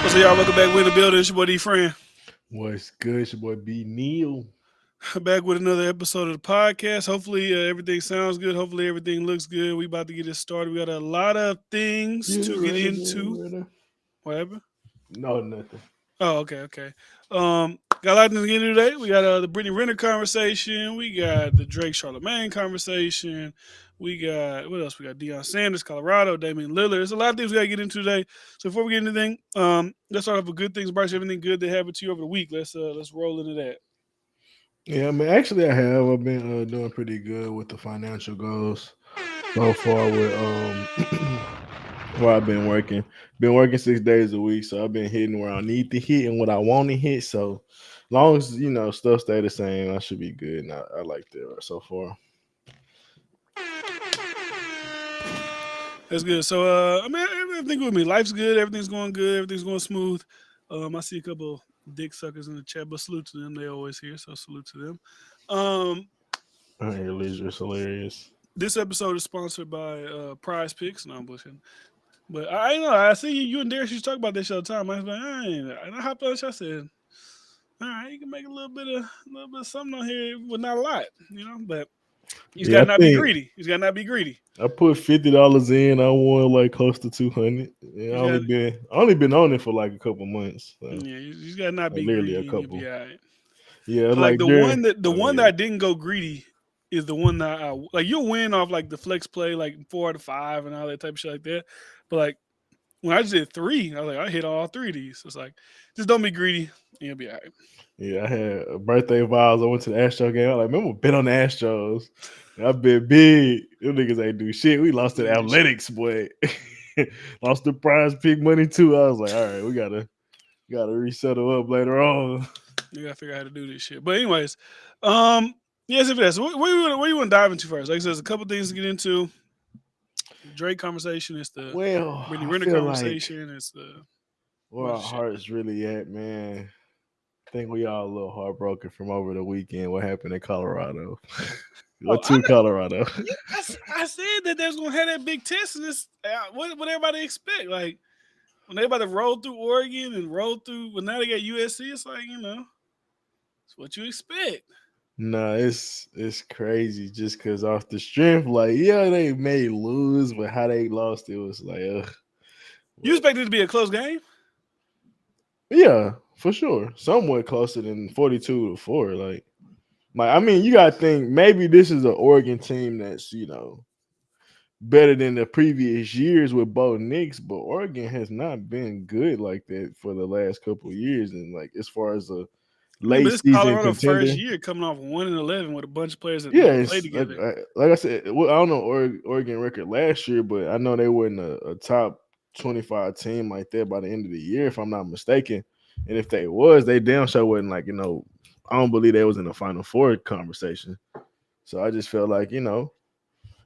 So y'all, welcome back. We're in the building. It's your boy D Friend. What's good? It's your boy B Neil. Back with another episode of the podcast. Hopefully everything sounds good. Hopefully everything looks good. We about to get it started. We got a lot of things You to get ready, man? into. Ready? Whatever. No, nothing. Oh, okay. Got a lot of things to get into today. We got the Brittany Renner conversation. We got the Drake Charlemagne conversation. We got what else? We got Deion Sanders, Colorado, Damian Lillard. There's a lot of things we got to get into today. So before we get into anything, let's start off with good things. Bryce, everything good that happened to you over the week. Let's roll into that. Yeah, I mean, actually, I have. I've been doing pretty good with the financial goals so far. With where I've been working. Been working 6 days a week, so I've been hitting where I need to hit and what I want to hit. So, long as stuff stay the same, I should be good. And I like that so far. That's good. So, I mean, everything with me. Life's good. Everything's going good. Everything's going smooth. I see a couple dick suckers in the chat, but salute to them. They always here, so salute to them. Um, Your leisure is hilarious. this episode is sponsored by Prize Picks. No, I'm bullshitting. But I know I see you and Darius used to talk about this all the time. I was like, and I hopped on. I said, all right, you can make a little bit of something on here, but not a lot, But he's got Yeah, to I not be think greedy. He's got to not be greedy. I put $50 in. I won like close to 200. Yeah, He's got, only been on it for like a couple months. So, yeah, he's got to not be literally a greedy, and you'll couple. be all right. Yeah, So like like the there. one that the Oh, go one that ahead. I didn't go greedy is the one that I like. You'll win off like the flex play, like 4 out of 5 and all that type of shit like that. But like when I just did three, I was like, I hit all three of these. So it's like, just don't be greedy, and you'll be all right. Yeah, I had a birthday vibes. I went to the Astro game. I was like, man, I'm gonna bet on the Astros. I bet big. Them niggas ain't do shit. We lost to the Ain't do shit. Athletics, boy. Lost the prize pick money too. I was like, all right, we gotta resettle up later on. You gotta figure out how to do this shit. But anyways, um, yes, if that's where you want to dive into first. Like I said, there's a couple things to get into. Drake conversation. It's the Well, Brittany I Renner feel like conversation. It's the where bunch our of shit. heart's really at, man. I think we all a little heartbroken from over the weekend. What happened in Colorado? Oh, What to Colorado? yeah, I said that they was gonna have that big test, and this what everybody expect. Like when they about to roll through Oregon and roll through, well now they got USC. It's like it's what you expect. Nah, it's crazy just cause off the strength, like yeah, they may lose, but how they lost it was like, ugh. You But expect it to be a close game? yeah, for sure, somewhat closer than 42-4. Like I mean, you gotta think maybe this is an Oregon team that's better than the previous years with Bo Nix, but Oregon has not been good like that for the last couple of years, and like as far as a Yeah, but late it's season Colorado first contender. year coming off 1-11 with a bunch of players that Yeah, never played it's together. like I said. Well, I don't know Oregon record last year, but I know they were in a top 25 team like that by the end of the year, if I'm not mistaken. And if they was, they damn sure wasn't like I don't believe they was in the Final Four conversation. So I just felt like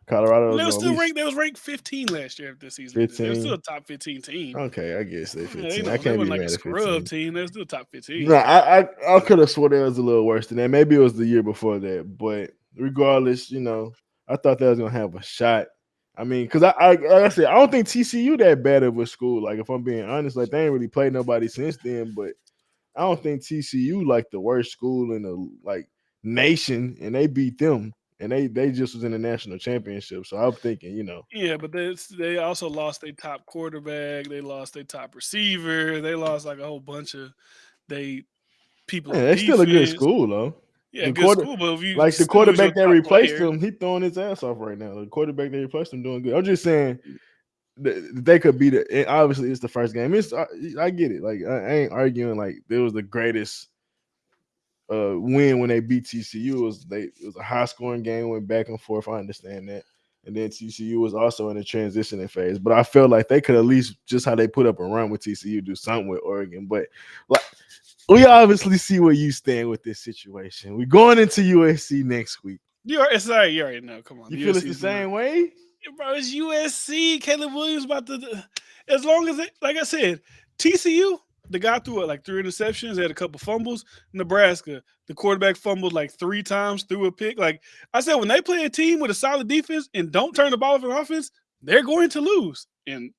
Colorado And was they was gonna at still least ranked. They was ranked 15 last year after the season ended. They were still 15. a top 15 team. Okay, I guess they They 15. I know they can't weren't be like a mad at scrub 15. team. They were still top No, 15. I could have swore that was a little worse than that. Maybe it was the year before that, but regardless, I thought they was gonna have a shot. I mean, because like I said, I don't think TCU that bad of a school. Like if I'm being honest, like they ain't really played nobody since then. But I don't think TCU like the worst school in the nation, and they beat them, and they just was in the national championship. So I'm thinking, Yeah, but they also lost their top quarterback. They lost their top receiver. They lost like a whole bunch of they people man, on they still a good defense. school though. Yeah, The good quarter, school, but if you like the still lose your quarterback that top replaced player, him, he throwing his ass off right now. The quarterback that replaced him doing good. I'm just saying they could beat it. And obviously, it's the first game. I get it. Like I ain't arguing. Like it was the greatest win when they beat TCU. It was a high scoring game, went back and forth. I understand that. And then TCU was also in a transitioning phase. But I felt like they could at least just how they put up a run with TCU do something with Oregon. But like we obviously see where you stand with this situation. We're going into USC next week. it's all right. You already know. Come on, You feel it's USC the is gonna. same way? Yeah, bro, it's USC. Caleb Williams about to. As long as it, like I said, TCU. The guy threw like 3 interceptions, had a couple fumbles. Nebraska, the quarterback fumbled like 3 times, threw a pick. Like I said, when they play a team with a solid defense and don't turn the ball over in offense, they're going to lose. And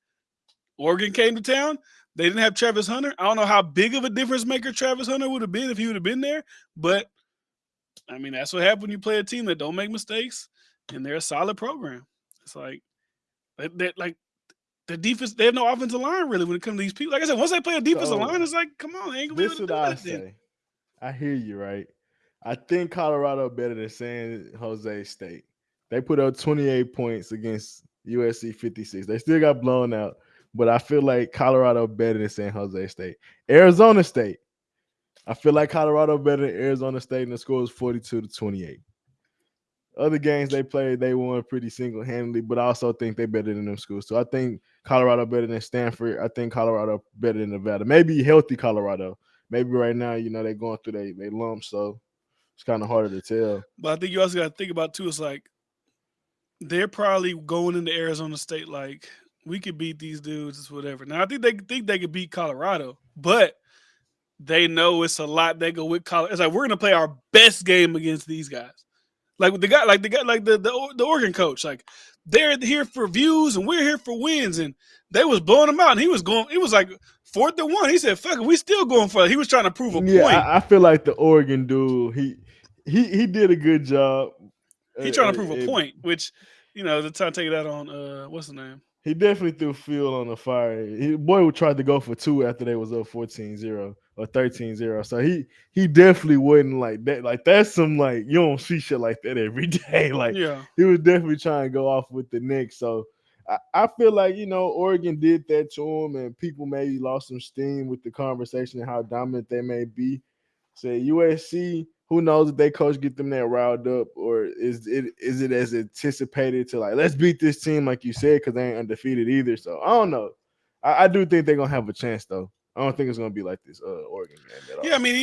Oregon came to town. They didn't have Travis Hunter. I don't know how big of a difference maker Travis Hunter would have been if he would have been there, but I mean that's what happens when you play a team that don't make mistakes and they're a solid program. It's like like the defense. They have no offensive line really when it comes to these people. Like I said, once they play a defensive line, So it's like come on, they ain't gonna be able this to what do I it then. say. I hear you, right? I think Colorado better than San Jose State. They put up 28 points against USC 56. They still got blown out, but I feel like Colorado better than San Jose State. Arizona State. I feel like Colorado better than Arizona State, and the score was 42-28. Other games they played, they won pretty single handedly, but I also think they better than them schools. So I think Colorado better than Stanford. I think Colorado better than Nevada. Maybe healthy Colorado. Maybe right now, they're going through they lumps, so it's kind of harder to tell. But I think you also got to think about too. It's like they're probably going into Arizona State like we could beat these dudes, it's whatever. Now I think they could beat Colorado, but they know it's a lot. They go with Colorado. It's like we're gonna play our best game against these guys. Like the Oregon coach. Like they're here for views and we're here for wins, and they was blowing them out. And he was going. It was like 4th and 1. He said, "Fuck it, we still going for it." He was trying to prove a Yeah, point. I feel like the Oregon dude, he did a good job. He trying to prove a point, which the time to take it out on what's the name? He definitely threw fuel on the fire. Boy tried to go for two after they was up 14-0 or 13-0. So he definitely wasn't like that. Like that's some like you don't see shit like that every day. Like Yeah, he was definitely trying to go off with the Knicks. So I feel like, Oregon did that to him and people maybe lost some steam with the conversation and how dominant they may be. Say USC, who knows if they coach get them that riled up, or is it as anticipated to like let's beat this team like you said because they ain't undefeated either. So I don't know. I do think they're gonna have a chance though. I don't think it's gonna be like this Oregon game at yeah. I all. mean,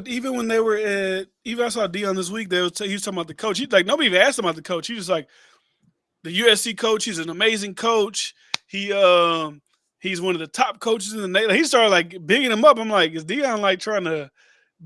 even when they were even I saw Dion this week. He was talking about the coach. He like nobody even asked him about the coach. He just like the USC coach. He's an amazing coach. He he's one of the top coaches in the nation. He started like bigging him up. I'm like, is Dion like trying to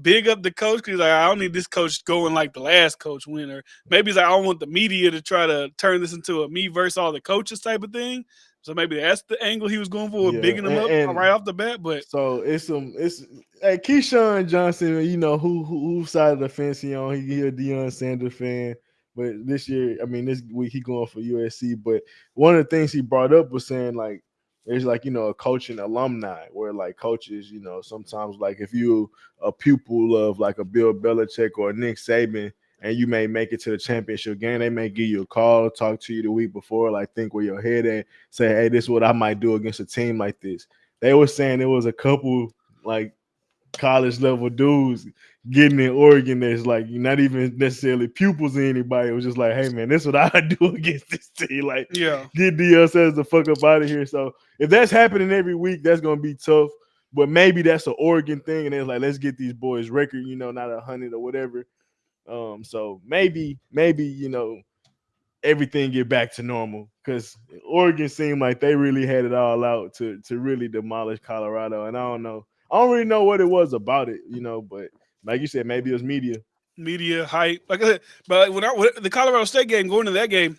big up the coach? Because like, I don't need this coach going like the last coach winner. Maybe he's like, I don't want the media to try to turn this into a me versus all the coaches type of thing. So maybe that's the angle he was going for, Yeah, bigging him up and right off the bat. But so it's hey Keyshawn Johnson, who side of the fence he on. He a Deion Sanders fan. But this year, I mean, this week he going for USC. But one of the things he brought up was saying like there's like a coaching alumni where like coaches, sometimes like if you a pupil of like a Bill Belichick or a Nick Saban and you may make it to the championship game, they may give you a call, talk to you the week before, like think where your head at, say, hey, this is what I might do against a team like this. They were saying there was a couple like college level dudes getting in Oregon that's like not even necessarily pupils of anybody. It was just like, hey man, this is what I do against this team. Like, yeah, get DLSS the fuck up out of here. So if that's happening every week, that's gonna be tough. But maybe that's an Oregon thing, and it's like, let's get these boys record, not 100 or whatever. So maybe everything get back to normal because Oregon seemed like they really had it all out to really demolish Colorado, and I don't know. I don't really know what it was about it, but like you said, maybe it was media. media hype. Like I said, but like when the Colorado State game, going to that game,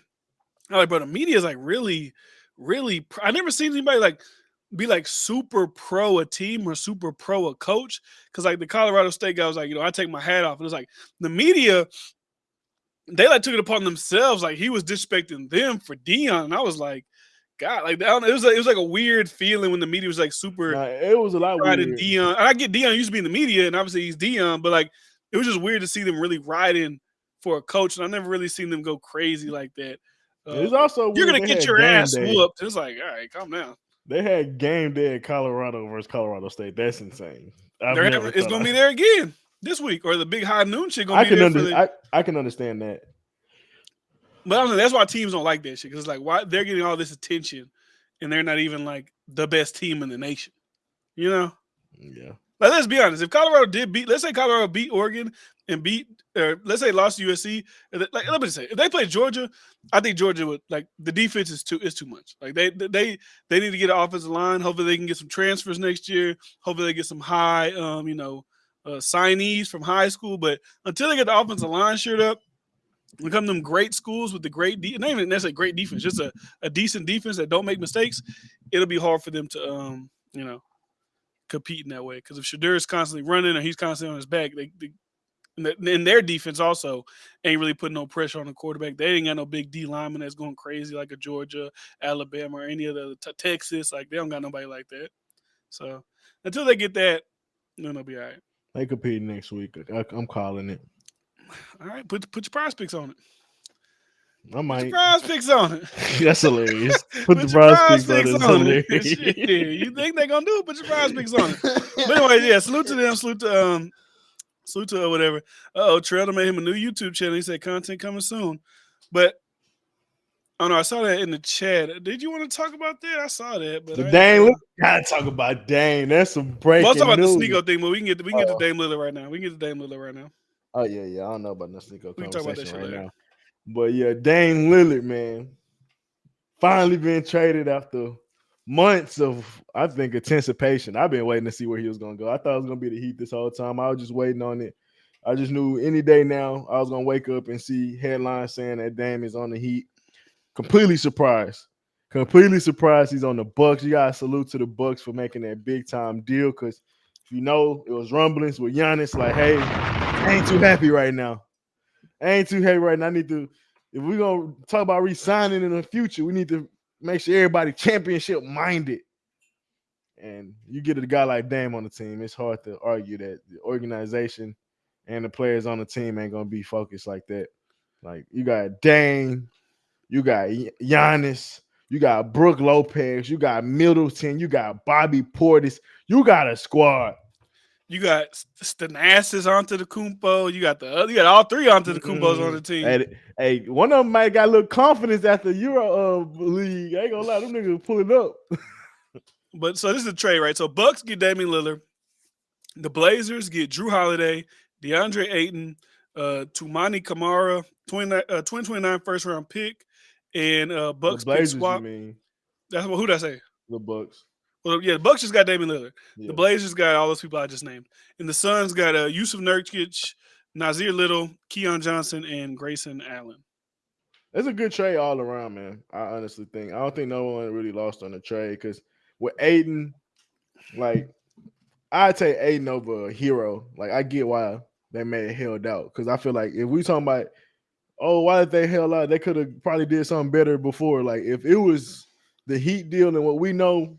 I'm like, bro, the media is like really, really. I never seen anybody like be like super pro a team or super pro a coach. Because like the Colorado State guy was like, I take my hat off. And it's like the media, they like took it upon themselves. Like he was disrespecting them for Dion. And I was like, God, like it was like a weird feeling when the media was like super Nah, it was a lot riding weird. Dion. And I get Dion used to be in the media, and obviously he's Dion, but like it was just weird to see them really riding for a coach. And I never really seen them go crazy like that. It's also You're weird gonna they get had your game ass day. whooped. It's like, all right, calm down. They had game day at Colorado versus Colorado State. That's insane. I've They're never having it's thought gonna of. be there again this week, or the big high noon shit gonna I be can there for the. I can understand that. But I mean, that's why teams don't like that shit because it's like why they're getting all this attention, and they're not even like the best team in the nation. You know, Yeah. like let's be honest. If Colorado did beat, let's say Colorado beat Oregon and beat, or let's say lost to USC. Like let me say, if they play Georgia, I think Georgia would like the defense is too much. Like they need to get an offensive line. Hopefully they can get some transfers next year. Hopefully they get some high signees from high school. But until they get the offensive line shored up, become them great schools with the not even necessarily great defense, just a decent defense that don't make mistakes, it'll be hard for them to. competing that way. Because if Shadur is constantly running or he's constantly on his back, and their defense also ain't really putting no pressure on the quarterback. They ain't got no big D lineman that's going crazy like a Georgia, Alabama, or any other Texas. Like they don't got nobody like that. So until they get that, then they'll be all right. They compete next week. I'm calling it. All right, put your prize picks on it. I Put your might. prize picks on it. That's hilarious. Put the Put your prospects prize on it. picks It's on it. hilarious. Shit, you think they gonna do it? Put your prize picks on it. But anyway, yeah, salute to them. Salute to whatever. Oh, Trello made him a new YouTube channel. He said content coming soon. But oh no, I saw that in the chat. Did you want to talk about that? I saw that, but The I Dane, gotta talk about Dane. That's some well, let's talk breaking about the news. Sneeko thing, but we can get to Uh, Dame Lillard right now. We can get to Dame Lillard right now. oh yeah, yeah. I don't know about no Sneeko We can talk about that conversation shit right later. now, but yeah, Dane Lillard, man, finally been traded after months of I think anticipation. I've been waiting to see where he was gonna go. I thought it was gonna be the Heat this whole time. I was just waiting on it. I just knew any day now I was gonna wake up and see headlines saying that Dame is on the Heat. Completely surprised. Completely surprised he's on the Bucks. You gotta salute to the Bucks for making that big time deal. Cause if you know, it was rumblings with Giannis, like, hey, I ain't too happy right now. I ain't too happy right now. I need to, if we're gonna talk about re-signing in the future, we need to make sure everybody championship minded. And you get a guy like Dame on the team, it's hard to argue that the organization and the players on the team ain't gonna be focused like that. Like you got Dame, you got Giannis, you got Brooke Lopez, you got Middleton, you got Bobby Portis, you got a squad. You got Stanasis onto the Kumpo. You got all three onto the Kumpos on Mm-mm. the team. Hey, one of them might got a little confidence after Euro league. I ain't gonna lie, them niggas pull it up. But so this is a trade, right? So Bucks get Damian Lillard. The Blazers get Drew Holiday, DeAndre Ayton, Tumani Kamara, 2029 first round pick, and The Bucks pick Blazers, you swap. mean? That's what who did I say? The Bucks. Well, yeah, the Bucks just got Damian Lillard. The Yeah. Blazers got all those people I just named, and the Suns got Yusuf Nurkic, Nazir Little, Keon Johnson, and Grayson Allen. It's a good trade all around, man. I honestly think. I don't think no one really lost on the trade because with Aiden, like I take Aiden over a hero. Like I get why they may have held out because I feel like if we talking about why did they held out? They could have probably did something better before. Like if it was the Heat deal and what we know,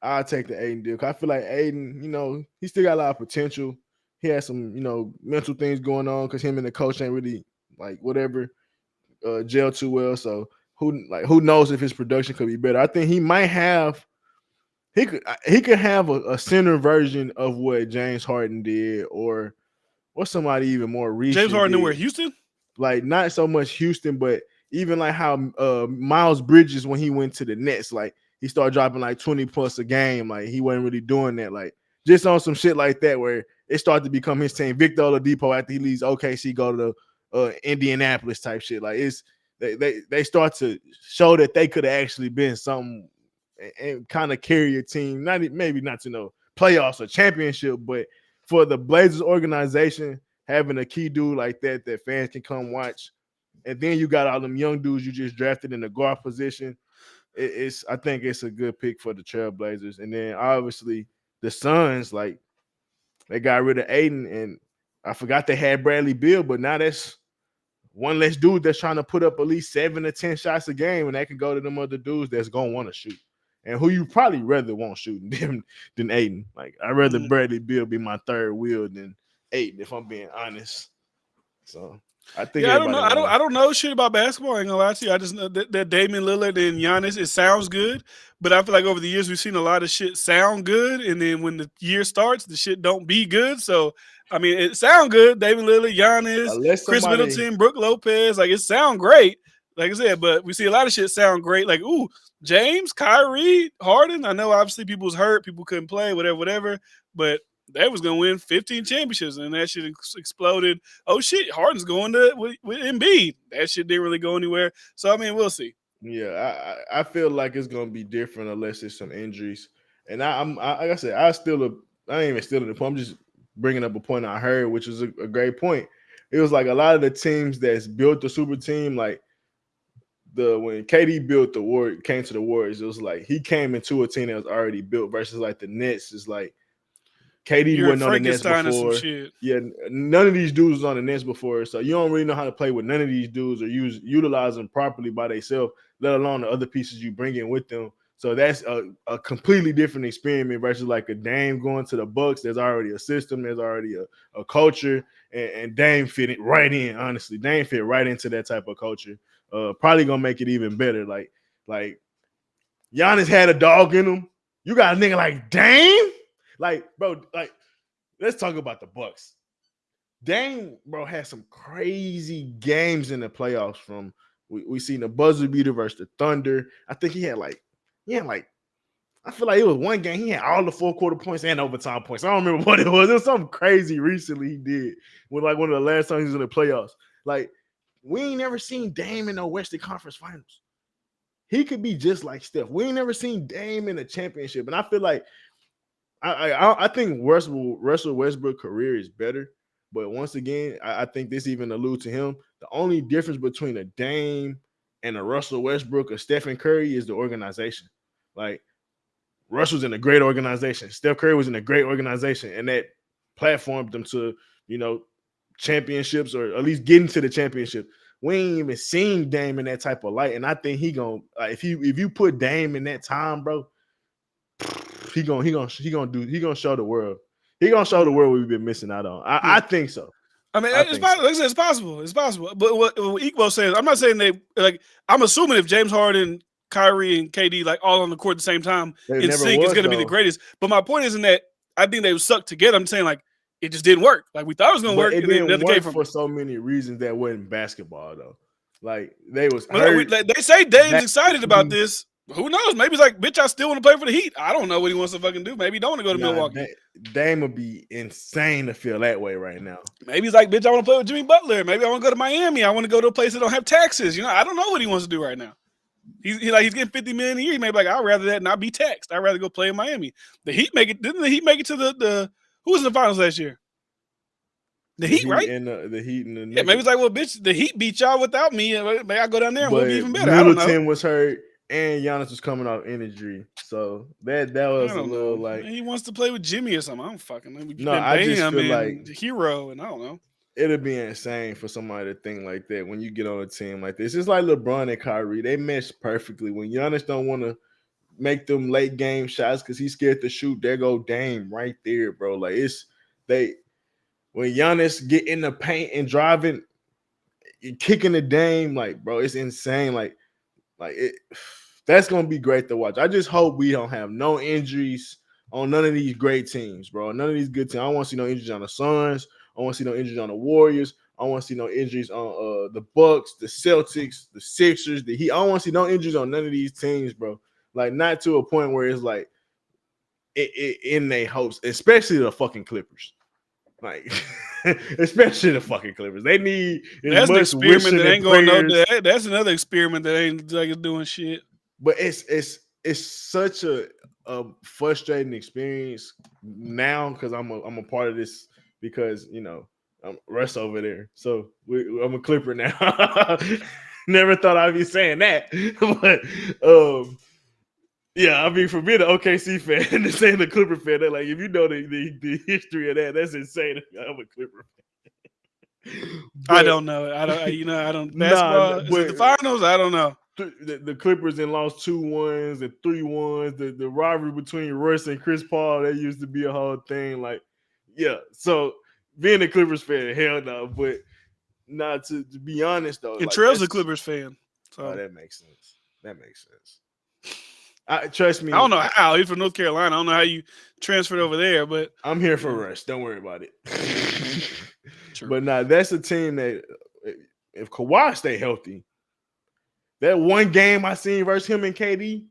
I'd take the Aiden deal. Cause I feel like Aiden, he still got a lot of potential. He has some, mental things going on because him and the coach ain't really like whatever gel too well. So who knows if his production could be better? I think he might have he could have a center version of what James Harden did or somebody even more James recent Harden and where did. Houston? Like not so much Houston, but even like how Miles Bridges when he went to the Nets, like he started dropping like 20 plus a game. Like he wasn't really doing that. Like just on some shit like that where it started to become his team. Victor Oladipo after he leaves OKC go to the Indianapolis type shit. Like it's they start to show that they could have actually been something and kind of carry a team. Maybe not to playoffs or championship, but for the Blazers organization having a key dude like that fans can come watch, and then you got all them young dudes you just drafted in the guard position. I think it's a good pick for the Trailblazers, and then obviously the Suns, like they got rid of Aiden, and I forgot they had Bradley Beal, but now that's one less dude that's trying to put up at least 7 to 10 shots a game, and that can go to them other dudes that's gonna want to shoot, and who you probably rather won't shoot than Aiden. Like I'd rather Bradley Beal be my third wheel than Aiden, if I'm being honest. So I think Yeah, I don't know. everybody won. I don't know shit about basketball. I ain't gonna lie to you. I just know that Damian Lillard and Giannis, it sounds good, but I feel like over the years we've seen a lot of shit sound good, and then when the year starts, the shit don't be good. So I mean, it sound good. Damian Lillard, Giannis, Unless Chris somebody Middleton, Brooke Lopez, like it sound great. Like I said, but we see a lot of shit sound great. Like ooh, James, Kyrie, Harden. I know obviously people was hurt, people couldn't play, whatever. But they was gonna win 15 championships, and that shit exploded. Oh shit, Harden's going to with Embiid. That shit didn't really go anywhere. So I mean, we'll see. Yeah, I feel like it's gonna be different unless there's some injuries. And like I said, I ain't even stealing the point. I'm just bringing up a point I heard, which is a great point. It was like a lot of the teams that's built the super team, like the when KD built the Warriors, came to the Warriors, it was like he came into a team that was already built versus like the Nets is like KD You're wasn't on the Nets Frankenstein some before. shit. Yeah, none of these dudes was on the Nets before, so you don't really know how to play with none of these dudes or utilize them properly by themselves, let alone the other pieces you bring in with them. So that's a completely different experiment versus like a Dame going to the Bucks. There's already a system, there's already a culture, and Dame fit it right in. Honestly, Dame fit right into that type of culture. Probably gonna make it even better. Like Giannis had a dog in him. You got a nigga like Dame, like bro, like let's talk about the Bucks. Dame, bro, had some crazy games in the playoffs. From we seen the buzzer beater versus the Thunder. I think he had like I feel like it was one game he had all the 4 quarter points and overtime points. I don't remember what it was. It was something crazy recently he did with like one of the last times he was in the playoffs. Like we ain't never seen Dame in no Western Conference Finals. He could be just like Steph. We ain't never seen Dame in a championship, and I feel like I think Russell Westbrook career is better, but once again, I think this even alludes to him. The only difference between a Dame and a Russell Westbrook or Stephen Curry is the organization. Like Russell's in a great organization, Steph Curry was in a great organization, and that platformed them to championships or at least getting to the championship. We ain't even seen Dame in that type of light, and I think he gonna if you put Dame in that time, bro, he gonna show the world. He gonna show the Yeah. world what we've been missing out on. I Yeah. think so. I mean, I it's think so. possible. Like I said, it's possible. It's possible. But what Equal says, I'm not saying they like. I'm assuming if James Harden, Kyrie, and KD like all on the court at the same time There in never sync, it's was going to be the though. greatest. But my point isn't that I think they suck together. I'm saying like it just didn't work. Like we thought it was going to But work, it and then didn't nothing came work from for it. so many reasons that wasn't basketball though. Like they was Well, hurt. they say Dame's That excited about this. Who knows? Maybe it's like, bitch, I still want to play for the Heat. I don't know what he wants to fucking do. Maybe he don't want to go to nah, Milwaukee. Dame would be insane to feel that way right now. Maybe he's like, bitch, I want to play with Jimmy Butler. Maybe I want to go to Miami. I want to go to a place that don't have taxes. I don't know what he wants to do right now. He's getting $50 million a year. He may be like, I'd rather that not be taxed. I'd rather go play in Miami. The Heat make it. Didn't the Heat make it to the who was in the finals last year? The The Heat, Heat right? and the Heat and the Yeah, maybe it's Nuggets. like, well, bitch, the Heat beat y'all without me. Maybe I go down there and we'll be But even better. I don't know. Middleton was hurt and Giannis was coming off injury. So that I was a don't little know. like He wants to play with Jimmy or something. I don't fucking know. no, Then I just Bam feel like and Hero and I don't know. it'd be insane for somebody to think like that when you get on a team like this. It's like LeBron and Kyrie. They mesh perfectly. When Giannis don't want to make them late game shots because he's scared to shoot, there go Dame right there, bro. Like they when Giannis get in the paint and driving, kicking the Dame, like bro, it's insane. Like it, that's gonna be great to watch. I just hope we don't have no injuries on none of these great teams, bro. None of these good teams. I don't want to see no injuries on the Suns. I want to see no injuries on the Warriors. I want to see no injuries on the Bucks, the Celtics, the Sixers, the Heat. I don't want to see no injuries on none of these teams, bro. Like not to a point where it's like in their hopes, especially the fucking Clippers. Like, especially the fucking Clippers. They need as That's an much experiment wishing that and ain't going no. prayers. That's another experiment that ain't like doing shit. But it's such a frustrating experience now because I'm a part of this because I'm Russ over there, so I'm a Clipper now. Never thought I'd be saying that, but yeah, I mean for me the OKC fan and saying the Clipper fan, they're like if you know the history of that, that's insane. I'm a Clipper fan, I but don't know. I don't. I don't. nah, Basketball is it but the finals? I don't know. the Clippers and lost 2-1s and 3-1s. The rivalry between Russ and Chris Paul, that used to be a whole thing. Like, yeah. So being a Clippers fan, hell no. But not to be honest though, And like Trail's a that's Clippers fan, so that makes sense. That makes sense. I trust I don't me. know how. He's from North Carolina. I don't know how you transferred over there, but I'm here for yeah, Russ. Don't worry about it. true. But nah, that's a team that if Kawhi stay healthy, that one game I seen versus him and KD,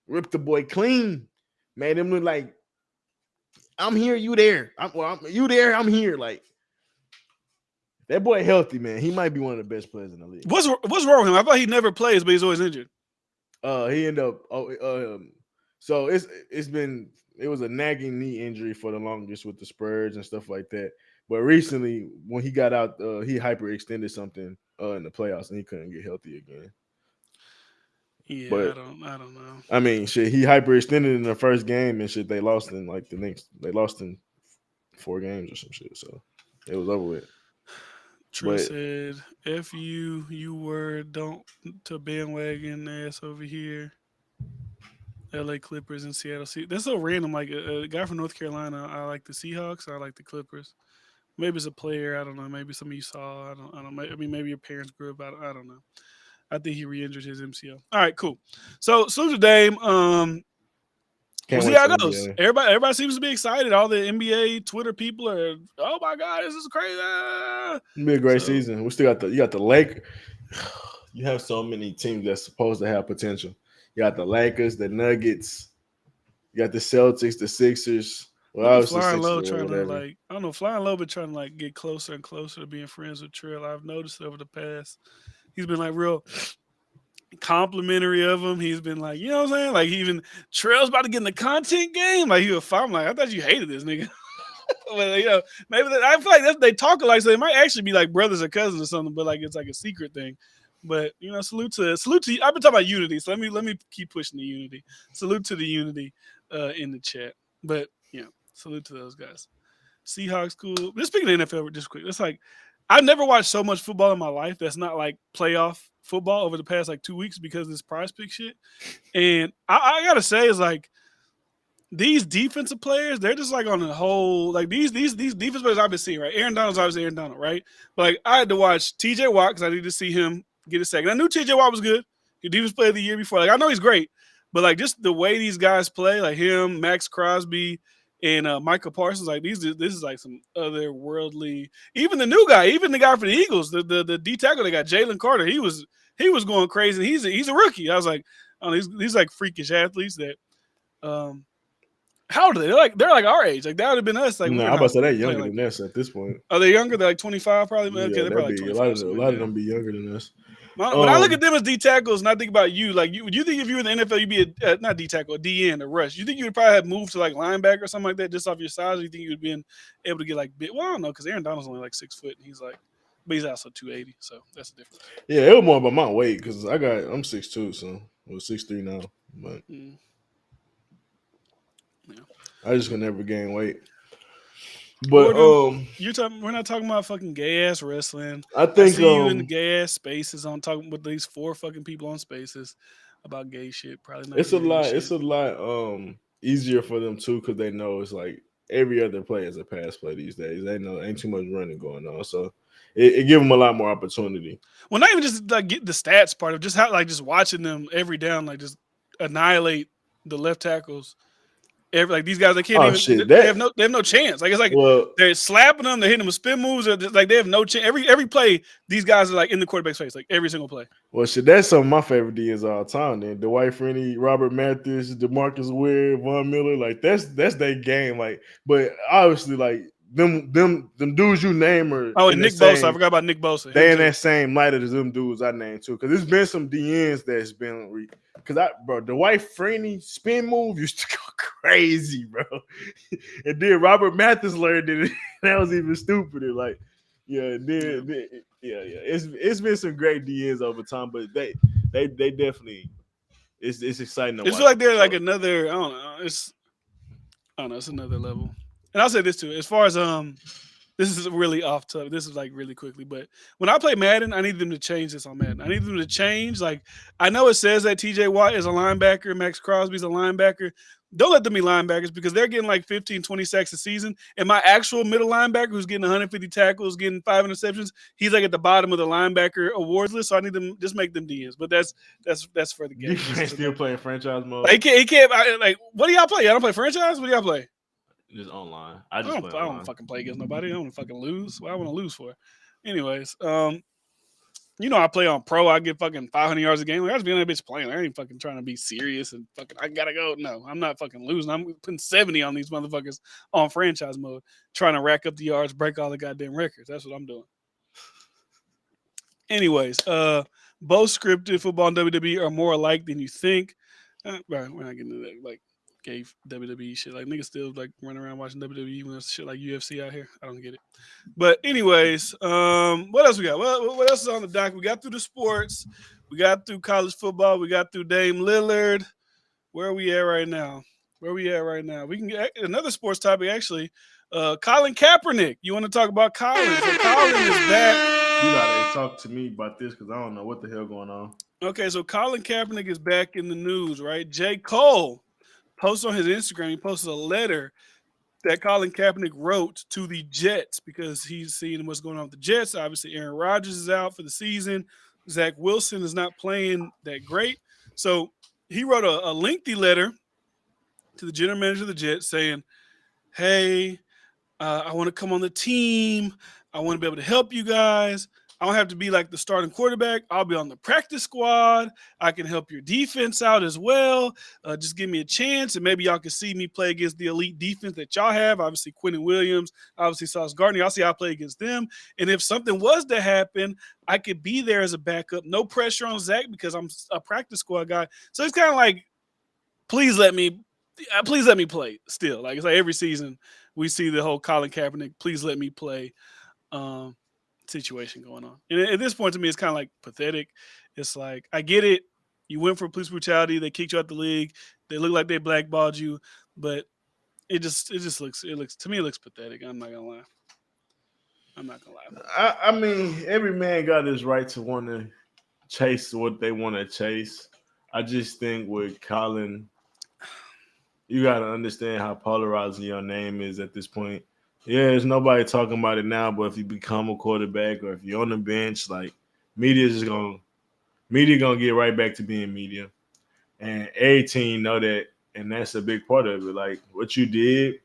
ripped the boy clean, made him look like I'm here, you there. You there, I'm here. Like that boy healthy, man. He might be one of the best players in the league. What's wrong with him? I thought he never plays, but he's always injured. He ended up so it was a nagging knee injury for the longest with the Spurs and stuff like that. But recently, when he got out, he hyperextended something in the playoffs and he couldn't get healthy again. Yeah, But I don't know. I mean, shit, he hyperextended in the first game and shit. They lost in like the next. They lost in 4 games or some shit. So it was over with. Trill But said, "F you were don't to bandwagon ass over here." L.A. Clippers and Seattle. See, that's so random. Like a guy from North Carolina, I like the Seahawks. I like the Clippers. Maybe it's a player. I don't know. Maybe some of you saw. I don't. I don't. I mean, maybe your parents grew up. I don't know. I think he re-injured his MCL. All right, cool. So salute to Dame. We'll can't see wait how for it goes. NBA. Everybody seems to be excited. All the NBA Twitter people are, oh my god, this is crazy. It'll be a great So season. We still got the you got the Lake. You have so many teams that's supposed to have potential. You got the Lakers, the Nuggets. You got the Celtics, the Sixers. Well, look at obviously Flying Sixers Low or trying to whatever. like, I don't know, Flying Low been trying to like get closer and closer to being friends with Trill. I've noticed over the past. He's been like real complimentary of him. He's been like, you know what I'm saying? Like he even Trill's about to get in the content game. Like he was fine. I'm like, I thought you hated this nigga. But you know, maybe I feel like they talk alike, so they might actually be like brothers or cousins or something. But like it's like a secret thing. But you know, salute to. I've been talking about unity, so let me keep pushing the unity. Salute to the unity in the chat. But you know, salute to those guys. Seahawks cool. Just speaking of NFL, just quick. It's like I've never watched so much football in my life. That's not like playoff football over the past like 2 weeks because of this Prize Pick shit. And I gotta say, is like these defensive players, they're just like on the whole, like these defense players I've been seeing, right? Aaron Donald's obviously Aaron Donald, right? But like I had to watch TJ Watt because I needed to see him get a second. I knew TJ Watt was good. He defense player of the year before. Like I know he's great, but like just the way these guys play, like him, Max Crosby, and Michael Parsons, like this is like some otherworldly. Even the new guy, even the guy for the Eagles, the D tackle they got, Jalen Carter, he was going crazy. He's a rookie. I was like, oh, these like freakish athletes that um how old are they? They're like our age. Like that would have been us. Like we No, were in I'm high about to say school they're playing younger like than that. us at this point. Are they younger? They're like 25 probably. Okay, Yeah, they're that'd probably like be a lot 25 of a something like lot of that. them be younger than us. When I look at Um, them as D tackles, and I think about you, like you think if you were in the NFL, you'd be a not D tackle, a DN, a rush. You think you would probably have moved to like linebacker or something like that just off your size? Or you think you'd been able to get like bit? Well, I don't know because Aaron Donald's only like 6 foot, and he's like, but he's also 280, so that's the difference. yeah, it was more about my weight because I'm 6'2", so well 6'3" now, but Mm, yeah. I just can never gain weight. But Gordon, you're talking. We're not talking about fucking gay ass wrestling. I I think see you in the gay ass spaces. I'm talking with these four fucking people on spaces about gay shit. Probably not it's even a real lot. shit. It's a lot easier for them too because they know it's like every other play is a pass play these days. They know ain't too much running going on, so it give them a lot more opportunity. Well, not even just like get the stats part of just how like just watching them every down, like just annihilate the left tackles. Every like these guys, they can't Oh even. shit, They have no chance. Like it's like well, they're slapping them, they're hitting them with spin moves, or like they have no chance. Every play, these guys are like in the quarterback's face, like every single play. well, shit. That's some of my favorite DNs all time. Then Dwight Freeney, Robert Mathis, Demarcus Ware, Von Miller, like that's their game. Like, but obviously, like them dudes you name are Oh, in and the Nick Bosa, I same. forgot about Nick Bosa, him They in too. that same light as them dudes I named too. Because there's been some DNs that's been because the Dwight Freeney spin move used to go crazy, bro. And then Robert Mathis learned it. That was even stupider. Like, yeah, Yeah, yeah. It's been some great DNs over time, but they definitely it's exciting to it's watch like them for they're like sure. another. I don't know. I don't know. It's another level. And I'll say this too. As far as this is really off topic. This is like really quickly, but when I play Madden, I need them to change this on Madden. I need them to change. Like I know it says that TJ Watt is a linebacker, Max Crosby's a linebacker. Don't let them be linebackers because they're getting like 15, 20 sacks a season. And my actual middle linebacker, who's getting 150 tackles, getting 5 interceptions, he's like at the bottom of the linebacker awards list. So I need them just make them DNs. But that's for the You game. This is still another. playing franchise Like mode? he can't. Like what do y'all play? Y'all don't play franchise. What do y'all play? Just online. I I just don't. play I don't online. fucking play against nobody. I don't fucking lose. What I want to lose for. Anyways, I play on pro. I get fucking 500 yards a game. Like, I just be on that bitch playing. I ain't fucking trying to be serious and fucking. I gotta go. No, I'm not fucking losing. I'm putting 70 on these motherfuckers on franchise mode, trying to rack up the yards, break all the goddamn records. That's what I'm doing. Anyways, both scripted football and WWE are more alike than you think. Right, we're not getting into that. Like gay WWE shit. Like niggas still like running around watching WWE when there's shit like UFC out here. I don't get it. But anyways, what else we got? What else is on the dock? We got through the sports. We got through college football. We got through Dame Lillard. Where are we at right now? Where are we at right now? We can get another sports topic actually. Colin Kaepernick. You want to talk about Colin? So Colin is back. You gotta talk to me about this because I don't know what the hell going on. Okay, so Colin Kaepernick is back in the news, right? J. Cole posted on his Instagram. He posted a letter that Colin Kaepernick wrote to the Jets because he's seeing what's going on with the Jets. Obviously, Aaron Rodgers is out for the season. Zach Wilson is not playing that great. So he wrote a lengthy letter to the general manager of the Jets saying, hey, I want to come on the team. I want to be able to help you guys. I don't have to be like the starting quarterback. I'll be on the practice squad. I can help your defense out as well. Just give me a chance, and maybe y'all can see me play against the elite defense that y'all have. Obviously, Quentin Williams, obviously Sauce Gardner. Y'all see how I play against them. And if something was to happen, I could be there as a backup. No pressure on Zach because I'm a practice squad guy. So it's kind of like, please let me play still. Like it's like every season we see the whole Colin Kaepernick, please let me play um, situation going on. And at this point to me, it's kind of like pathetic. It's like, I get it. You went for police brutality. They kicked you out the league. They look like they blackballed you, but it looks to me, it looks pathetic. I'm not gonna lie. I'm not gonna lie. I mean, every man got his right to want to chase what they want to chase. I just think with Colin, you got to understand how polarizing your name is at this point. Yeah, there's nobody talking about it now, but if you become a quarterback or if you're on the bench, like media gonna get right back to being media, and every team know that, and that's a big part of it. Like what you did,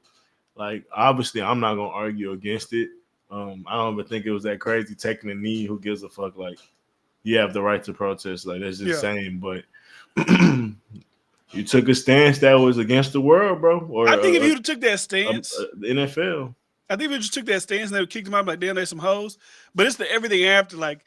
like obviously I'm not gonna argue against it. I don't even think it was that crazy taking a knee. Who gives a fuck? Like you have the right to protest. Like that's just Yeah, saying, but. You took a stance that was against the world, bro, or I think if you took that stance, the NFL. I think if you just took that stance and they would kick them out like damn, they some hoes. But it's the everything after, like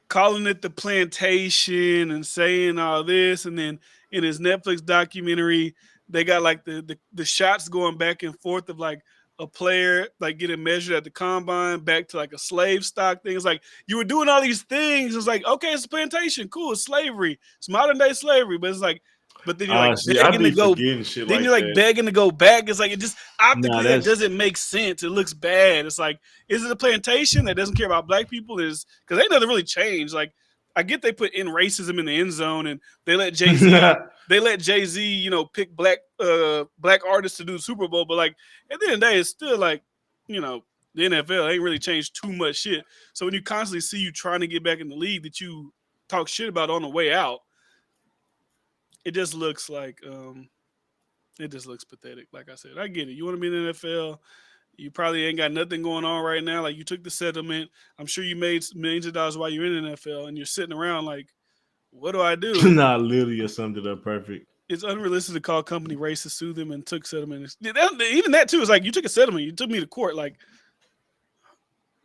calling it the plantation and saying all this, and then in his Netflix documentary, they got like the shots going back and forth of like a player like getting measured at the combine back to like a slave stock thing. It's like you were doing all these things. It's like, okay, it's a plantation, cool, it's slavery, it's modern day slavery, but it's like, but then you're like See, I begging to be go. forgetting shit Then like you're like that. begging to go back. It's like it just Nah, optically that that's doesn't make sense. It looks bad. It's like, is it a plantation that doesn't care about black people? Is because ain't nothing really changed. Like I get they put in racism in the end zone and they let Jay Z pick black artists to do the Super Bowl, but like at the end of the day, it's still like, you know, the NFL ain't really changed too much shit. So when you constantly see you trying to get back in the league that you talk shit about on the way out, it just looks like it just looks pathetic. Like I said, I get it. You want to be in the NFL. You probably ain't got nothing going on right now. Like you took the settlement. I'm sure you made millions of dollars while you're in the NFL, and you're sitting around like, what do I do? not literally or summed it up perfect. It's unrealistic to call a company racist, sue them, and took settlement. Even that too is like you took a settlement. You took me to court. Like,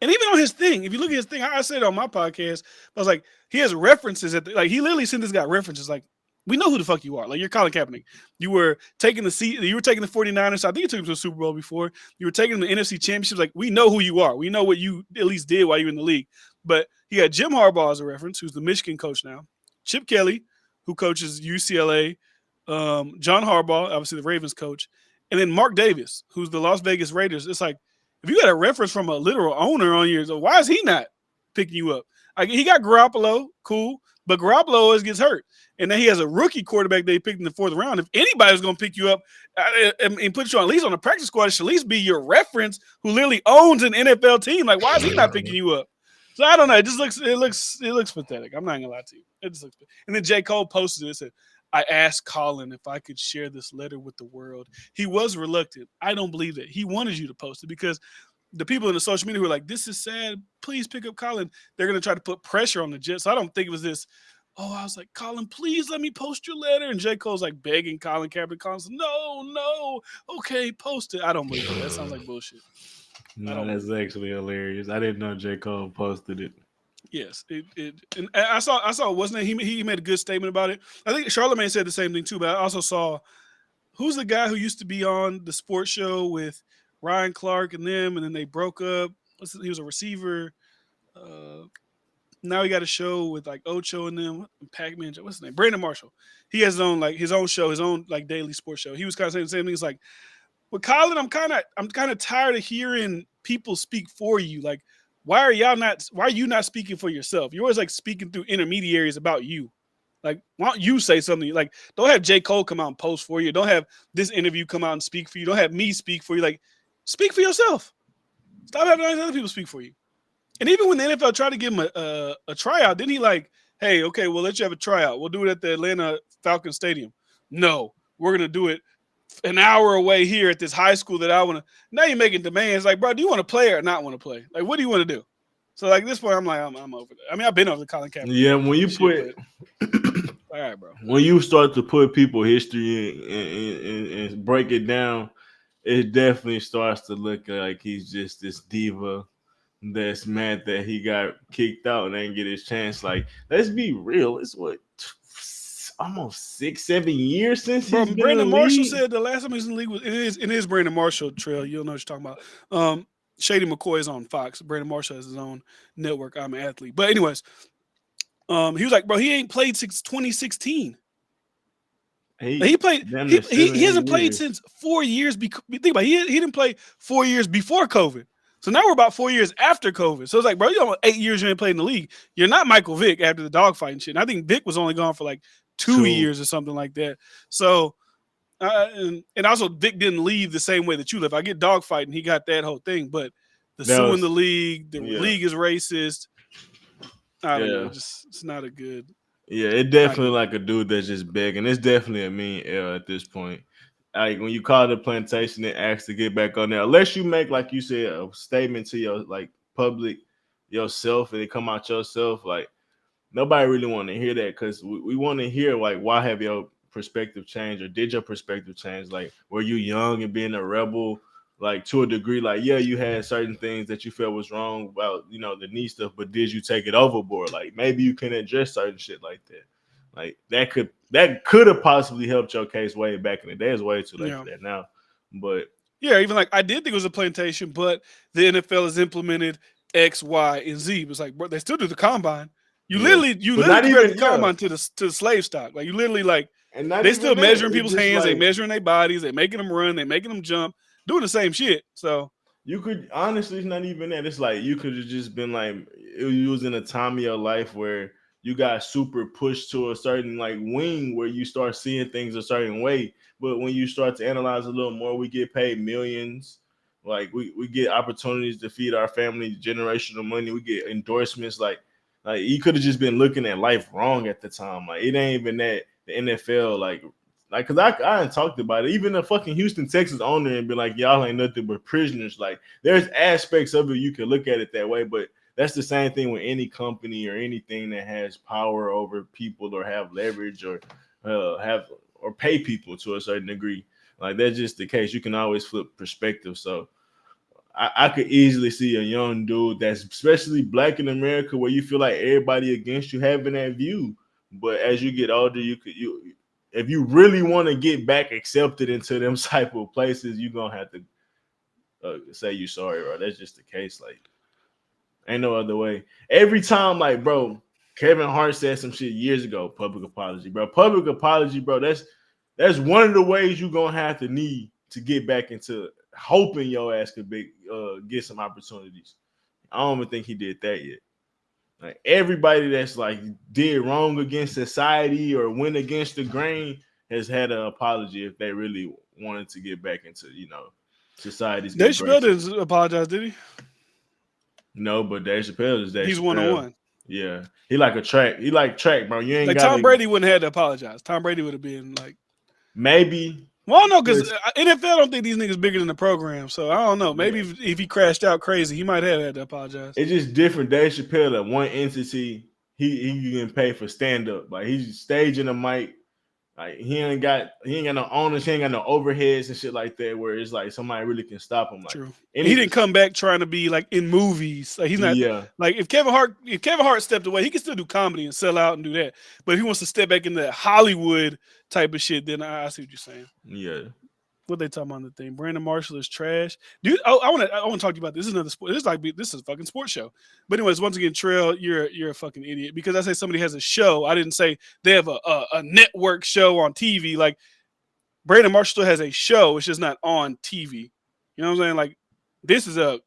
and even on his thing, if you look at his thing, I said it on my podcast, I was like, he has references like he literally sent this guy references like, we know who the fuck you are. Like you're Colin Kaepernick. You were taking the 49ers. I think you took him to a Super Bowl before. You were taking them to the NFC Championship. Like we know who you are. We know what you at least did while you were in the league. But he had Jim Harbaugh as a reference, who's the Michigan coach now. Chip Kelly, who coaches UCLA. John Harbaugh, obviously the Ravens coach. And then Mark Davis, who's the Las Vegas Raiders. It's like, if you got a reference from a literal owner on yours, why is he not picking you up? Like he got Garoppolo, cool, but Garoppolo always gets hurt, and then he has a rookie quarterback they picked in the fourth round. If anybody's going to pick you up and put you on at least on the practice squad, it should at least be your reference who literally owns an NFL team. Like why is he not picking you up? So I don't know. It looks pathetic. I'm not gonna lie to you. It just looks. And then J. Cole posted it. Said, I asked Colin if I could share this letter with the world. He was reluctant. I don't believe that. He wanted you to post it because the people in the social media who are like, this is sad. Please pick up Colin. They're going to try to put pressure on the Jets. So I don't think it was this. Oh, I was like, Colin, please let me post your letter. And J. Cole's like begging Colin Kaepernick. Colin's like, no. Okay, post it. I don't believe that. That sounds like bullshit. I No, don't believe that's that. actually hilarious. I didn't know J. Cole posted it. Yes, and I saw wasn't it, he made a good statement about it. I think Charlamagne said the same thing too, but I also saw who's the guy who used to be on the sports show with Ryan Clark and them, and then they broke up. He was a receiver. Uh, Now he got a show with like Ocho and them, Pac-Man. What's his name? Brandon Marshall. He has his own show, his own like daily sports show. He was kind of saying the same thing. It's like with Colin, I'm kind of tired of hearing people speak for you. Like, why are you not speaking for yourself? You're always like speaking through intermediaries about you. Like, why don't you say something? Like, don't have J. Cole come out and post for you. Don't have this interview come out and speak for you. Don't have me speak for you. Like, speak for yourself. Stop having other people speak for you. And even when the NFL tried to give him a tryout, didn't he like, hey, okay, we'll let you have a tryout. We'll do it at the Atlanta Falcons Stadium. No, we're gonna do it an hour away here at this high school that I want to. Now you're making demands. Like, bro, do you want to play or not want to play? Like, what do you want to do? So like this point, I'm like, I'm over that. I mean, I've been over the Colin Kaepernick. Yeah, when you shit, put all right, bro. when you start to put people history and break it down, it definitely starts to look like he's just this diva that's mad that he got kicked out and didn't get his chance. Like, let's be real, it's what almost 6-7 years since Bro, he's been in the Brandon Marshall league. said the last time he was in the league was in his Brandon Marshall trail. You'll know what you're talking about. Shady McCoy is on Fox. Brandon Marshall has his own network. I'm an athlete. But anyways, he was like, bro, he ain't played since 2016. He played. He hasn't played since 4 years. Think about it, he didn't play 4 years before COVID. So now we're about 4 years after COVID. So it's like, bro, you almost 8 years you ain't played in the league. You're not Michael Vick after the dogfighting shit. And I think Vick was only gone for like 2 years or something like that. So and also Vick didn't leave the same way that you left. I get dogfighting. He got that whole thing, but the suing the league, the league is racist. I don't know. It's not a good. Yeah, it definitely like a dude that's just begging. It's definitely a mean L at this point. Like when you call the plantation and ask to get back on there, unless you make, like you said, a statement to your like public yourself and it come out yourself, like nobody really want to hear that because we want to hear like why have your perspective changed or did your perspective change? Like were you young and being a rebel? Like to a degree, like yeah, you had certain things that you felt was wrong about, the knee stuff, but did you take it overboard? Like maybe you can address certain shit like that. Like that could have possibly helped your case way back in the day. It's way too late for that now. But yeah, even like I did think it was a plantation, but the NFL has implemented X, Y, and Z. It was like, bro, they still do the combine. You literally compare the combine to the slave stock. Like you literally like and they still measuring people's hands, they measuring their bodies, they making them run, they making them jump. Doing the same shit. So you could honestly, it's not even that. It's like you could have just been like you was in a time of your life where you got super pushed to a certain like wing where you start seeing things a certain way. But when you start to analyze a little more, we get paid millions. Like we get opportunities to feed our family generational money. We get endorsements. Like you could have just been looking at life wrong at the time. Like it ain't even that the NFL like, cause I ain't talked about it. Even the fucking Houston, Texas owner and be like, y'all ain't nothing but prisoners. Like, there's aspects of it you can look at it that way, but that's the same thing with any company or anything that has power over people or have leverage or pay people to a certain degree. Like that's just the case. You can always flip perspective. So I could easily see a young dude that's especially black in America where you feel like everybody against you having that view. But as you get older, if you really want to get back accepted into them type of places, you're going to have to say you sorry, bro. That's just the case. Like, ain't no other way. Every time, like, bro, Kevin Hart said some shit years ago, public apology, bro. Public apology, bro. That's one of the ways you're going to have to need to get back into hoping your ass could get some opportunities. I don't even think he did that yet. Like everybody that's like did wrong against society or went against the grain has had an apology if they really wanted to get back into society's. Dave Chappelle didn't apologize, did he? No, but Dave Chappelle is Dave. He's Chappelle. 1-on-1. Yeah, he like a track. He like track, bro. You ain't like Tom Brady wouldn't have to apologize. Tom Brady would have been like maybe. Well, no, because NFL don't think these niggas bigger than the program, so I don't know. Maybe if he crashed out crazy, he might have had to apologize. It's just different. Dave Chappelle, that one entity, he can pay for stand up. Like he's staging a mic. Like he ain't got no owners, he ain't got no overheads and shit like that. Where it's like somebody really can stop him. Like, true. And he didn't come back trying to be like in movies. Like he's not. Yeah. Like if Kevin Hart stepped away, he can still do comedy and sell out and do that. But if he wants to step back into that Hollywood type of shit, then I see what you're saying. Yeah. what they talking about on the thing. Brandon Marshall is trash. Dude, oh, I want to talk to you about this. This is another sport. This is a fucking sports show. But anyways, once again, Trail, you're a fucking idiot because I say somebody has a show. I didn't say they have a network show on TV. Like Brandon Marshall still has a show. It's just not on TV. You know what I'm saying? Like this is a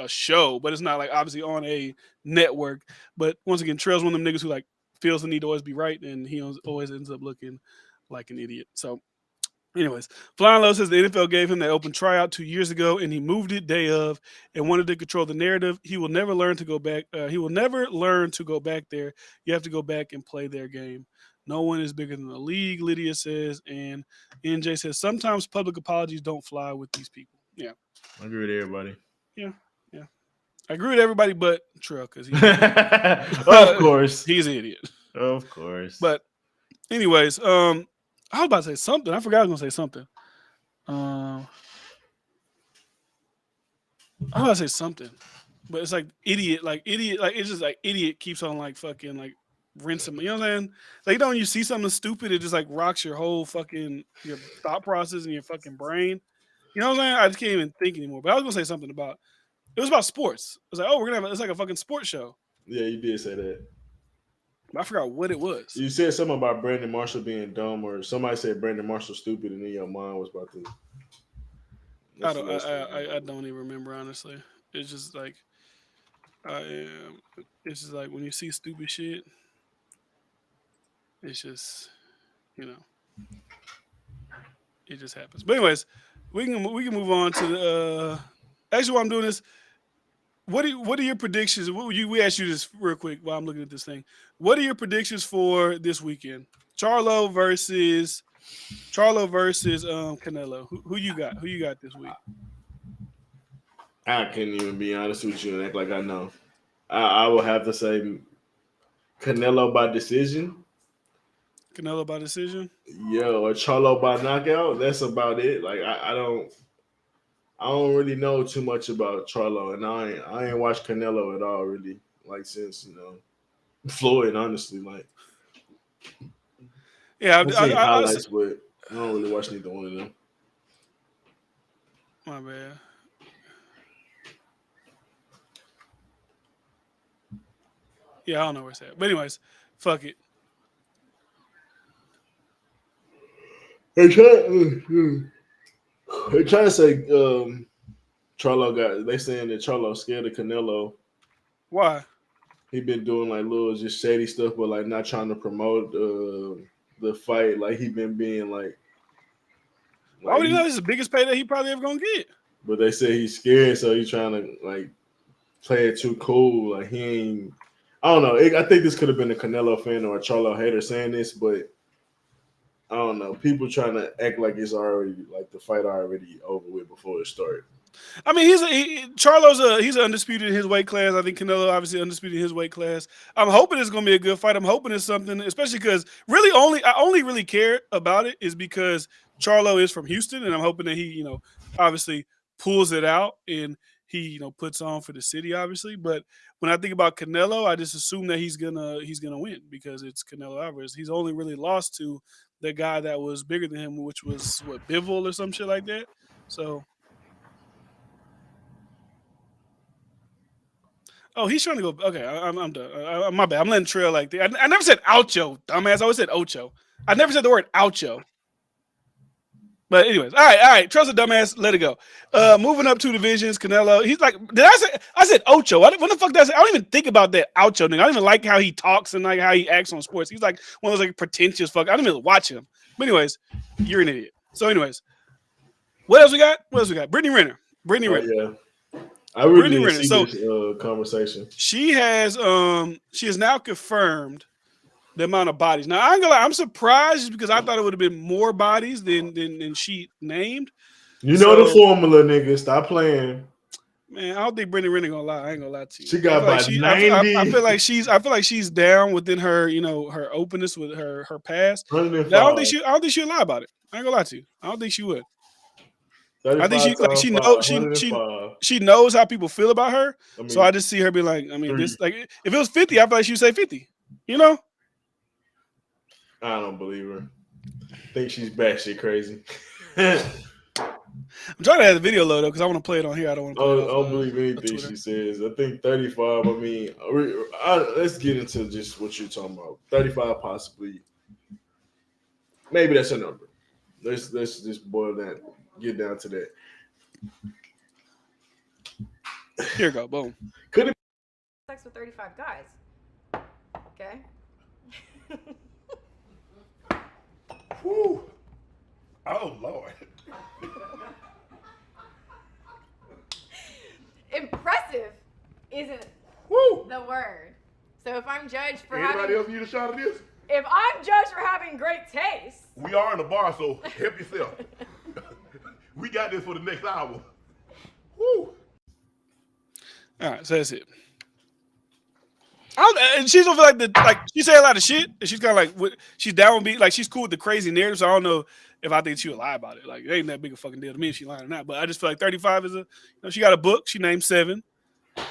show, but it's not like obviously on a network. But once again, Trail's one of them niggas who like feels the need to always be right, and he always ends up looking like an idiot. So anyways, Flying Low says the NFL gave him that open tryout 2 years ago, and he moved it day of and wanted to control the narrative. He will never learn to go back. He will never learn to go back there. You have to go back and play their game. No one is bigger than the league, Lydia says, and NJ says sometimes public apologies don't fly with these people. Yeah, I agree with everybody. yeah, yeah. I agree with everybody, but Trail because Of course, he's an idiot. of course. But anyways, I was about to say something. I forgot I was gonna say something. Um, I was about to say something, but it's like idiot, like it's just like idiot keeps on like fucking like rinsing. You know what I'm saying? Like you know when you see something stupid, it just like rocks your whole fucking your thought process and your fucking brain. You know what I'm saying? I just can't even think anymore. But I was gonna say something about it was about sports. It was like, oh, we're gonna have it's like a fucking sports show. Yeah, you did say that. But I forgot what it was. You said something about Brandon Marshall being dumb, or somebody said Brandon Marshall stupid, and then your mind was about to. I don't even remember honestly. It's just like I am. It's just like when you see stupid shit, it's just you know it just happens. But anyways, we can move on to the. Actually, while I'm doing this, what are your predictions? We asked you this real quick while I'm looking at this thing. What are your predictions for this weekend? Charlo versus Canelo. Who you got? Who you got this week? I can't even be honest with you and act like I know. I will have to say Canelo by decision. Canelo by decision. Yeah, or Charlo by knockout. That's about it. Like I don't really know too much about Charlo, and I ain't watched Canelo at all really. Like since Floyd, honestly, like Yeah, I've seen highlights, but I don't really watch neither one of them. my bad. Yeah, I don't know where it's at. But anyways, fuck it. They try to say Charlo got. They saying that Charlo scared of Canelo. Why? He been doing like little just shady stuff, but like not trying to promote the fight. Like he been being Why would he know this is the biggest payday he probably ever gonna get? But they say he's scared, so he's trying to like play it too cool. Like he ain't. I don't know. I think this could have been a Canelo fan or a Charlo hater saying this, but I don't know. People trying to act like it's already like the fight already over with before it started. I mean, he's undisputed in his weight class. I think Canelo obviously undisputed in his weight class. I'm hoping it's gonna be a good fight. I'm hoping it's something, especially because really I only really care about it is because Charlo is from Houston, and I'm hoping that he obviously pulls it out and he puts on for the city, obviously. But when I think about Canelo, I just assume that he's gonna win because it's Canelo Alvarez. He's only really lost to the guy that was bigger than him, which was what, Bivol or some shit like that. So. Oh, he's trying to go. Okay, I'm done. My bad. I'm letting Trail like that. I never said Oucho, dumbass. I always said Ocho. I never said the word Oucho. But anyways, all right. Trail's a dumbass. Let it go. Moving up two divisions, Canelo. He's like, did I say? I said Ocho. What the fuck did I say? I don't even think about that Oucho nigga. I don't even like how he talks and like how he acts on sports. He's like one of those like pretentious fuck. I don't even watch him. But anyways, you're an idiot. So anyways, what else we got? Brittany Renner. Yeah. I really didn't see this conversation. She has now confirmed the amount of bodies. Now I ain't gonna lie, I'm surprised because I thought it would have been more bodies than she named. You know the formula, nigga. Stop playing. Man, I don't think Brittany Renner gonna lie. I ain't gonna lie to you. She got about 90. I feel like she's down within her, her openness with her past. I don't think she'll lie about it. I ain't gonna lie to you. I don't think she would. I think she knows how people feel about her. So I just see her be like, this like if it was 50, I feel like she would say 50. I don't believe her. I think she's batshit crazy. I'm trying to have the video load up because I want to play it on here. I don't want to play it I off don't believe of anything Twitter. she says. I think 35. I mean, let's get into just what you're talking about. 35, possibly. Maybe that's a number. Let's just boil that. Get down to that. Here we go. Boom. Could it? Sex with 35 guys. Okay. Whew. Oh Lord. Impressive isn't Woo. the word. So if I'm judged for Anybody else having, need a shot of this? if I'm judged for having great taste, We are in the bar, so help yourself. We got this for the next hour. Woo. All right, so that's it. And she's over like she say a lot of shit, and she's kind of like she's down with me, like she's cool with the crazy narrative. So I don't know if I think she would lie about it. Like it ain't that big a fucking deal to me if she lying or not. But I just feel like 35 is she got a book. She named 7.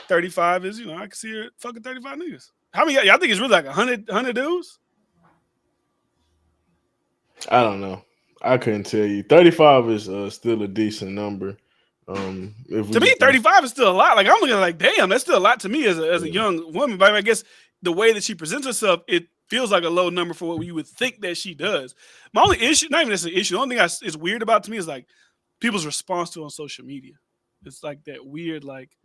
35 is I can see her fucking 35 niggas. How many? Y'all think it's really like 100 dudes? I don't know. I couldn't tell you. 35 is still a decent number. If To me, 35 is still a lot. Like I'm looking at like, damn, that's still a lot to me as a young woman. But I guess the way that she presents herself, it feels like a low number for what you would think that she does. My only issue, not even that's an issue. The only thing is weird about to me is like people's response to it on social media. It's like that weird, like,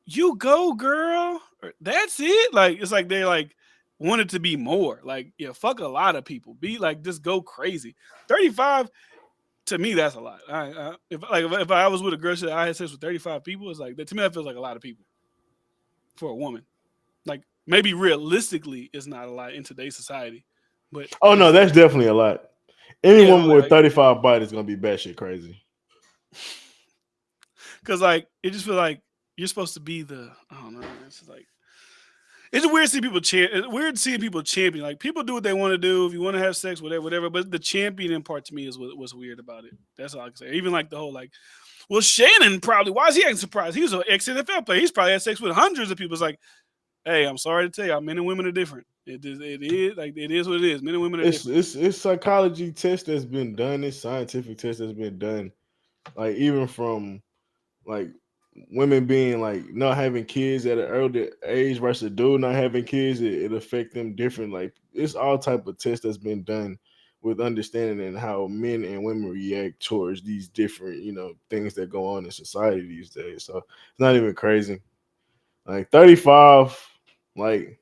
you go, girl. Or, that's it. Like it's like they like wanted to be more. Like, yeah, fuck a lot of people. Be like, just go crazy. 35. To me, that's a lot. If I was with a girl that I had sex with 35 people, it's like to me that feels like a lot of people for a woman. Like maybe realistically, it's not a lot in today's society, but oh no, that's definitely a lot. Any woman with like, 35 bodies is gonna be batshit crazy. Because like it just feels like you're supposed to be I don't know. It's just like it's weird seeing people It's weird seeing people champion. Like people do what they want to do. If you want to have sex, whatever. But the championing part to me is what's weird about it. That's all I can say. Even like the whole like, well, Shannon probably. Why is he acting surprised? He was an ex NFL player. He's probably had sex with hundreds of people. It's like, hey, I'm sorry to tell you, men and women are different. It is like it is what it is. Men and women are different. It's psychology test that's been done. It's scientific test that's been done. Like even from like women being like not having kids at an early age versus a dude not having kids, it affect them different. Like it's all type of tests that's been done with understanding and how men and women react towards these different things that go on in society these days. So it's not even crazy. Like 35, like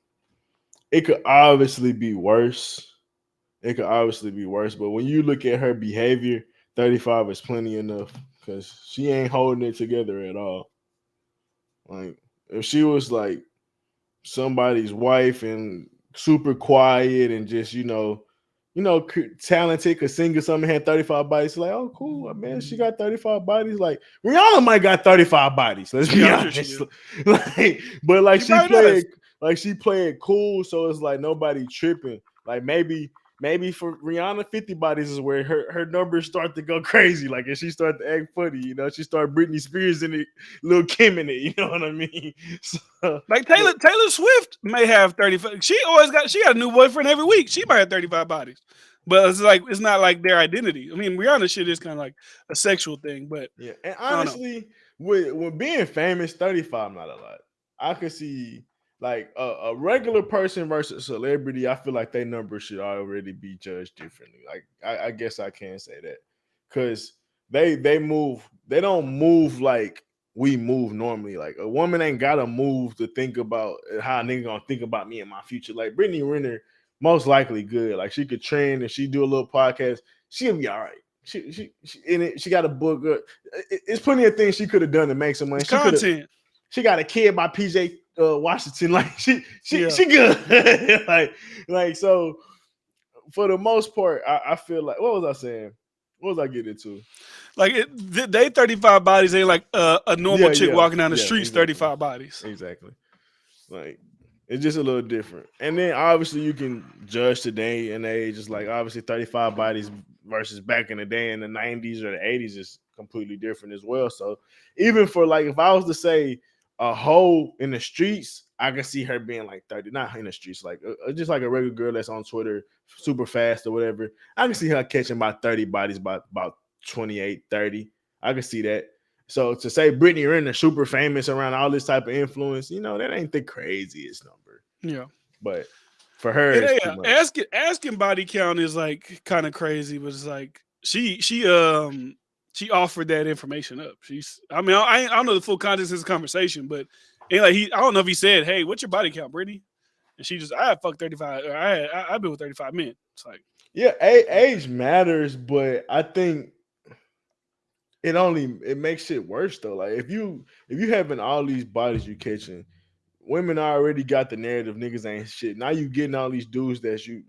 it could obviously be worse. It could obviously be worse, but when you look at her behavior, 35 is plenty enough because she ain't holding it together at all. Like if she was like somebody's wife and super quiet and just talented, could sing or something, had 35 bodies, like, oh cool, man, she got 35 bodies. Like Rihanna might got 35 bodies. Let's be honest. But like she played cool, so it's like nobody tripping. Like maybe for Rihanna, 50 bodies is where her numbers start to go crazy. Like if she start to act funny, she start Britney Spears in it, Lil Kim in it. You know what I mean? So, Like Taylor Swift may have 35. She got a new boyfriend every week. She might have 35 bodies. But it's not like their identity. I mean, Rihanna shit is kind of like a sexual thing, but yeah. And honestly, with being famous, 35 not a lot. I could see like a regular person versus celebrity. I feel like their numbers should already be judged differently. Like I guess I can say that because they don't move like we move normally. Like a woman ain't gotta move to think about how a nigga gonna think about me in my future. Like Brittany Renner, most likely good. Like she could train and she do a little podcast. She'll be all right. She in it. She got a book. It's plenty of things she could have done to make some money. it's content. She got a kid by PJ Washington. Like she good. like so. For the most part, I feel like what was I saying? What was I getting into? Like they 35 bodies ain't like a normal chick walking down the streets. Exactly. 35 bodies. Exactly. Like it's just a little different. And then obviously you can judge today and age. It's like obviously 35 bodies versus back in the day in the 90s or the 80s is completely different as well. So even for like if I was to say a hoe in the streets, I can see her being like 30, not in the streets, like just like a regular girl that's on Twitter super fast or whatever. I can see her catching about 30 bodies by about 28, 30. I can see that. So to say Brittany Renner super famous around all this type of influence, that ain't the craziest number. Yeah. But for her, And it's too yeah, much. asking body count is like kind of crazy, but it's like she offered that information up. I mean I don't know the full context of this conversation, but ain't like I don't know if he said, "Hey, what's your body count, Brittany?" And she just I had fucked 35 or I've been with 35 men. It's like Yeah, age matters, but I think it makes shit worse though. Like if you having all these bodies you catching, women already got the narrative niggas ain't shit. Now you getting all these dudes that you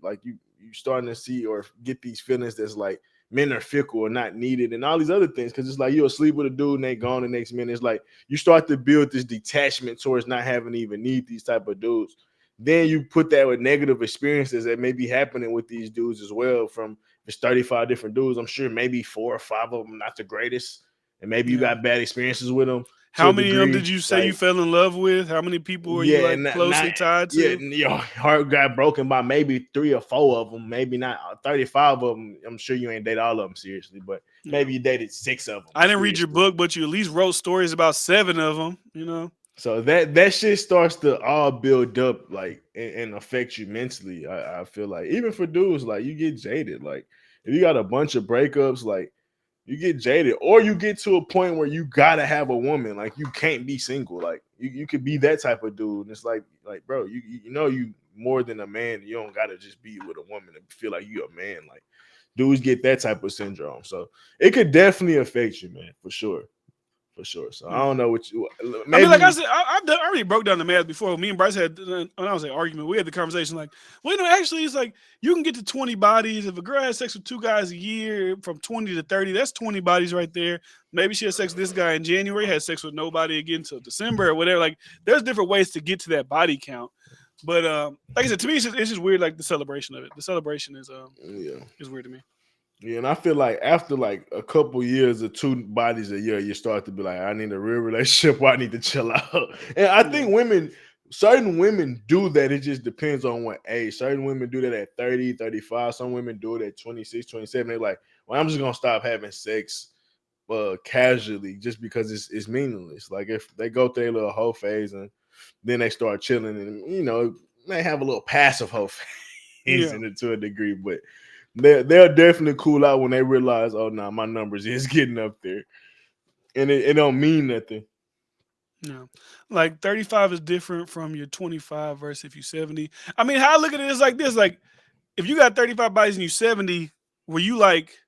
starting to see or get these feelings that's like men are fickle or not needed and all these other things. Cause it's like you'll sleep with a dude and they gone the next minute. It's like you start to build this detachment towards not having to even need these type of dudes. Then you put that with negative experiences that may be happening with these dudes as well. From it's 35 different dudes, I'm sure maybe 4 or 5 of them not the greatest, and maybe you yeah. got bad experiences with them to How a many of them did degree. you say you Like fell in love with? How many people are you yeah, like not closely tied yeah, to? your heart got broken by maybe 3 or 4 of them, maybe not 35 of them. I'm sure you ain't dated all of them seriously, but Yeah. maybe you dated 6 of them I didn't read your seriously. book, but you at least wrote stories about 7 of them, you know? So that shit starts to all build up like and affect you mentally. I feel like even for dudes, like you get jaded. Like if you got a bunch of breakups, like you get jaded, or you get to a point where you gotta have a woman. Like you can't be single. Like you could be that type of dude. And it's like bro, you more than a man. You don't gotta just be with a woman and feel like you a man. Like dudes get that type of syndrome. So it could definitely affect you, man, for sure. For sure. So I Yeah. don't know what you I mean, like I maybe. said, I already broke down the math before. Me and Bryce had, when I was an argument, we had the conversation like, well, actually, it's like you can get to 20 bodies. If a girl has sex with 2 guys a year from 20 to 30, that's 20 bodies right there. Maybe she had sex with this guy in January, had sex with nobody again until December or whatever. Like, there's different ways to get to that body count. But like I said, to me, it's just weird, like the celebration of it. The celebration Yeah. is weird to me. Yeah, and I feel like after like a couple years of 2 bodies a year, you start to be like, I need a real relationship or I need to chill out. And I Yeah. think certain women do that. It just depends on what age. Certain women do that at 30, 35. Some women do it at 26, 27. They're like, well, I'm just gonna stop having sex casually just because it's meaningless. Like if they go through a little hoe phase and then they start chilling and they have a little passive hoe phase Yeah. in it to a degree, but they'll definitely cool out when they realize, oh no, my numbers is getting up there, and it don't mean nothing. Yeah. Like 35 is different from your 25 versus if you 70. I mean, how I look at it is like this. Like, if you got 35 bodies and you 70, were you like,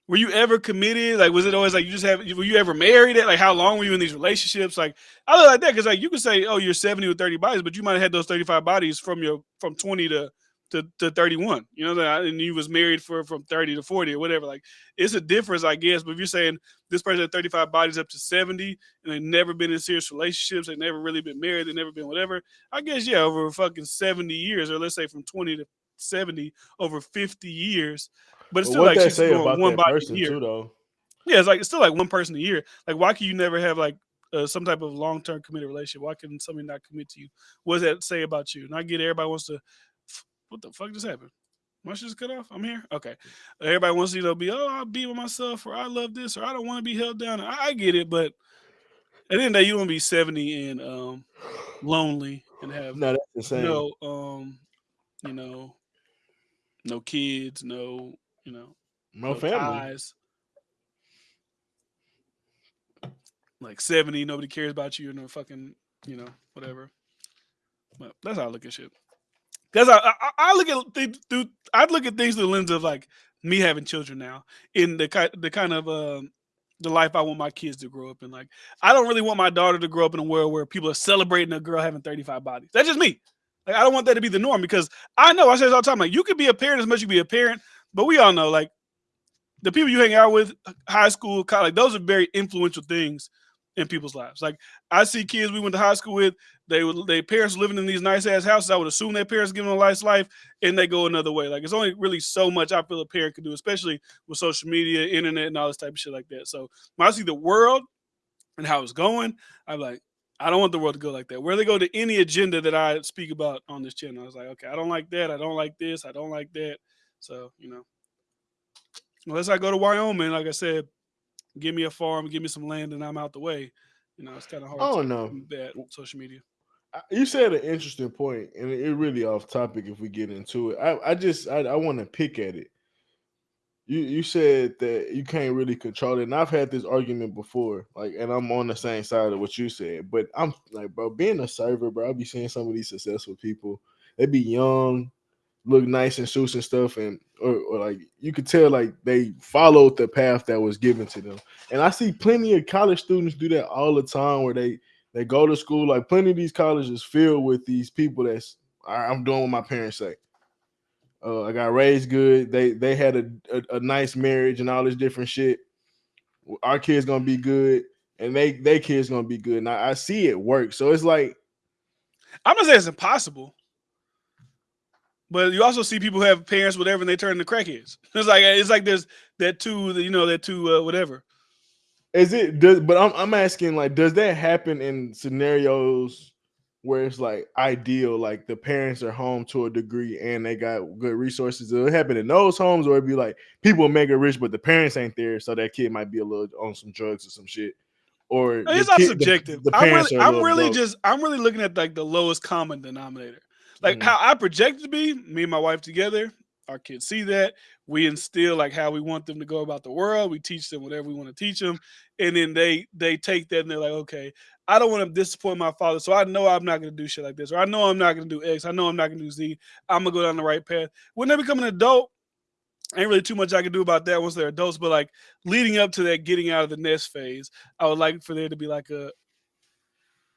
were you ever committed? Like, was it always like you just have, were you ever married? Like, how long were you in these relationships? Like, I look like that because, like, you could say, oh, you're 70 with 30 bodies, but you might have had those 35 bodies from 20 to 31, and you was married from 30 to 40 or whatever. Like, it's a difference, I guess. But if you're saying this person had 35 bodies up to 70 and they've never been in serious relationships, they've never really been married, they've never been whatever, I guess, yeah, over fucking 70 years, or let's say from 20 to 70, over 50 years. But it's But still what like that she's say doing about one that body a person year. too, though? Yeah, it's still like one person a year. Like, why can you never have like some type of long term committed relationship? Why can somebody not commit to you? What does that say about you? And I get everybody wants to. What the fuck just happened? My shit just cut off. I'm here. Okay. Everybody wants to be, oh, I'll be with myself, or I love this, or I don't want to be held down. I get it, but at the end of the day, you want to be 70 and lonely and have No, that's insane. no you know no kids, no you know No no family. ties. Like 70, nobody cares about you, and no fucking whatever. But that's how I look at shit. Because I look at things through I look at things through the lens of like me having children now, in the kind of the life I want my kids to grow up in. Like, I don't really want my daughter to grow up in a world where people are celebrating a girl having 35 bodies. That's just me. Like, I don't want that to be the norm, because I say this all the time. Like, you could be a parent as much as you be a parent, but we all know, like, the people you hang out with, high school, college, those are very influential things in people's lives. Like, I see kids we went to high school with, their parents living in these nice ass houses. I would assume their parents giving them a nice life, and they go another way. Like, it's only really so much I feel a parent can do, especially with social media, internet, and all this type of shit like that. So when I see the world and how it's going, I'm like, I don't want the world to go like that. Where they go to any agenda that I speak about on this channel, I was like, okay, I don't like that. I don't like this. I don't like that. So, unless I go to Wyoming, like I said, Give me a farm, give me some land, and I'm out the way. It's kind of I hard to don't know. combat social media. You said an interesting point, and it really off topic if we get into it. I want to pick at it. You said that you can't really control it, and I've had this argument before, like, and I'm on the same side of what you said. But I'm like, bro, being a server, bro, I be seeing some of these successful people. They be young, look nice in suits and stuff, and or like you could tell like they followed the path that was given to them. And I see plenty of college students do that all the time, where they go to school. Like plenty of these colleges filled with these people that's "All right, I'm doing what my parents say. I got raised good. They had a nice marriage and all this different shit. Our kids gonna be good, and they kids gonna be good. And I see it work. So it's like I'm not saying it's impossible, but you also see people who have parents whatever, and they turn into crackheads. It's like there's that two whatever. is it does but I'm asking like does that happen in scenarios where it's like ideal, like the parents are home to a degree and they got good resources? Does it happen in those homes, or it'd be like people make it rich but the parents ain't there, so that kid might be a little on some drugs or some shit, or It's all subjective. the I'm really, parents are a I'm little really broke. just, I'm really looking at like the lowest common denominator. Like Mhm. how I project it to be, me and my wife together. Our kids see that. We instill like how we want them to go about the world. We teach them whatever we want to teach them, and then they take that and they're like, okay, I don't want to disappoint my father, so I know I'm not going to do shit like this, or I know I'm not going to do X. I know I'm not going to do Z. I'm gonna go down the right path. When they become an adult, ain't really too much I can do about that once they're adults. But like leading up to that getting out of the nest phase, I would like for there to be like a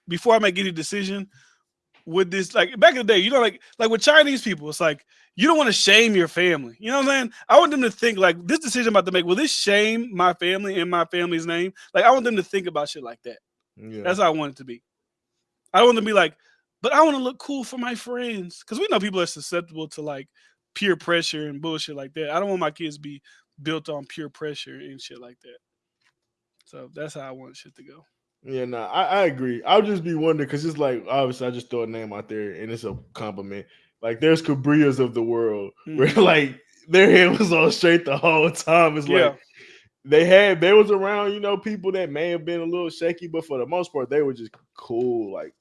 before I make any decision, would this like back in the day, like with Chinese people, it's like you don't want to shame your family. You know what I'm saying? I want them to think like this decision I'm about to make, will this shame my family and my family's name? Like I want them to think about shit like that. Yeah. That's how I want it to be. I don't want them to be like, but I want to look cool for my friends. Cause we know people are susceptible to like peer pressure and bullshit like that. I don't want my kids to be built on peer pressure and shit like that. So that's how I want shit to go. Yeah, nah, I agree. I'll just be wondering because it's like obviously I just throw a name out there and it's a compliment. Like there's Cabrias of the world where Mm-hmm. like their head was on straight the whole time. It's like Yeah. they was around, people that may have been a little shaky, but for the most part they were just cool, like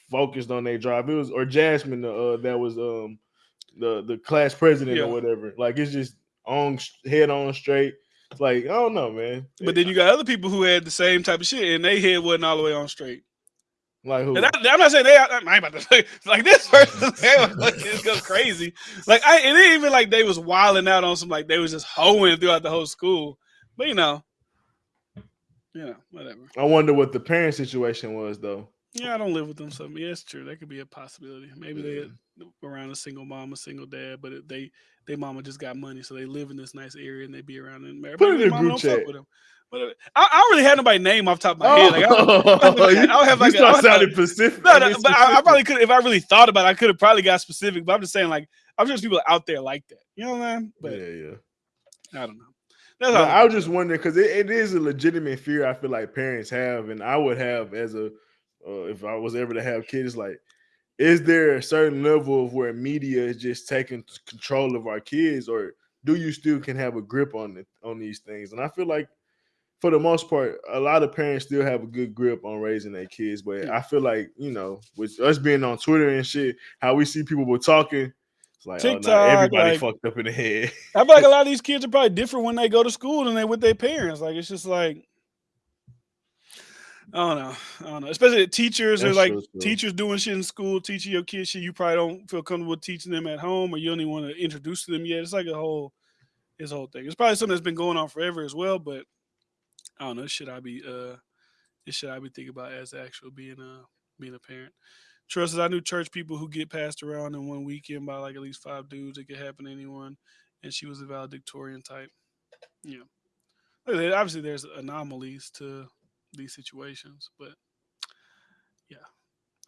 focused on their drive. It was or Jasmine, that was the class president or Yeah. whatever. Like it's just on head on straight. It's like I don't know, man. But then you got other people who had the same type of shit and they head wasn't all the way on straight. Like And who? I'm not saying they. I ain't about to say like this person. It goes crazy. Like it ain't even like they was wilding out on some like they was just hoeing throughout the whole school. But whatever. I wonder what the parent situation was though. Yeah, I don't live with them, so yeah, it's true. That could be a possibility. Maybe Yeah. they around a single mom, a single dad, but they mama just got money, so they live in this nice area and they be around and married. Put Maybe it their in a mama group don't fuck chat. with them. But I don't really have nobody name off the top of my head. Like Oh, I'll have you like start I'll have sounding Pacific. no, I no, mean but I specific. probably could if I really thought about it. I could have probably got specific. But I'm just saying, like, I'm just people out there like that. You know what I mean? But Yeah. I don't know. That's No, how I I was look at just it. wondering because it is a legitimate fear I feel like parents have, and I would have as a if I was ever to have kids. Like, is there a certain level of where media is just taking control of our kids, or do you still can have a grip on these things? And I feel like for the most part, a lot of parents still have a good grip on raising their kids. But Yeah. I feel like, with us being on Twitter and shit, how we see people were talking, it's like, oh, no, TikTok, everybody like fucked up in the head. I feel like a lot of these kids are probably different when they go to school than they with their parents. Like it's just like I don't know. Especially the teachers are That's like true, too. teachers doing shit in school, teaching your kids shit you probably don't feel comfortable teaching them at home, or you don't even want to introduce to them yet. It's like this whole thing. It's probably something that's been going on forever as well, but I don't know. This shit I be thinking about as actual being a parent. Trust us, I knew church people who get passed around in one weekend by like at least five dudes. It could happen to anyone, and she was a valedictorian type. Yeah, obviously there's anomalies to these situations, but yeah,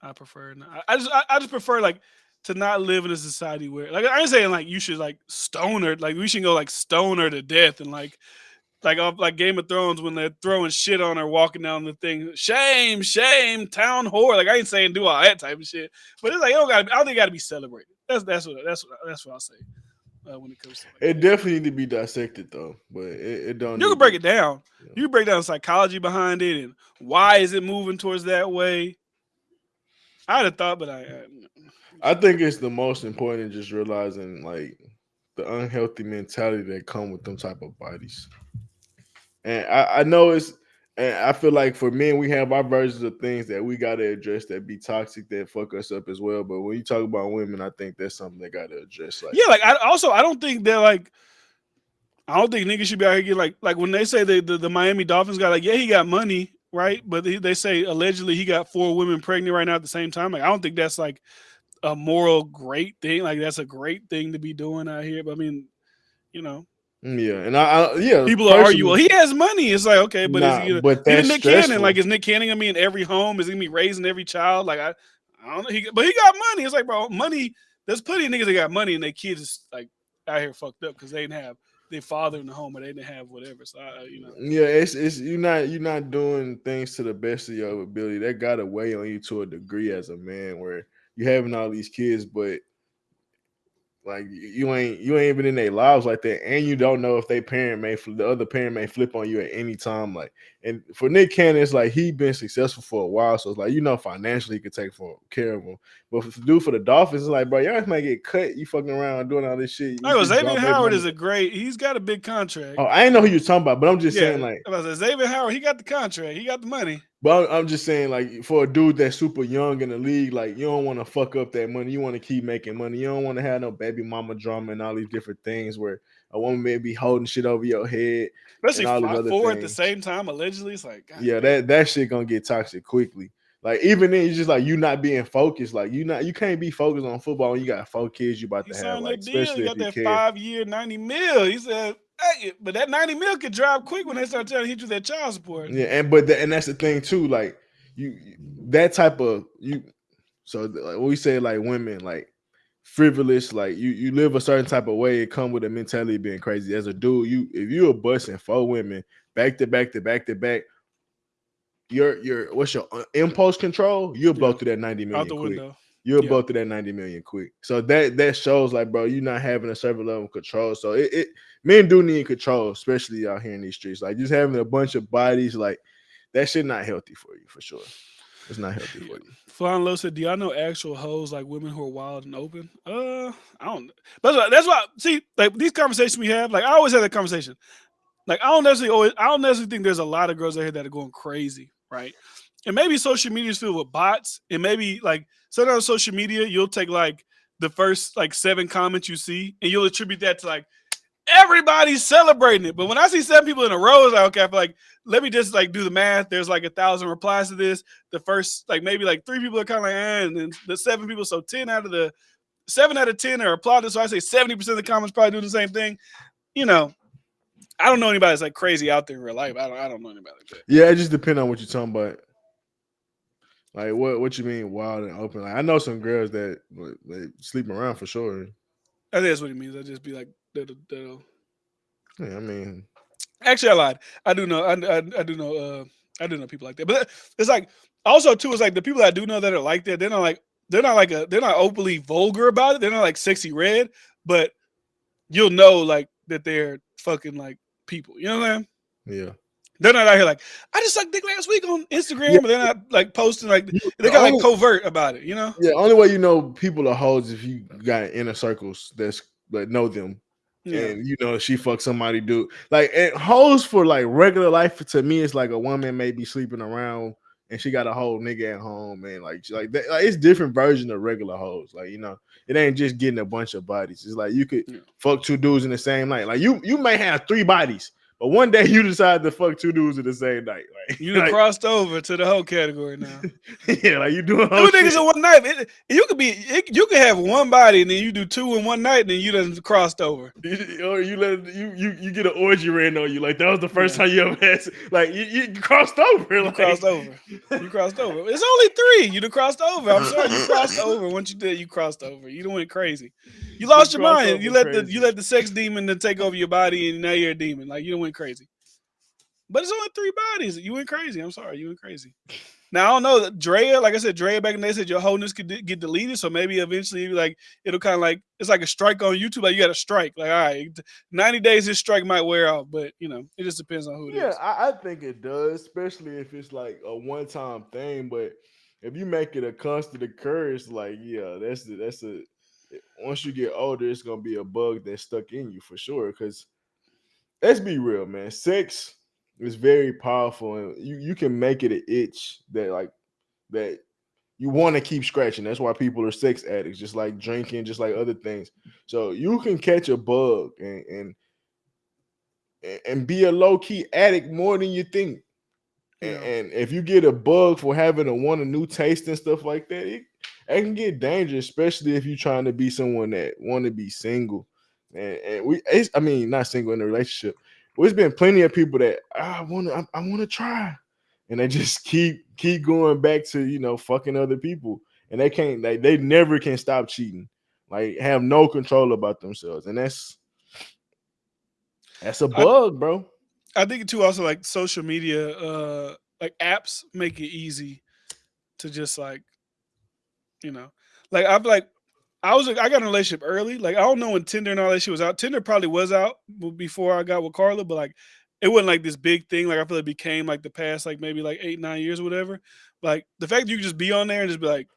I prefer. I just prefer like to not live in a society where like I ain't saying like you should like stone her, like we should go like stone her to death and like off like Game of Thrones when they're throwing shit on her walking down the thing. Shame, shame, town whore. Like I ain't saying do all that type of shit, but it's like it don't got. I don't think it got to be celebrated. That's what I'll say. when it comes to like It that. definitely need to be dissected though, but it don't You need can to break be. it down. Yeah. You can break down the psychology behind it and why is it moving towards that way. I'd have thought, but I think it's the most important just realizing like the unhealthy mentality that come with them type of bodies. And I know it's and I feel like for men we have our versions of things that we gotta address that be toxic that fuck us up as well. But when you talk about women, I think that's something they gotta address. Like yeah, like I don't think they're like I don't think niggas should be out here getting like when they say the Miami Dolphins guy, like, yeah, he got money, right? But they say allegedly he got 4 women pregnant right now at the same time. Like, I don't think that's like a moral great thing. Like, that's a great thing to be doing out here. But I mean, you know, yeah, and I yeah, people are argue, well, personally, he has money. It's like, okay, but is he nah, gonna but he the that's Nick Cannon? Like, stressful. is Nick Cannon gonna be in every home? Is he gonna be raising every child? Like, I don't know. But he got money. It's like, bro, money. There's plenty of niggas that got money and their kids is like out here fucked up because they didn't have their father in the home or they didn't have whatever. So Yeah, it's you're not doing things to the best of your ability. That gotta weigh on you to a degree as a man, where you're having all these kids, but like you ain't even in their lives like that, and you don't know if the other parent may flip on you at any time. Like, and for Nick Cannon, it's like he been successful for a while, so it's like financially he could take care of him. But for the dude for the Dolphins, it's like, bro, y'all might get cut. You fucking around doing all this shit. You just Xavier drop baby Howard mama. is he's got a big contract. Oh, I ain't know who you're talking about, but I'm just Yeah, saying like. Xavier Howard, he got the contract, he got the money. But I'm just saying, like, for a dude that's super young in the league, like, you don't want to fuck up that money. You want to keep making money. You don't want to have no baby mama drama and all these different things where a woman may be holding shit over your head and Especially all these other 4 at the things. same time, allegedly. It's like, God Yeah, damn. that shit gonna get toxic quickly. Like, even then, it's just like you not being focused. Like, you can't be focused on football when you got 4 kids you about He to have. signed Like, that deal. He especially if got you that care. 5-year, 90 mil. He said, hey, but that 90 mil could drop quick when they start trying to hit you that child support. Yeah, and that's the thing too. Like, that type of you. So like when we say like women like frivolous, like you live a certain type of way, it come with a mentality of being crazy. As a dude, if you're busting 4 women back to back to back to back, your what's your impulse control? You'll blow Yeah, through that 90 out million the quick. window. You'll Yeah. blow through that 90 million quick. So that shows like, bro, you're not having a certain level of control. So it men do need control, especially out here in these streets. Like just having a bunch of bodies, like that shit not healthy for you for sure. It's not healthy Yeah. for you. Flying Low said, do y'all know actual hoes like women who are wild and open? I don't know. That's why see, like these conversations we have, like I always have that conversation. Like I don't necessarily think there's a lot of girls out here that are going crazy, right? And maybe social media is filled with bots, and maybe like sometimes on social media you'll take like the first like 7 comments you see, and you'll attribute that to like everybody's celebrating it. But when I see 7 people in a row, it's like, okay, I feel like let me just like do the math. There's like 1,000 replies to this. The first like maybe like 3 people are kind of like, and then the 7 people, so 7 out of 10 are applauding. So I say 70% of the comments probably do the same thing. You know, I don't know anybody that's like crazy out there in real life. I don't know anybody like that. Yeah, it just depends on what you're talking about. Like what you mean wild and open? Like I know some girls that they sleeping around for sure. I think that's what he means. I just be like, that'll. Yeah, I mean, Actually, I lied. I do know. I do know. I do know people like that. But it's like also too. It's like the people I do know that are like that. They're not openly vulgar about it. They're not like sexy red, but you'll know like that they're fucking like people. You know what I'm saying? yeah. They're not out here like I just sucked dick last week on Yeah, Instagram, but they're not like posting like they're the kind of like only covert about it. You know? only way you know people are hoes if you got inner circles that know them. Yeah. And she fucked somebody, dude. Like and hoes for like regular life to me, it's like a woman may be sleeping around and she got a whole nigga at home, and like that, like it's different version of regular hoes. Like it ain't just getting a bunch of bodies. It's like you could fuck 2 dudes in the same night. Like you may have 3 bodies, but one day you decide to fuck 2 dudes in the same night. Like You done crossed over to the whole category now. yeah, like you doing 2 whole niggas shit. in one night. You could have one body and then you do 2 in one night and then you done crossed over. Or you get an orgy ran on you. Like that was the first Yeah. time you ever had. Like you crossed over. You Like. crossed over. You crossed over. It's only 3. You done crossed over. I'm sorry, you crossed over. Once you did, you crossed over. You done went crazy. You lost your mind. You let the sex demon then take over your body and now you're a demon. Like you done went crazy. But it's only 3 bodies. You went crazy. I'm sorry, you went crazy. Now I don't know. Drea, like I said, Drea back in the day said your wholeness could get deleted. So maybe eventually, like it'll kind of like it's like a strike on YouTube. Like you got a strike. Like all right, 90 days this strike might wear off, but it just depends on who it Yeah, is. I think it does, especially if it's like a one time thing. But if you make it a constant occurrence, like yeah, that's a once you get older, it's gonna be a bug that's stuck in you for sure. Because let's be real, man, sex is very powerful, and you can make it an itch that you want to keep scratching. That's why people are sex addicts, just like drinking, just like other things. So you can catch a bug and be a low key addict more than you think. Yeah, And if you get a bug for having a new taste and stuff like that, it can get dangerous, especially if you're trying to be someone that want to be single. I mean, not single in a relationship. There's been plenty of people that I want to try, and they just keep going back to fucking other people, and they can't they never can stop cheating, like have no control about themselves, and that's a I bug, bro. I think too. Also, like social media, like apps make it easy to just you know, like I got in a relationship early. Like I don't know when Tinder and all that shit was out. Tinder probably was out before I got with Carla, but like it wasn't like this big thing. Like I feel like it became like the past like maybe like 8 9 years or whatever. Like the fact that you can just be on there and just be like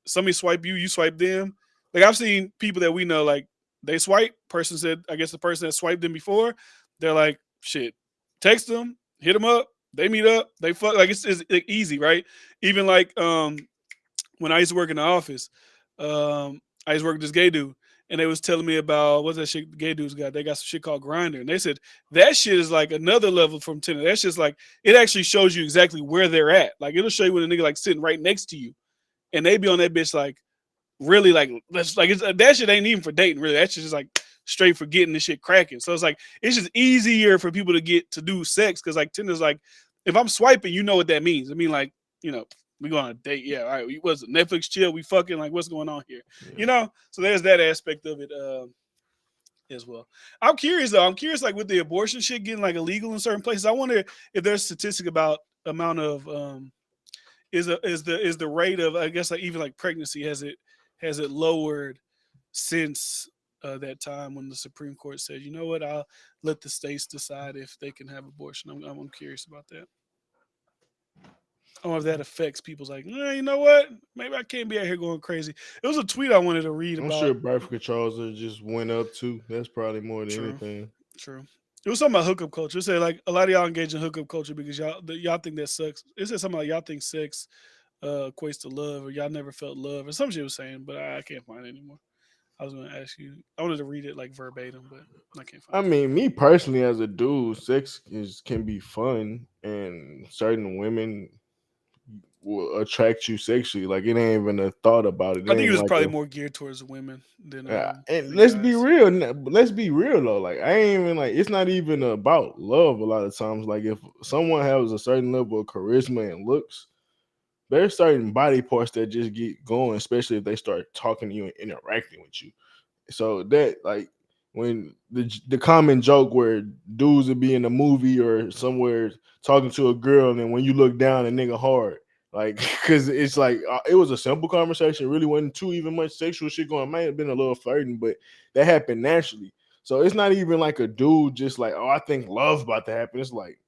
somebody swipe you, you swipe them. Like I've seen people that we know like they swipe. Person said I guess the person that swiped them before, they're like shit. Text them, hit them up. They meet up. They fuck like it's like, easy, right? Even like when I used to work in the office, I used to work with this gay dude, and they was telling me about what's that shit gay dudes got. They got some shit called Grinder, and they said that shit is like another level from Tinder. That's just like it actually shows you exactly where they're at. Like it'll show you when a nigga like sitting right next to you, and they be on that bitch like really like let's like that shit ain't even for dating really. That's just like straight for getting this shit cracking. So it's like it's just easier for people to get to do sex because like Tinder's like if I'm swiping, you know what that means. I mean like you know we go on a date, yeah. All right, we was Netflix chill, we fucking like what's going on here, Yeah. you know. So there's that aspect of it as well. I'm curious though. I'm curious like with the abortion shit getting like illegal in certain places. I wonder if there's a statistic about amount of is the rate of I guess like even like pregnancy has it lowered since that time when the Supreme Court said you know what I'll let the states decide if they can have abortion. I'm curious about that. I don't know if that affects people's like you know what maybe I can't be out here going crazy. It was a tweet I wanted to read I'm sure about. birth controls are just went up too. That's probably more than True, anything. true. It was something about hookup culture. It said like a lot of y'all engage in hookup culture because y'all think that sucks. It said something like y'all think sex equates to love or y'all never felt love or some shit was saying, but I can't find it anymore. I was gonna ask you. I wanted to read it like verbatim, but I can't I find it. mean, me personally, as a dude, sex can be fun, and certain women will attract you sexually. Like it ain't even a thought about it. It I think it ain't was like probably a. more geared towards women than And the let's be guys. real. Let's be real though. Like I ain't even like. It's not even about love. A lot of times, like if someone has a certain level of charisma and looks, there's certain body parts that just get going, especially if they start talking to you and interacting with you. So that like when the common joke where dudes would be in a movie or somewhere talking to a girl, and then when you look down, a nigga hard. Like, cause it's like it was a simple conversation. It really wasn't too even much sexual shit going. Might have been a little flirting, but that happened naturally. So it's not even like a dude just like, oh, I think love's about to happen. It's like,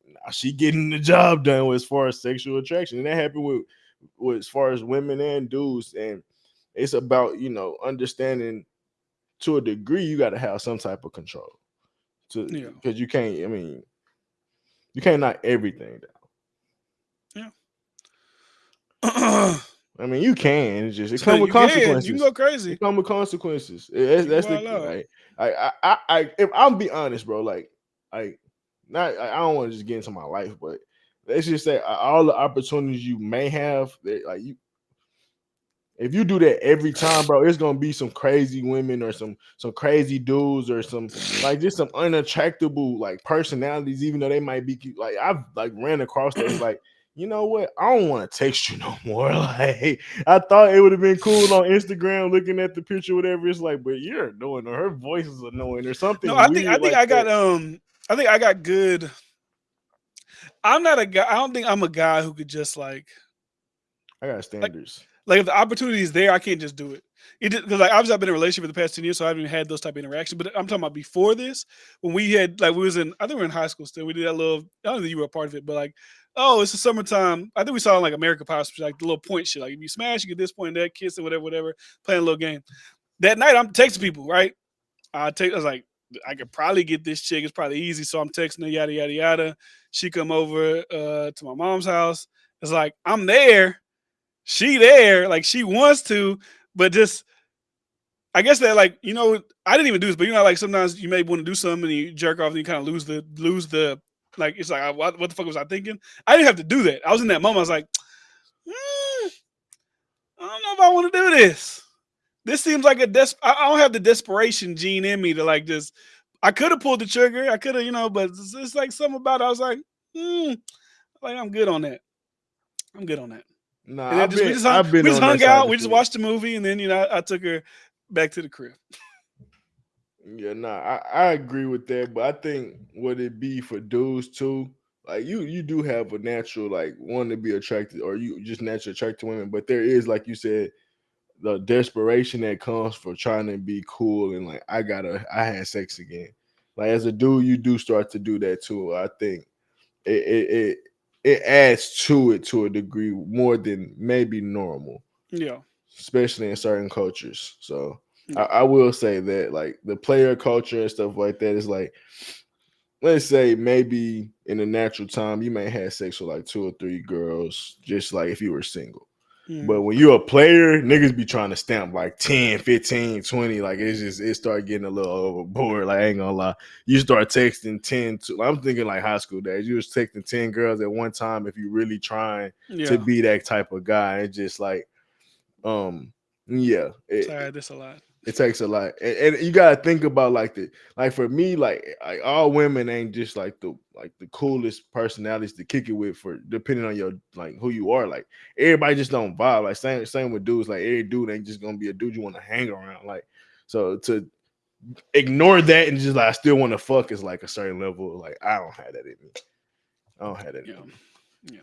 nah, she getting the job done with as far as sexual attraction, and that happened with as far as women and dudes. And it's about understanding to a degree, you got to have some type of control to Yeah, because you can't. I mean, you can't knock everything down. yeah. I mean, you can. It's just it come with You can. You can consequences. go crazy. It come with consequences. You can That's the wild out. like. If I'm be honest, bro, like not. I don't want to just get into my life, but let's just say all the opportunities you may have, like you if you do that every time, bro, it's gonna be some crazy women or some crazy dudes or some like just some unattractable like personalities, even though they might be cute. Like I've like ran across that. It's like, you know what? I don't want to text you no more. Like I thought it would have been cool on Instagram looking at the picture, whatever. It's like, but you're annoying or her voice is annoying or No, something I weird think like I that. got I think I got good. I'm not a guy. I don't think I'm a guy who could just like. I got Like, standards. like if the opportunity is there, I can't just do it. It because like obviously I've been in a relationship for the past 10 years, so I haven't even had those type of interactions. But I'm talking about before this, when we had like we was in, I think we were in high school still. We did that little. I don't think you were a part of it, but like, oh, it's the summertime. I think we saw like American Pie, like the little point shit. Like if you smash, you get this point, that kiss, or whatever, whatever. Playing a little game. That night, I'm texting people. Right, I was like, I could probably get this chick. It's probably easy, so I'm texting her. Yada yada yada. She come over to my mom's house. It's like I'm there. She there. Like she wants to, but just I guess that like I didn't even do this, but like sometimes you may want to do something and you jerk off and you kind of lose the like it's like what the fuck was I thinking? I didn't have to do that. I was in that moment. I was like, mm, I don't know if I want to do this. This seems like I don't have the desperation gene in me to like just. I could have pulled the trigger. I could have but it's like something about it. I was like, like I'm good on that. I'm good on that. Nah, And then I've been we just on that hung side out. of We just shit. watched the movie, and then I took her back to the crib. Yeah, nah, I agree with that, but I think would it be for dudes too? Like you do have a natural like want to be attracted, or you just naturally attracted to women, but there is like you said the desperation that comes for trying to be cool and like I had sex again. Like as a dude, you do start to do that too. I think it adds to it to a degree more than maybe normal, Yeah, especially in certain cultures. So yeah, I will say that like the player culture and stuff like that is like let's say maybe in a natural time you may have sex with like 2 or 3 girls just like if you were single. mm, But when you're a player, niggas be trying to stamp like 10, 15, 20. Like it start getting a little overboard. Like I ain't gonna lie. You start texting 10 to I'm thinking like high school days. You was texting 10 girls at one time if you really trying to yeah. be that type of guy. It's just like yeah. Sorry, I had this a lot. It takes a lot, and you gotta think about like for me, like all women ain't just like the coolest personalities to kick it with for depending on your like who you are. Like everybody just don't vibe. Like same with dudes. Like every dude ain't just gonna be a dude you want to hang around. Like so to ignore that and just like I still want to fuck is like a certain level. Like I don't have that in me. I don't have that Yeah, in me. yeah.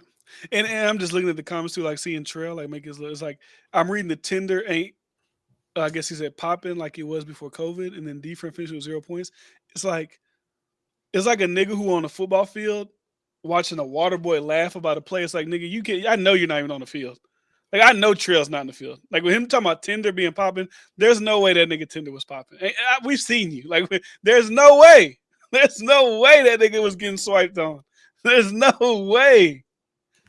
And I'm just looking at the comments too, like seeing Trail, like make his. It's like I'm reading the Tinder ain't. I guess he said popping like it was before COVID, and then defense finished with 0 points. It's like it's like a nigga who on the football field watching a water boy laugh about a play. It's like nigga, you can. I know you're not even on the field. Like I know Trail's not in the field. Like with him talking about Tinder being popping, there's no way that nigga Tinder was popping. We've seen you. Like there's no way. There's no way that nigga was getting swiped on. There's no way.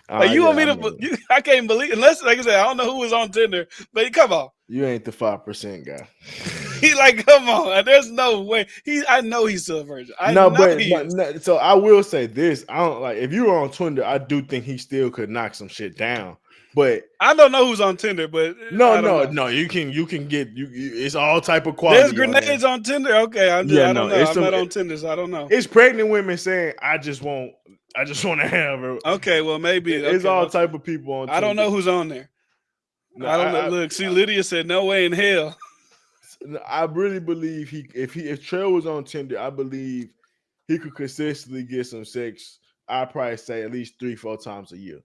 Like you want Yeah, me I to? mean, I can't believe unless like I said I don't know who was on Tinder, but come on. you ain't the 5% guy. He like come on. There's no way. I know he's still a virgin. I No, know but he is. no, so I will say this. I don't like if you were on Tinder, I do think he still could knock some shit down. But I don't know who's on Tinder, but no, I don't no, know. no. You can get it's all type of There's quality on there. grenades on Tinder. Okay, Yeah, I no, don't know. it's I'm some not on Tinder, so I don't know. it's pregnant women saying I just want to have her. Okay, well maybe. It's Okay, all okay. type of people on I don't Tinder. know who's on there. No, I don't know. Look, see, Lydia said no way in hell. I really believe if Trail was on Tinder, I believe he could consistently get some sex. I'd probably say at least 3-4 times a year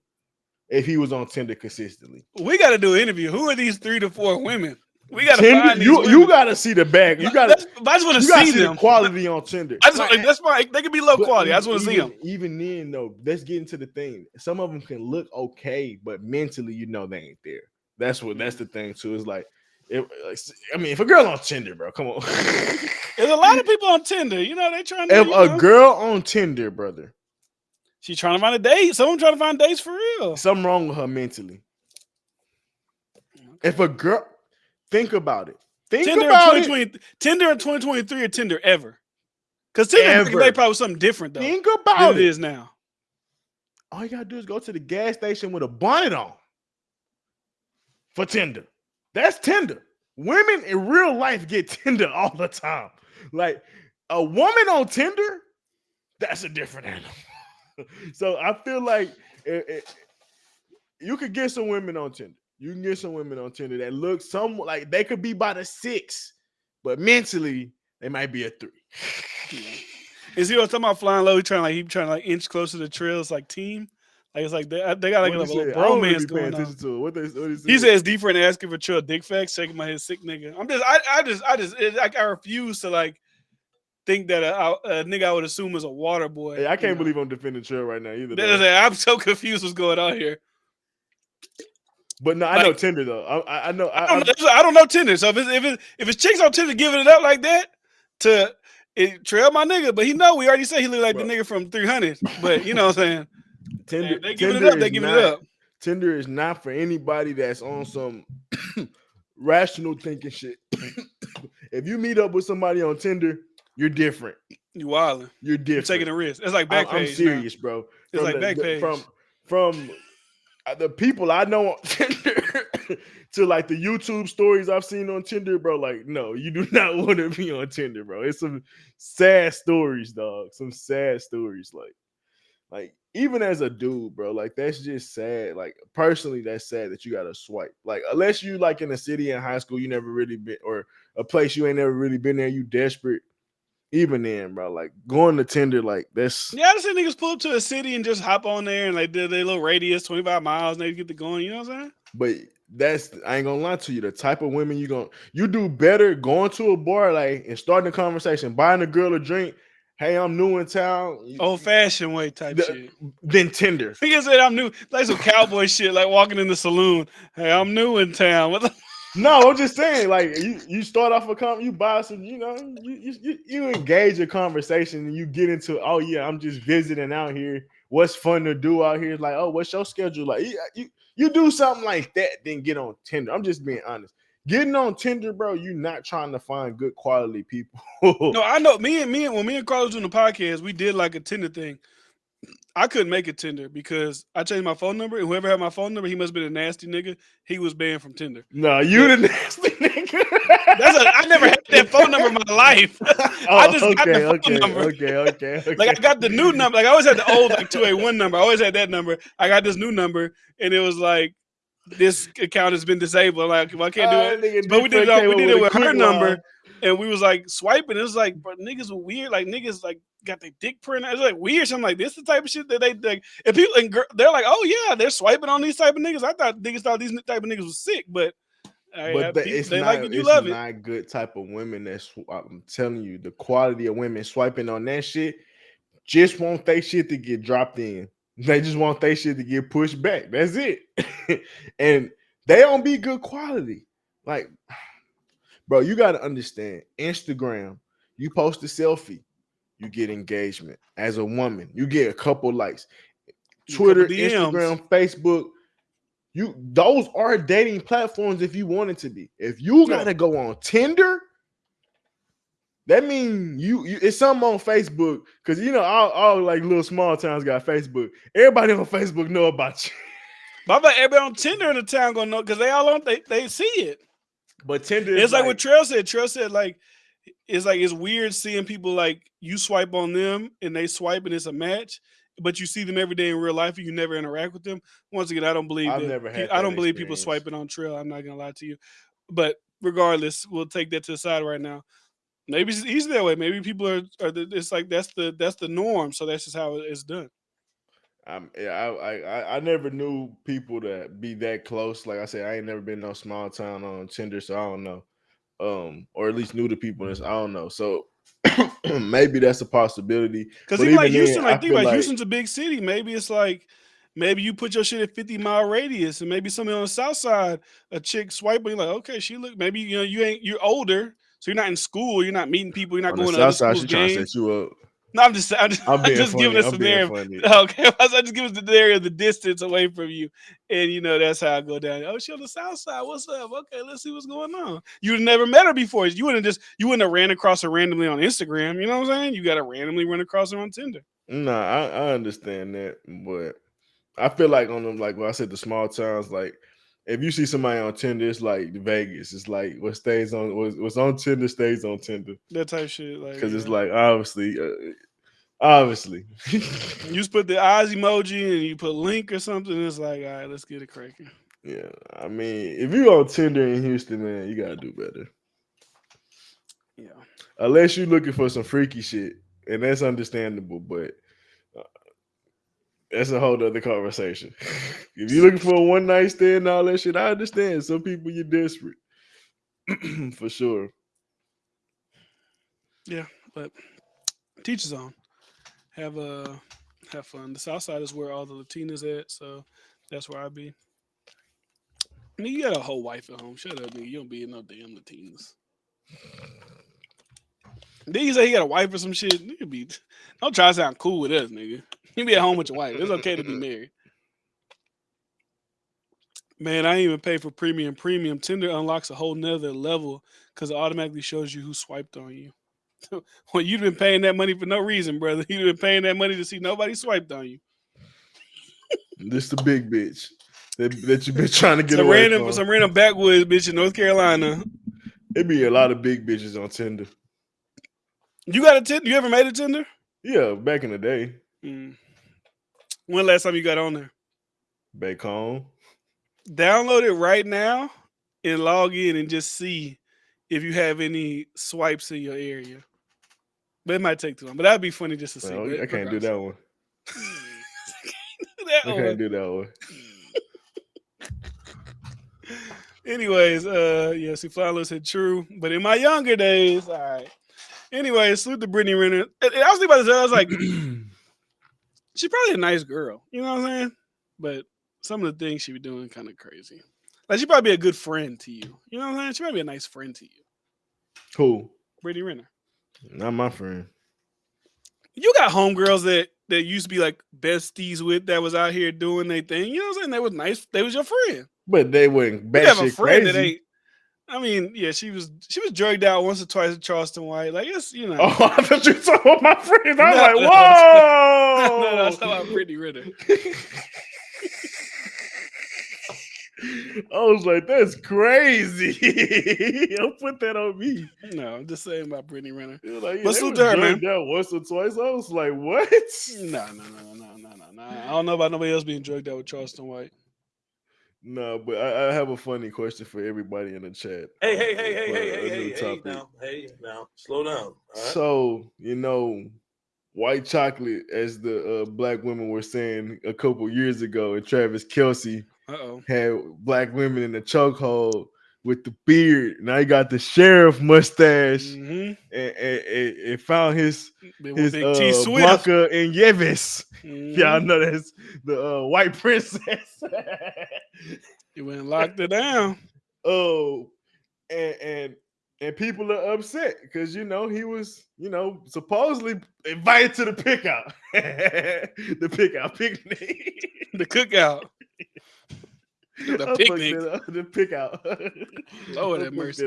if he was on Tinder consistently. We got to do an interview. Who are these 3 to 4 women? We got to Tinder, find these you women. gotta see the back. I just want to You gotta see see the them. quality on Tinder. I just Like, that's fine. They could be low but quality. I just want to see them. even then though, let's get into the thing. Some of them can look okay, but mentally, they ain't there. That's the thing too. Is like, I mean, if a girl on Tinder, bro, come on. There's a lot of people on Tinder. They trying to. If a girl on Tinder, brother, She's trying to find a date. Someone trying to find dates for real. something wrong with her mentally. If a girl, think about it. Tinder in 2020, Tinder in 2023 or Tinder ever? Because Tinder back in the day probably was something different though Think than about it is now. All you gotta do is go to the gas station with a bonnet on for Tinder. That's Tinder. Women in real life get Tinder all the time. Like a woman on Tinder, that's a different animal. So I feel like you could get some women on Tinder. You can get some women on Tinder that look some like they could be by the 6, but mentally they might be a 3. Is he talking about flying low? He trying to like inch closer to Trail's like team? Like it's like they got like What a he little said? I don't really bromance be paying going on. attention to it. What he said? He said it's deeper than asking for Trill dick facts, shaking my head, sick nigga. I refuse to like think that a nigga I would assume is a water boy. Hey, I can't believe I'm defending Trill right now either. I'm so confused what's going on here. But no, I know Tinder though. I know. I don't know Tinder. So if it's chicks on Tinder giving it up like that to Trail my nigga, but he know we already said he look like the nigga from 300. But you know what I'm saying? Tinder, they giving it up. They giving it up. Tinder is not for anybody that's on some rational thinking shit. If you meet up with somebody on Tinder, you're different. You wildin'. You're different. You're taking a risk. It's like Backpage. I'm serious, bro. It's like Backpage. From the people I know on Tinder to like the YouTube stories I've seen on Tinder, bro. Like, no, you do not want to be on Tinder, bro. It's some sad stories, dog. Some sad stories, like even as a dude, bro. Like that's just sad. Like personally, that's sad that you got to swipe. Like unless you like in a city in high school, you never really been, or a place you ain't never really been there. You desperate. Even then, bro, like going to Tinder, like that's I just see niggas pull up to a city and just hop on there and like do their little radius 25 miles and they get to going. You know what I'm saying? But I ain't gonna lie to you. The type of women you do better going to a bar like and starting a conversation, buying a girl a drink. Hey, I'm new in town. Old fashioned way type shit. Then Tinder. He said I'm new, like some cowboy shit, like walking in the saloon. Hey, I'm new in town. What the? No, I'm just saying, like you start off you buy some, you engage a conversation and you get into, oh yeah, I'm just visiting out here. What's fun to do out here? Like, oh, what's your schedule like? You do something like that, then get on Tinder. I'm just being honest. Getting on Tinder, bro, you're not trying to find good quality people. No, I know. When me and Carlos doing the podcast, we did like a Tinder thing. I couldn't make a Tinder because I changed my phone number, and whoever had my phone number, he must have been a nasty nigga. He was banned from Tinder. No, you the nasty nigga. I never had that phone number in my life. I just got the phone number. Okay. Like I got the new number. Like I always had the old like 281 number. I always had that number. I got this new number, and it was like this account has been disabled. Like well, I can't do it. But we did it with her number, and we was like swiping. It was like, bro, niggas were weird. Like niggas like got their dick print. It's like weird. So I'm like, this is the type of shit that they like. And people they're like, oh yeah, they're swiping on these type of niggas. I thought niggas thought these type of niggas was sick, but it's they not, like it. You it's love it. not good type of women. I'm telling you, the quality of women swiping on that shit just want they shit to get dropped in. They just want they shit to get pushed back. That's it. And they don't be good quality. Like, bro, you got to understand. Instagram, you post a selfie, you get engagement. As a woman, you get a couple likes. Twitter, Instagram, Facebook. Those are dating platforms if you want it to be. If you gotta go on Tinder, that means you it's something on Facebook because all like little small towns got Facebook. Everybody on Facebook know about you. But everybody on Tinder in the town gonna know because they all on they see it. But Tinder, it's like what Trail said. Trail said like it's weird seeing people like you swipe on them and they swipe and it's a match. But you see them every day in real life and you never interact with them. Once again, I don't believe I don't believe people swiping on Trail. I'm not gonna lie to you. But regardless, we'll take that to the side right now. Maybe it's easy that way. Maybe people are it's like that's the norm. So that's just how it's done. I never knew people to be that close. Like I said, I ain't never been no small town on Tinder, so I don't know. Or at least knew the people. I don't know. So maybe that's a possibility. Because even like Houston, think about Houston's a big city. Maybe it's like you put your shit at 50-mile radius, and maybe somebody on the south side, a chick swiping, like, okay, she look. Maybe you're older, so you're not in school, you're not meeting people, you're not going to other schools' games. Trying to set you up. No, I'm just giving us some area. Okay, I just give us the area of the distance away from you, and that's how I go down. Oh, she on the south side. What's up? Okay, let's see what's going on. You'd never met her before. You wouldn't have ran across her randomly on Instagram. You know what I'm saying? You got to randomly run across her on Tinder. No, I understand that, but I feel like on them, like when I said the small towns, like if you see somebody on Tinder, it's like Vegas. It's like what's on Tinder stays on Tinder. That type shit, like because it's like obviously. You just put the eyes emoji and you put link or something. It's like, all right, let's get it cracking. Yeah, I mean, if you on Tinder in Houston, man, you gotta do better. Yeah, unless you're looking for some freaky shit, and that's understandable, but. That's a whole other conversation. If you're looking for a one night stand and all that shit, I understand. Some people you're desperate. For sure. Yeah, but teach his own. Have have fun. The South Side is where all the Latinas at, so that's where I be. Nigga, you got a whole wife at home. Shut up, nigga. You don't be in no damn Latinas. Then you say he got a wife or some shit. Nigga be don't try to sound cool with us, nigga. You be at home with your wife. It's okay to be married. Man, I ain't even pay for premium. Premium Tinder unlocks a whole nother level because it automatically shows you who swiped on you. Well, you've been paying that money for no reason, brother. You've been paying that money to see nobody swiped on you. This the big bitch that you've been trying to get away from. Some random backwoods bitch in North Carolina. It be a lot of big bitches on Tinder. You got a Tinder? You ever made a Tinder? Yeah, back in the day. When last time you got on there? Back home. Download it right now and log in and just see if you have any swipes in your area. But it might take too long. But that'd be funny just to see. No, I can't do that one. I can't do that one. Anyways, yeah, see, Flowers said true. But in my younger days, all right. Anyways, salute to Brittany Renner. I was thinking about this. I was like, she's probably a nice girl. You know what I'm saying? But some of the things she be doing kind of crazy. Like, she'd probably be a good friend to you. You know what I'm saying? She might be a nice friend to you. Who? Brittany Renner. Not my friend. You got homegirls that used to be like besties with that was out here doing their thing. You know what I'm saying? They was nice. They was your friend. But they weren't You have a batshit friend crazy. that ain't. I mean, yeah, she was drugged out once or twice at Charleston White. Like, it's, you know. Oh, I thought you were talking about my friends. I was like, whoa. No, that's about Brittany Renner. I was like, that's crazy. Don't put that on me. No, I'm just saying about Brittany Renner. Like, yeah, But salute to her, man. Once or twice. I was like, what? No. I don't know about nobody else being drugged out with Charleston White. No, but I have a funny question for everybody in the chat. Hey, now, slow down. All right? So, white chocolate, as the black women were saying a couple years ago, and Travis Kelce had black women in the chokehold with the beard. Now he got the sheriff mustache and found his Blanca and Yevis. Y'all know that's the white princess. He went and locked her down. Oh, and people are upset because he was supposedly invited to the pickout, the pickout picnic, the cookout. The picnic. The pickout. Lord have mercy.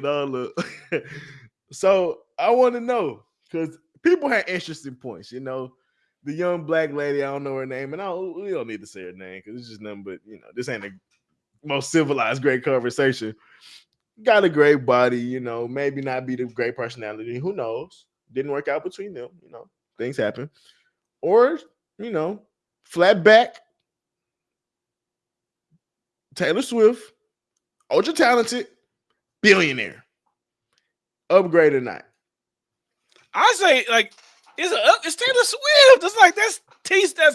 So I want to know, because people had interesting points. The young black lady, I don't know her name, and we don't need to say her name because it's just nothing but, this ain't the most civilized, great conversation. Got a great body, maybe not be the great personality. Who knows? Didn't work out between them. Things happen. Or, flat back. Taylor Swift, ultra talented, billionaire. Upgrade or not? I say, like, it's Taylor Swift. It's like that's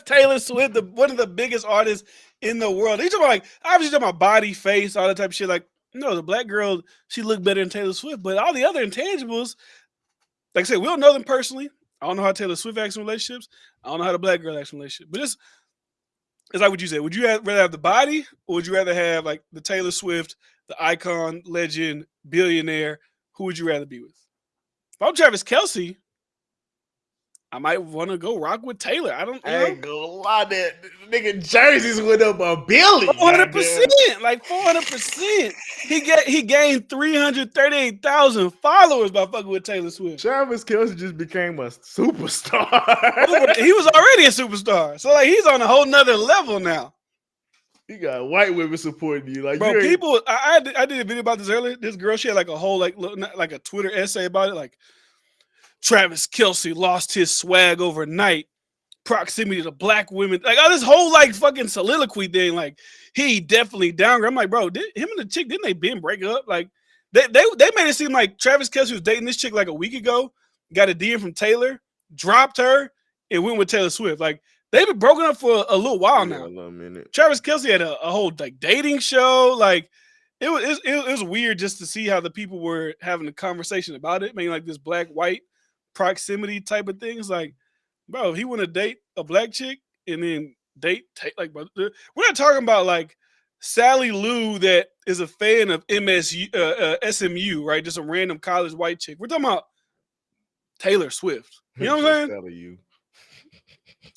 Taylor Swift, one of the biggest artists in the world. They talking about, like, obviously talking about body, face, all that type of shit. Like, no, the black girl, she looked better than Taylor Swift, but all the other intangibles, like I said, we don't know them personally. I don't know how Taylor Swift acts in relationships. I don't know how the black girl acts in relationships. But it's like what you said. Would you rather have the body, or would you rather have, like, the Taylor Swift, the icon, legend, billionaire? Who would you rather be with? If I'm Travis Kelce, I might want to go rock with Taylor. I ain't gonna lie, that nigga jerseys went up $1 billion. 400%, like 400%. He gained 338,000 followers by fucking with Taylor Swift. Travis Kelce just became a superstar. He was already a superstar, so like he's on a whole nother level now. You got white women supporting you, like, bro. People, I did a video about this earlier. This girl, she had like a whole like a Twitter essay about it, like, Travis Kelce lost his swag overnight. Proximity to black women, like, all this whole like fucking soliloquy thing. Like, he definitely downgraded. I'm like, bro, him and the chick, didn't they been break up? Like, they made it seem like Travis Kelce was dating this chick like a week ago, got a DM from Taylor, dropped her, and went with Taylor Swift. Like, They've been broken up for a little while Yeah, now. a little minute. Travis Kelce had a whole like dating show. Like it was weird just to see how the people were having a conversation about it. Maybe like this black white proximity type of things. Like, bro, he want to date a black chick and then take like. We're not talking about like Sally Lou that is a fan of SMU, right? Just a random college white chick. We're talking about Taylor Swift. You know what I'm saying? Sally you.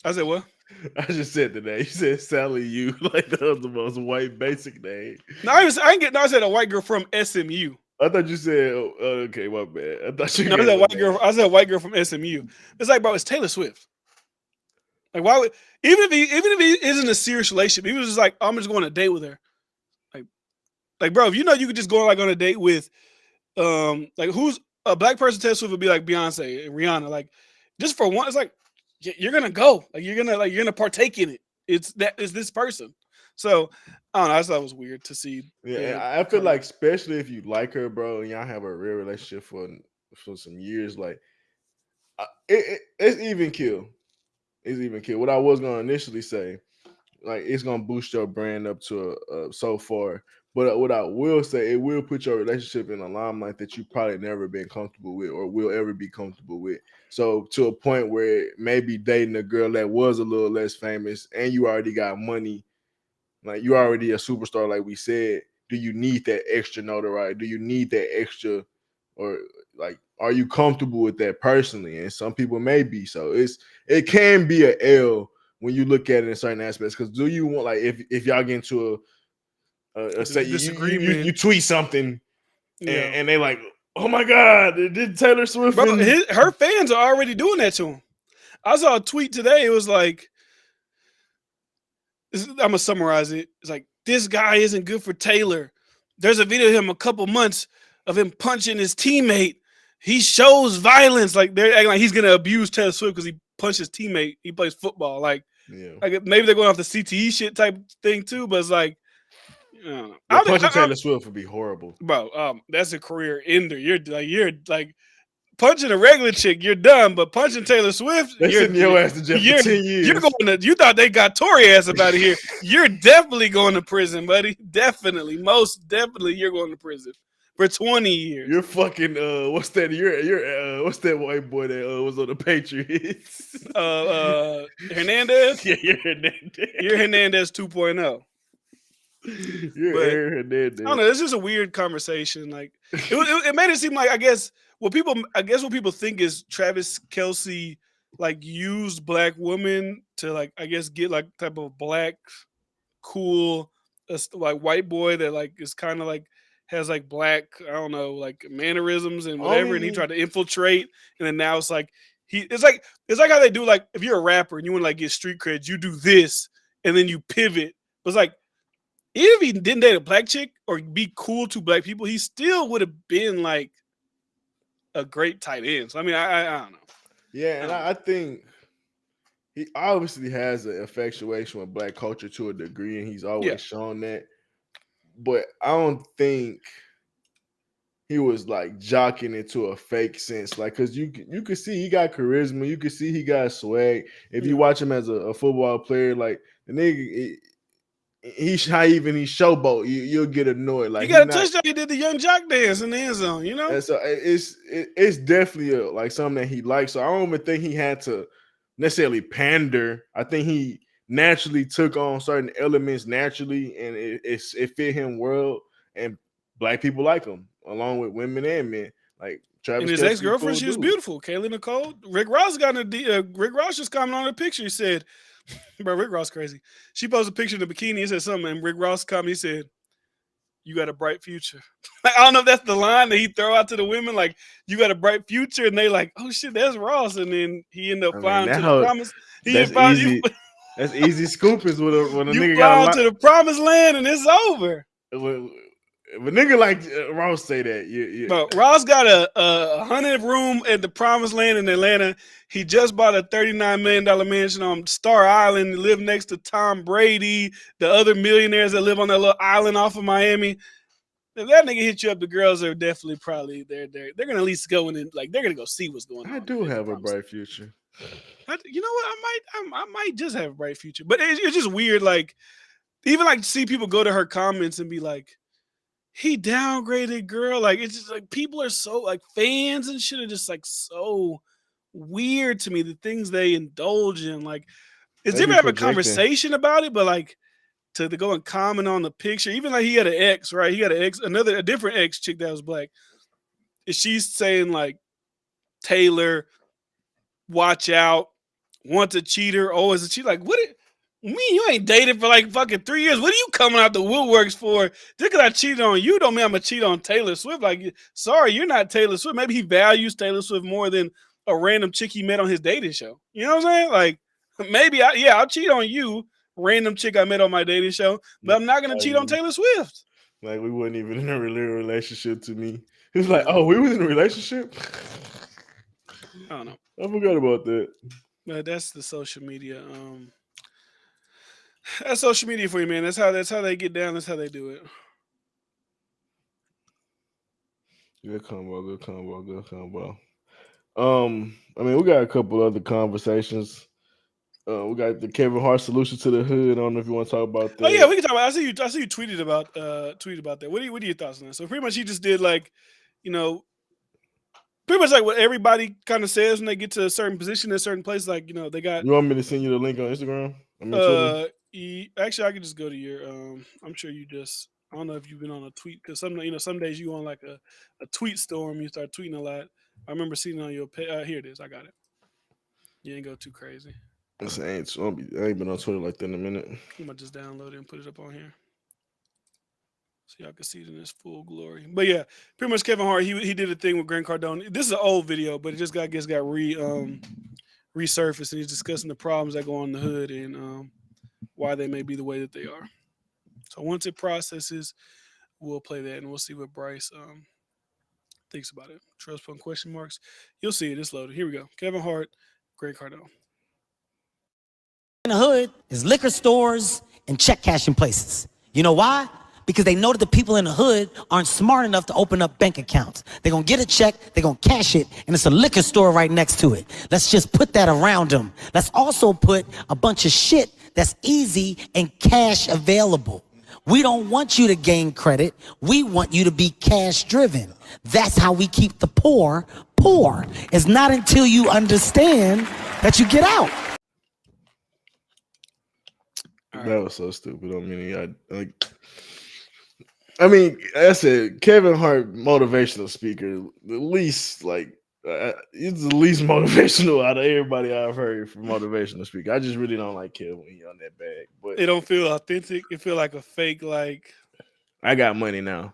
I said what? I just said the name. You said Sally you like that was the most white basic name. No, I didn't get. No, I said a white girl from SMU. I thought you said, okay, my bad. I thought you No, I said white girl. I said a white girl from SMU. It's like, bro, it's Taylor Swift. Like, why would even if he isn't a serious relationship, he was just like, I'm just going on a date with her. Like, bro, if you know you could just go like on a date with, like who's a black person, Taylor Swift would be like Beyonce and Rihanna. Like, just for one, it's like you're gonna go, like you're gonna partake in it. It's this person. So I don't know. I just thought it was weird to see. Yeah, I feel like especially if you like her, bro, and y'all have a real relationship for some years, like it's even kill. It's even kill. What I was gonna initially say, like it's gonna boost your brand up to so far. But what I will say, it will put your relationship in a limelight that you probably never been comfortable with or will ever be comfortable with. So to a point where maybe dating a girl that was a little less famous and you already got money, like you already a superstar, like we said, do you need that extra notoriety? Do you need that extra, or like, are you comfortable with that personally? And some people may be. So it can be an L when you look at it in certain aspects. Because do you want, like, if y'all get into a say disagreement, you tweet something and they like, oh my God, did Taylor Swift? Bro, her fans are already doing that to him. I saw a tweet today. It was like, I'm gonna summarize it. It's like, this guy isn't good for Taylor. There's a video of him a couple months of him punching his teammate. He shows violence. Like they're acting like he's gonna abuse Taylor Swift because he punched his teammate. He plays football. Like maybe they're going off the CTE shit type thing too. But it's like, punching Taylor Swift would be horrible, bro. That's a career ender. You're like punching a regular chick, you're done. But punching Taylor Swift, they're sending your ass to jail for 10 years. You're going to. You thought they got Tory ass up out of here. You're definitely going to prison, buddy. Definitely, most definitely, you're going to prison for 20 years. You're fucking. What's that? You're what's that white boy that was on the Patriots? Hernandez. Yeah, you're Hernandez. You're Hernandez 2.0. You're Aaron Hernandez. I don't know. It's just a weird conversation. Like it made it seem like what people think is Travis Kelce like used black women to like get like type of black cool like white boy that like is kind of like has like black, I don't know, like mannerisms and whatever, and he tried to infiltrate, and then now it's like it's like how they do, like if you're a rapper and you want to like get street cred, you do this and then you pivot. But it's like, even if he didn't date a black chick or be cool to black people, he still would have been like a great tight end. So I mean, I don't know. Yeah, and I think he obviously has an infatuation with black culture to a degree, and he's always shown that. But I don't think he was like jocking it to a fake sense, like, because you could see he got charisma, you could see he got swag. If you watch him as a football player, like the nigga. He showboat. You'll get annoyed. Like he got a touchdown. He did the young jock dance in the end zone. You know, and so it's definitely like something that he likes. So I don't even think he had to necessarily pander. I think he naturally took on certain elements naturally, and it fit him well. And black people like him, along with women and men. Like Travis. And his ex-girlfriend, she was beautiful. Kayla Nicole. Rick Ross got Rick Ross just commented on the picture. He said, bro, Rick Ross crazy. She posted a picture of the bikini. He said something, and Rick Ross commented. He said, "You got a bright future." Like, I don't know if that's the line that he throw out to the women, like, "You got a bright future," and they like, "Oh shit, that's Ross." And then he ended up flying to the promise. That's easy scoopers when a nigga got to the promised land, and it's over. If a nigga like Ross say that, But Ross got a 100-room at the Promised Land in Atlanta. He just bought a $39 million mansion on Star Island. Live next to Tom Brady, the other millionaires that live on that little island off of Miami. If that nigga hit you up, the girls are definitely probably they're gonna at least go in and like they're gonna go see what's going on. I do have a bright future. You know what? I might just have a bright future, but it's just weird. Like even like see people go to her comments and be like, he downgraded girl. Like it's just like people are so like fans and shit are just like so weird to me. The things they indulge in, like, it's They be different to have a projecting. conversation about it, but like to go and comment on the picture, even like he had an ex, right? He had an ex, a different ex chick that was black. And she's saying like Taylor, watch out, wants a cheater, always a cheater. Like, what? Me, you ain't dated for like fucking 3 years. What are you coming out the woodworks for? Just because I cheated on you don't mean I'm gonna cheat on Taylor Swift. Like, sorry, you're not Taylor Swift. Maybe he values Taylor Swift more than a random chick he met on his dating show. You know what I'm saying? Like, maybe I'll cheat on you, random chick I met on my dating show, but I'm not gonna cheat on Taylor Swift. Like we wasn't even in a real relationship to me. He was like, Yeah. "Oh, we was in a relationship." I don't know, I forgot about that. but that's the social media. That's social media for you, man. That's how they get down. That's how they do it. Good combo, good combo, good combo. I mean, we got a couple other conversations. We got the Kevin Hart solution to the hood. I don't know if you want to talk about Oh yeah, that. we can talk about. I see you tweeted about that. What are your thoughts on that? So pretty much he just did like, you know, pretty much like what everybody kind of says when they get to a certain position in a certain place. Like they got You want me to send you the link on Instagram? I mean Twitter. actually I could just go to your I'm sure you just I don't know if you've been on a tweet because some days you on like a tweet storm. You start tweeting a lot. I remember seeing it on your page. Here it is. I got it. You ain't go too crazy. I ain't been on Twitter like that in a minute. I'm gonna just download it and put it up on here so y'all can see it in its full glory. But yeah, pretty much Kevin Hart. He did a thing with Grant Cardone. This is an old video, but it just got resurfaced, and he's discussing the problems that go on in the hood and why they may be the way that they are. So once it processes, we'll play that and we'll see what Bryce thinks about it. Trust fund question marks. You'll see it. It's loaded. Here we go. Kevin Hart, Grant Cardone. In the hood is liquor stores and check cashing places. You know why? Because they know that the people in the hood aren't smart enough to open up bank accounts. They're going to get a check, they're going to cash it, and it's a liquor store right next to it. Let's just put that around them. Let's also put a bunch of shit that's easy and cash available. We don't want you to gain credit. We want you to be cash driven. That's how we keep the poor poor. It's not until you understand that you get out. That was so stupid. I mean, I said Kevin Hart, motivational speaker. The least he's the least motivational out of everybody I've heard from motivational speaker. I just really don't like Kevin when he on that bag. But It don't feel authentic. It feel like a fake. Like I got money now,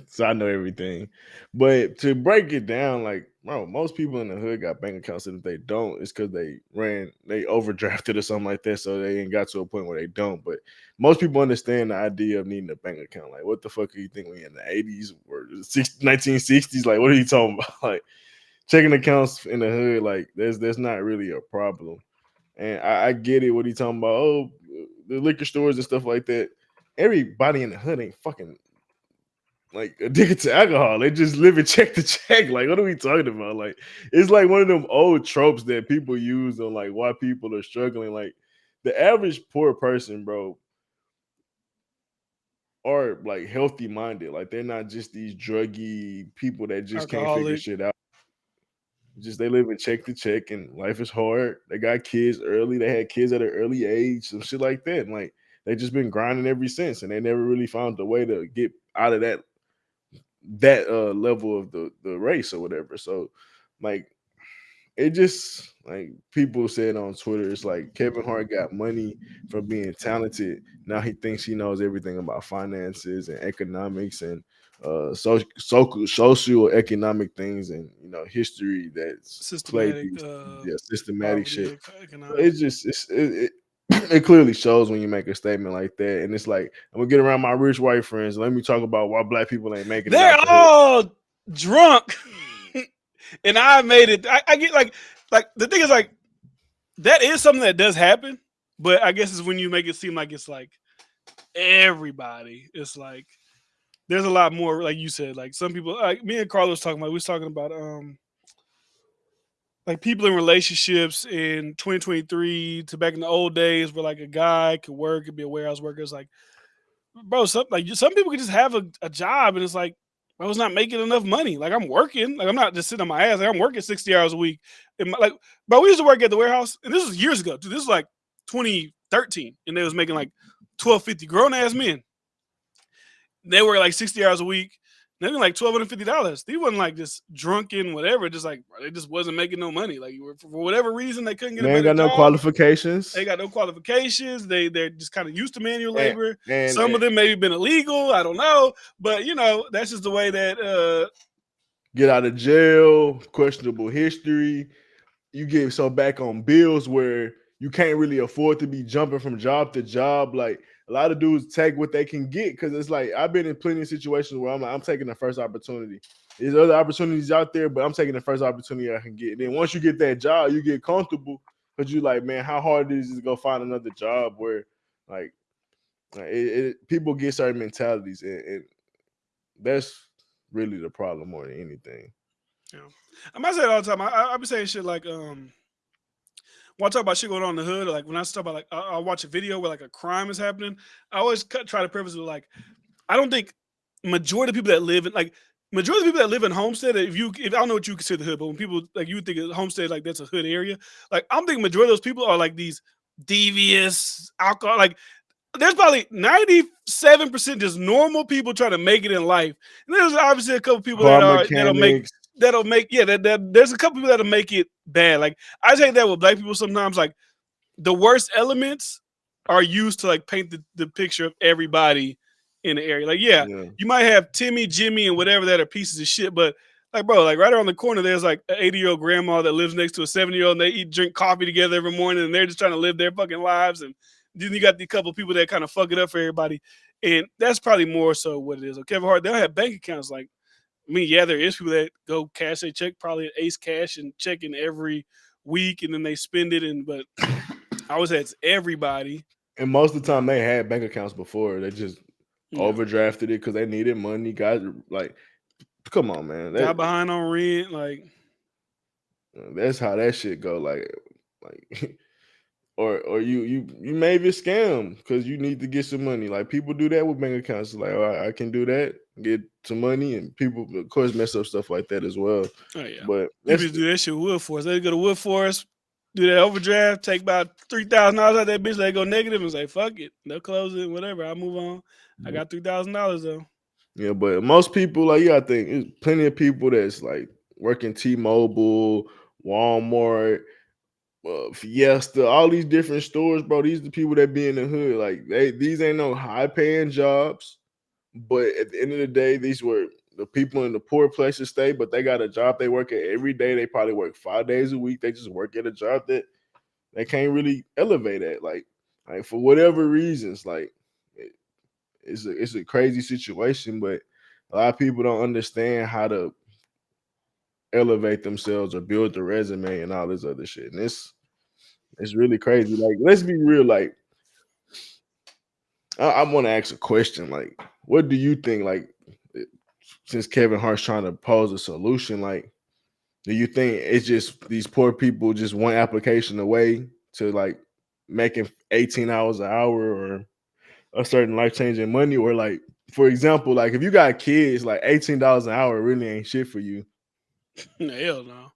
so I know everything. But to break it down, like, bro, most people in the hood got bank accounts, and if they don't, it's because they overdrafted or something like that, so they ain't got to a point where they don't. But most people understand the idea of needing a bank account. Like, what the fuck are you thinking? We in the 80s or 1960s? Like, what are you talking about? Like, checking accounts in the hood, like, there's not really a problem. And I get it. What he talking about? Oh, the liquor stores and stuff like that. Everybody in the hood ain't fucking like addicted to alcohol. They just live it check to check. Like, what are we talking about? Like, it's like one of them old tropes that people use on like why people are struggling. Like, the average poor person, bro, are like healthy minded. Like, they're not just these druggy people that just can't figure alcoholic. shit out. Just they live in check to check, and life is hard. They got kids early. They had kids at an early age, some shit like that. And like, they just been grinding ever since, and they never really found a way to get out of that level of the race or whatever. So like, it just like people said on Twitter, it's like Kevin Hart got money from being talented. Now he thinks he knows everything about finances and economics and social economic things and history that's played Systematic these systematic shit. poverty So it economics. just it clearly shows when you make a statement like that. And it's like, I'm gonna get around my rich white friends. Let me talk about why black people ain't making it They're out the hood. all drunk, and I made it. I get like the thing is like that is something that does happen, but I guess it's when you make it seem like it's like everybody. It's like there's a lot more, like you said. Like some people, like me and Carlos talking about. We was talking about like people in relationships in 2023 to back in the old days where like a guy could work and be a warehouse worker. It's like, bro, some people can just have a job and it's like, I was not making enough money. Like I'm working, like I'm not just sitting on my ass. Like I'm working 60 hours a week. And like, bro, we used to work at the warehouse, and this was years ago. Dude, this was like 2013, and they was making like 12.50. Grown ass men. They work like 60 hours a week. They were like $1,250. They wasn't like just drunken, whatever. Just like they just wasn't making no money. Like for whatever reason, they couldn't get They a ain't better got no job. qualifications. They got no qualifications. They're just kind of used to manual And, labor. and, Some and of them maybe been illegal. I don't know, but that's just the way that. Get out of jail, questionable history. You get so back on bills where you can't really afford to be jumping from job to job. Like a lot of dudes take what they can get because it's like I've been in plenty of situations where I'm like, I'm taking the first opportunity. There's other opportunities out there, but I'm taking the first opportunity I can get. And then once you get that job, you get comfortable because you like, man, how hard is it to go find another job where like people get certain mentalities and that's really the problem more than anything. I might say it all the time. I be saying shit like when I talk about shit going on in the hood, or like when I talk about like I watch a video where like a crime is happening, I always try to preface it with like I don't think majority of people that live in like majority of people that live in Homestead, if I don't know what you consider the hood, but when people like you think of Homestead like that's a hood area, like I'm thinking majority of those people are like these devious alcohol like there's probably 97% just normal people trying to make it in life. And there's obviously a couple people Car that'll make mechanics. there's a couple people that'll make it bad. Like I say that with black people sometimes, like the worst elements are used to like paint the picture of everybody in the area. Like, yeah, Yeah. you might have Timmy, Jimmy, and whatever that are pieces of shit, but like, bro, like right around the corner, there's like an 80-year-old grandma that lives next to a 70-year-old, and they drink coffee together every morning, and they're just trying to live their fucking lives. And then you got the couple people that kind of fuck it up for everybody, and that's probably more so what it is. Like Kevin Hart, they don't have bank accounts. Like, I mean, yeah, there is people that go cash their check, probably at Ace Cash and checking every week, and then they spend it. But I would say it's everybody. And most of the time they had bank accounts before. They just overdrafted it because they needed money. Guys, like, come on, man. Got behind on rent, like that's how that shit go. Like, or you maybe scam because you need to get some money. Like people do that with bank accounts. Like, oh, I can do that, get some money, and people of course mess up stuff like that as well. Oh yeah, but people do that shit with Wood Forest. They go to Wood Forest, do that overdraft, take about $3,000 out of that bitch. They go negative and say fuck it, they'll close it, whatever. I'll move on. I got $3,000 though. Yeah, but most people, like, I think there's plenty of people that's like working T-Mobile, Walmart, Fiesta, all these different stores, bro. These are the people that be in the hood. Like these ain't no high-paying jobs, but at the end of the day, these were the people in the poor places stay, but they got a job they work at every day. They probably work 5 days a week. They just work at a job that they can't really elevate at, like for whatever reasons, like. It's a crazy situation, but a lot of people don't understand how to elevate themselves or build the resume and all this other shit. And it's really crazy. Like, let's be real. Like, I want to ask a question. Like, what do you think? Like, since Kevin Hart's trying to pose a solution, like, do you think it's just these poor people just one application away to like making 18 hours an hour or a certain life-changing money? Or like, for example, like if you got kids, like $18 an hour really ain't shit for you. Hell no.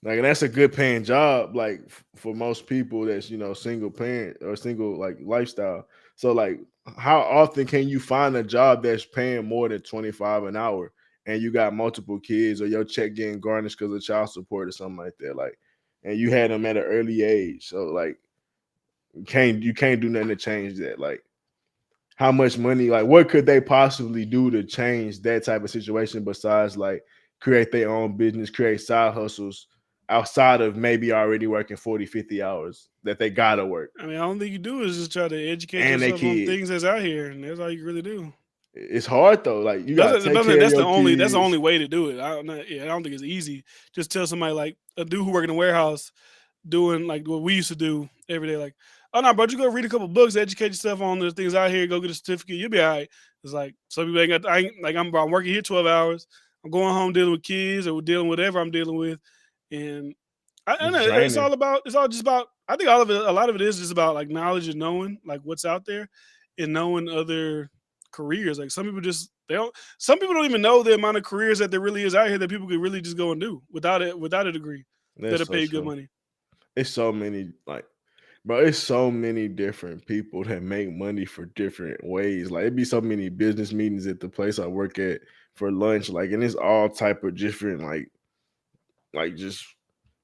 Like, and that's a good paying job, like for most people that's, single parent or single like lifestyle. So like, how often can you find a job that's paying more than 25 an hour and you got multiple kids or your check getting garnished because of child support or something like that? Like, and you had them at an early age. So like, you can't do nothing to change that. Like, how much money, like what could they possibly do to change that type of situation besides like create their own business, create side hustles outside of maybe already working 40, 50 hours that they gotta work? I mean, the only thing you do is just try to educate And they yourself on kids. things that's out here, and that's all you really do. It's hard though. Like you gotta take care of your That's the kids. only way to do it. I don't think it's easy. Just tell somebody like a dude who work in a warehouse doing like what we used to do every day, like, oh no, bro, you go read a couple books, educate yourself on the things out here, go get a certificate, you'll be all right. It's like some people ain't got I'm working here 12 hours. I'm going home dealing with kids or dealing with whatever I'm dealing with. And I know It's it's draining. all about. It's all just about. I think all of it. A lot of it is just about like knowledge and knowing like what's out there, and knowing other careers. Like some people just they don't. Some people don't even know the amount of careers that there really is out here that people could really just go and do without a degree That's that'll so pay you good true. money. It's so many like, bro. It's so many different people that make money for different ways. Like it'd be so many business meetings at the place I work at for lunch. Like, and it's all type of different like just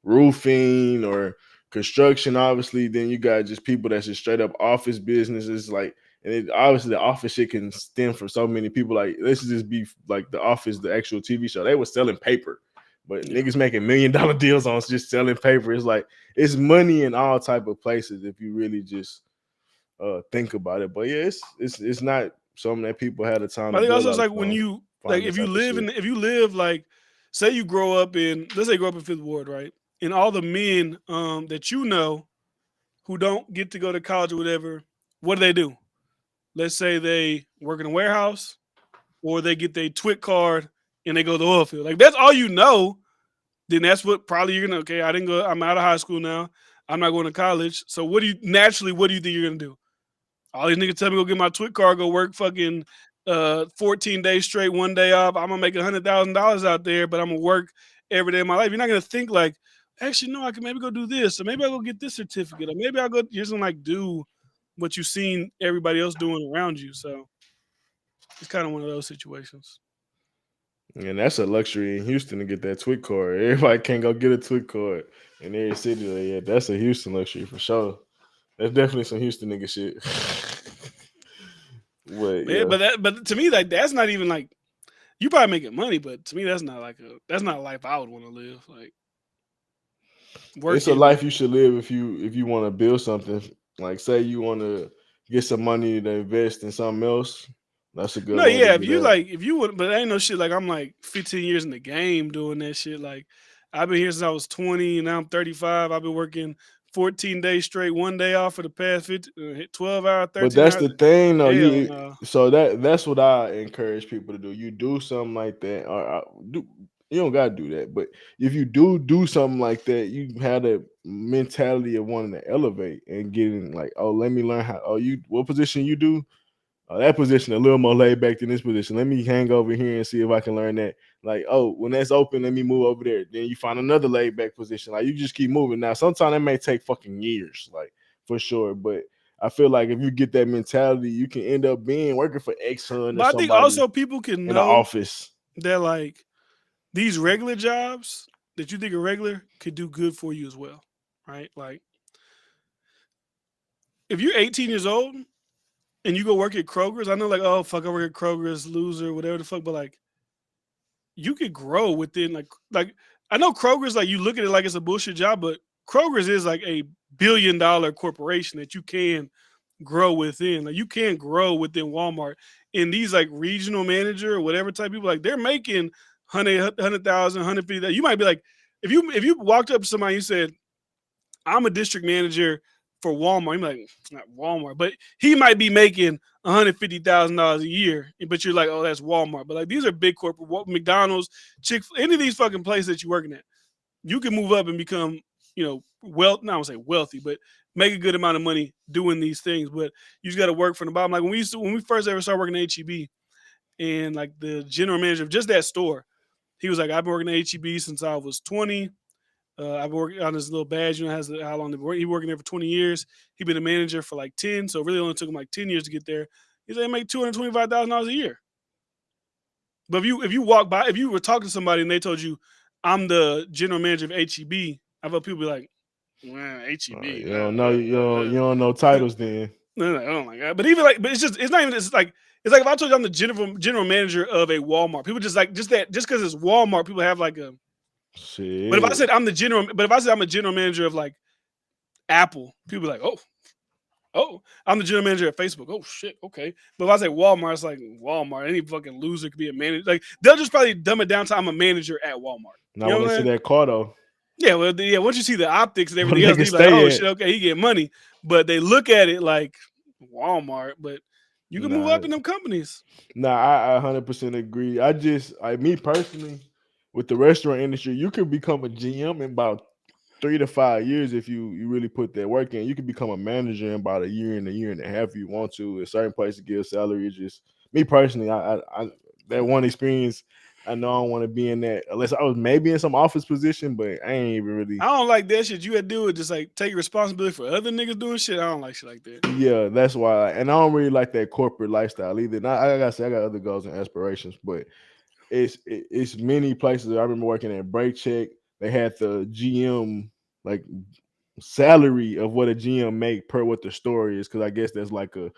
roofing or construction, obviously. Then you got just people that's just straight up office businesses, like, and it, obviously the office shit can stem for so many people. Like, let's just be like the Office, the actual TV show. They were selling paper, but Yeah. niggas making $1 million deals on just selling paper. It's like it's money in all type of places if you really just think about it. But yeah, it's not something that people had the time I to think do a also lot it's of like when you like find that if you live like say you grow up in let's say you grow up in Fifth Ward, right? And all the men that you know who don't get to go to college or whatever, what do? Let's say they work in a warehouse or they get their TWIC card and they go to the oil field. Like that's all you know. Then that's what probably you're gonna. Okay, I didn't go. I'm out of high school now. I'm not going to college. So what do you naturally? What do you think you're gonna do? All these niggas tell me go get my TWIC card, go work fucking 14 days straight, one day off. I'm gonna make $100,000 out there, but I'm gonna work every day of my life. You're not gonna think like, actually, no, I can maybe go do this, or maybe I'll go get this certificate, or maybe I'll go. You're just gonna like do what you've seen everybody else doing around you. So it's kind of one of those situations. And that's a luxury in Houston to get that TWIC card. Everybody can't go get a TWIC card in every city. Like, yeah, that's a Houston luxury for sure. That's definitely some Houston nigga shit. But Yeah, yeah, but to me, like that's not even like you probably making money, but to me, that's not a life I would want to live. Like it's a working. life you should live if you want to build something. Like, say you want to get some money to invest in something else. That's a good No, way to yeah, do that. if you would, but ain't no shit like I'm like 15 years in the game doing that shit. Like I've been here since I was 20, and now I'm 35. I've been working 14 days straight, one day off for the past 12 hours, But 13 that's hours. the thing, though. Hell You no. so that's what I encourage people to do. You do something like that, or do you don't gotta do that. But if you do something like that, you have the mentality of wanting to elevate and getting like, oh, let me learn how. Oh, you what position you do? That position a little more laid back than this position. Let me hang over here and see if I can learn that. Like, oh, when that's open, let me move over there. Then you find another laid back position. Like, you just keep moving. Now, sometimes it may take fucking years, like for sure. But I feel like if you get that mentality, you can end up being working for Exxon or But I think somebody also people can in the know office. that like these regular jobs that you think are regular could do good for you as well, right? Like if you're 18 years old and you go work at Kroger's, I know like oh fuck, I work at Kroger's, loser, whatever the fuck, but like you could grow within like I know Kroger's like you look at it like it's a bullshit job, but Kroger's is like a $1 billion corporation that you can grow within. Like you can grow within Walmart. And these like regional manager or whatever type people, like they're making 100,000, 150,000. You might be like, if you walked up to somebody and you said, I'm a district manager for Walmart. I'm like, not Walmart, but he might be making $150,000 a year. But you're like, oh, that's Walmart. But like these are big corporate McDonald's, any of these fucking places that you're working at. You can move up and become, not I would say wealthy, but make a good amount of money doing these things. But you just got to work from the bottom. Like when we first ever started working at HEB, and like the general manager of just that store, he was like, I've been working at HEB since I was 20. I've been working on this little badge, has how long they've been working. He working there for 20 years. He been a manager for like 10, so it really only took him like 10 years to get there. He's like, make $225,000 a year. But if you walk by, if you were talking to somebody and they told you, I'm the general manager of HEB, I've heard people be like, well, HEB, You don't know you don't know titles then. no, oh my god! But even like, but it's not even. It's like if I told you I'm the general manager of a Walmart, people just like just because it's Walmart, people have like a. But if I Shit. said I'm a general manager of like Apple, people be like, oh, I'm the general manager at Facebook. Oh shit, okay. But if I say Walmart, it's like Walmart. Any fucking loser could be a manager. Like they'll just probably dumb it down to I'm a manager at Walmart. Now You know when what they I'm see saying? that car though, Yeah, well, yeah. Once you see the optics and when everything they else, can you be like, oh stay at. shit, okay, he get money. But they look at it like Walmart, but you can move Nah, up in them companies. I 100% agree. Me personally, with the restaurant industry, you could become a GM in about 3 to 5 years if you really put that work in. You can become a manager in about a year and a half if you want to. In certain places give salary. It's just me personally, I that one experience. I know I don't want to be in that unless I was maybe in some office position, but I ain't even really. I don't like that shit. You had to do it just like take responsibility for other niggas doing shit. I don't like shit like that. Yeah, that's why. And I don't really like that corporate lifestyle either. Now, I gotta say, I got other goals and aspirations, but it's many places. I remember working at Break Check. They had the GM like salary of what a GM make per what the story is, because I guess that's like a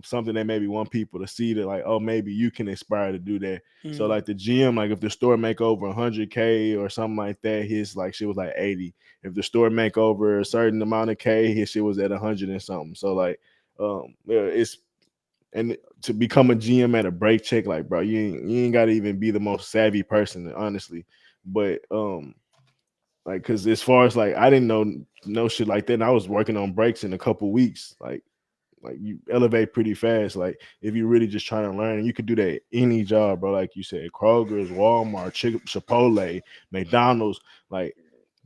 something that maybe want people to see that like, oh, maybe you can aspire to do that. So like the GM, like if the store make over 100K or something like that, his like shit was like 80. If the store make over a certain amount of K, his shit was at 100 and something. So like yeah, it's and to become a GM at a Break Check, like bro, you ain't gotta even be the most savvy person, honestly. But like because as far as like I didn't know no shit like that, and I was working on breaks in a couple weeks. Like you elevate pretty fast. Like if you really just trying to learn, you could do that any job, bro. Like you said, Kroger's, Walmart, Chipotle, McDonald's. Like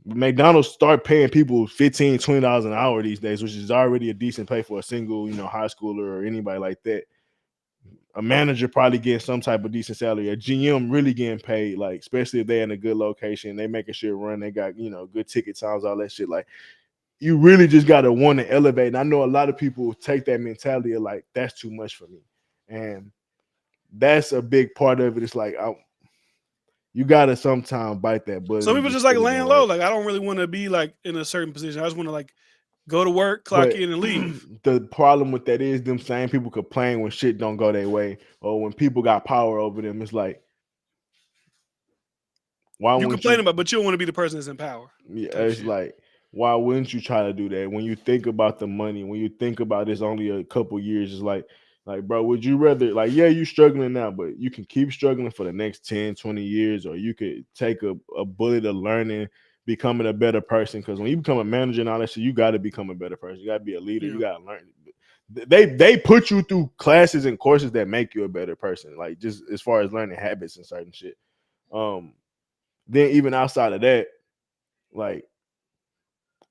McDonald's start paying people $15-$20 an hour these days, which is already a decent pay for a single, high schooler or anybody like that. A manager probably getting some type of decent salary. A GM really getting paid, like especially if they're in a good location, they making shit run. They got good ticket times, all that shit. Like you really just gotta want to elevate. And I know a lot of people take that mentality of like that's too much for me, and that's a big part of it. It's like you gotta sometimes bite that bullet. Some And people just like laying low. Like I don't really want to be like in a certain position. I just want to like go to work, clock in, and leave. The problem with that is them same people complain when shit don't go their way, or when people got power over them. It's like, why You wouldn't complain about, but you don't want to be the person that's in power. Yeah, it's like, why wouldn't you try to do that? When you think about the money, when you think about it's only a couple years, it's like, bro, would you rather, like, yeah, you struggling now, but you can keep struggling for the next 10, 20 years, or you could take a bullet of learning, becoming a better person. Because when you become a manager and all that shit, you got to become a better person. You got to be a leader. You got to learn. They put you through classes and courses that make you a better person, like just as far as learning habits and certain shit. Then even outside of that, like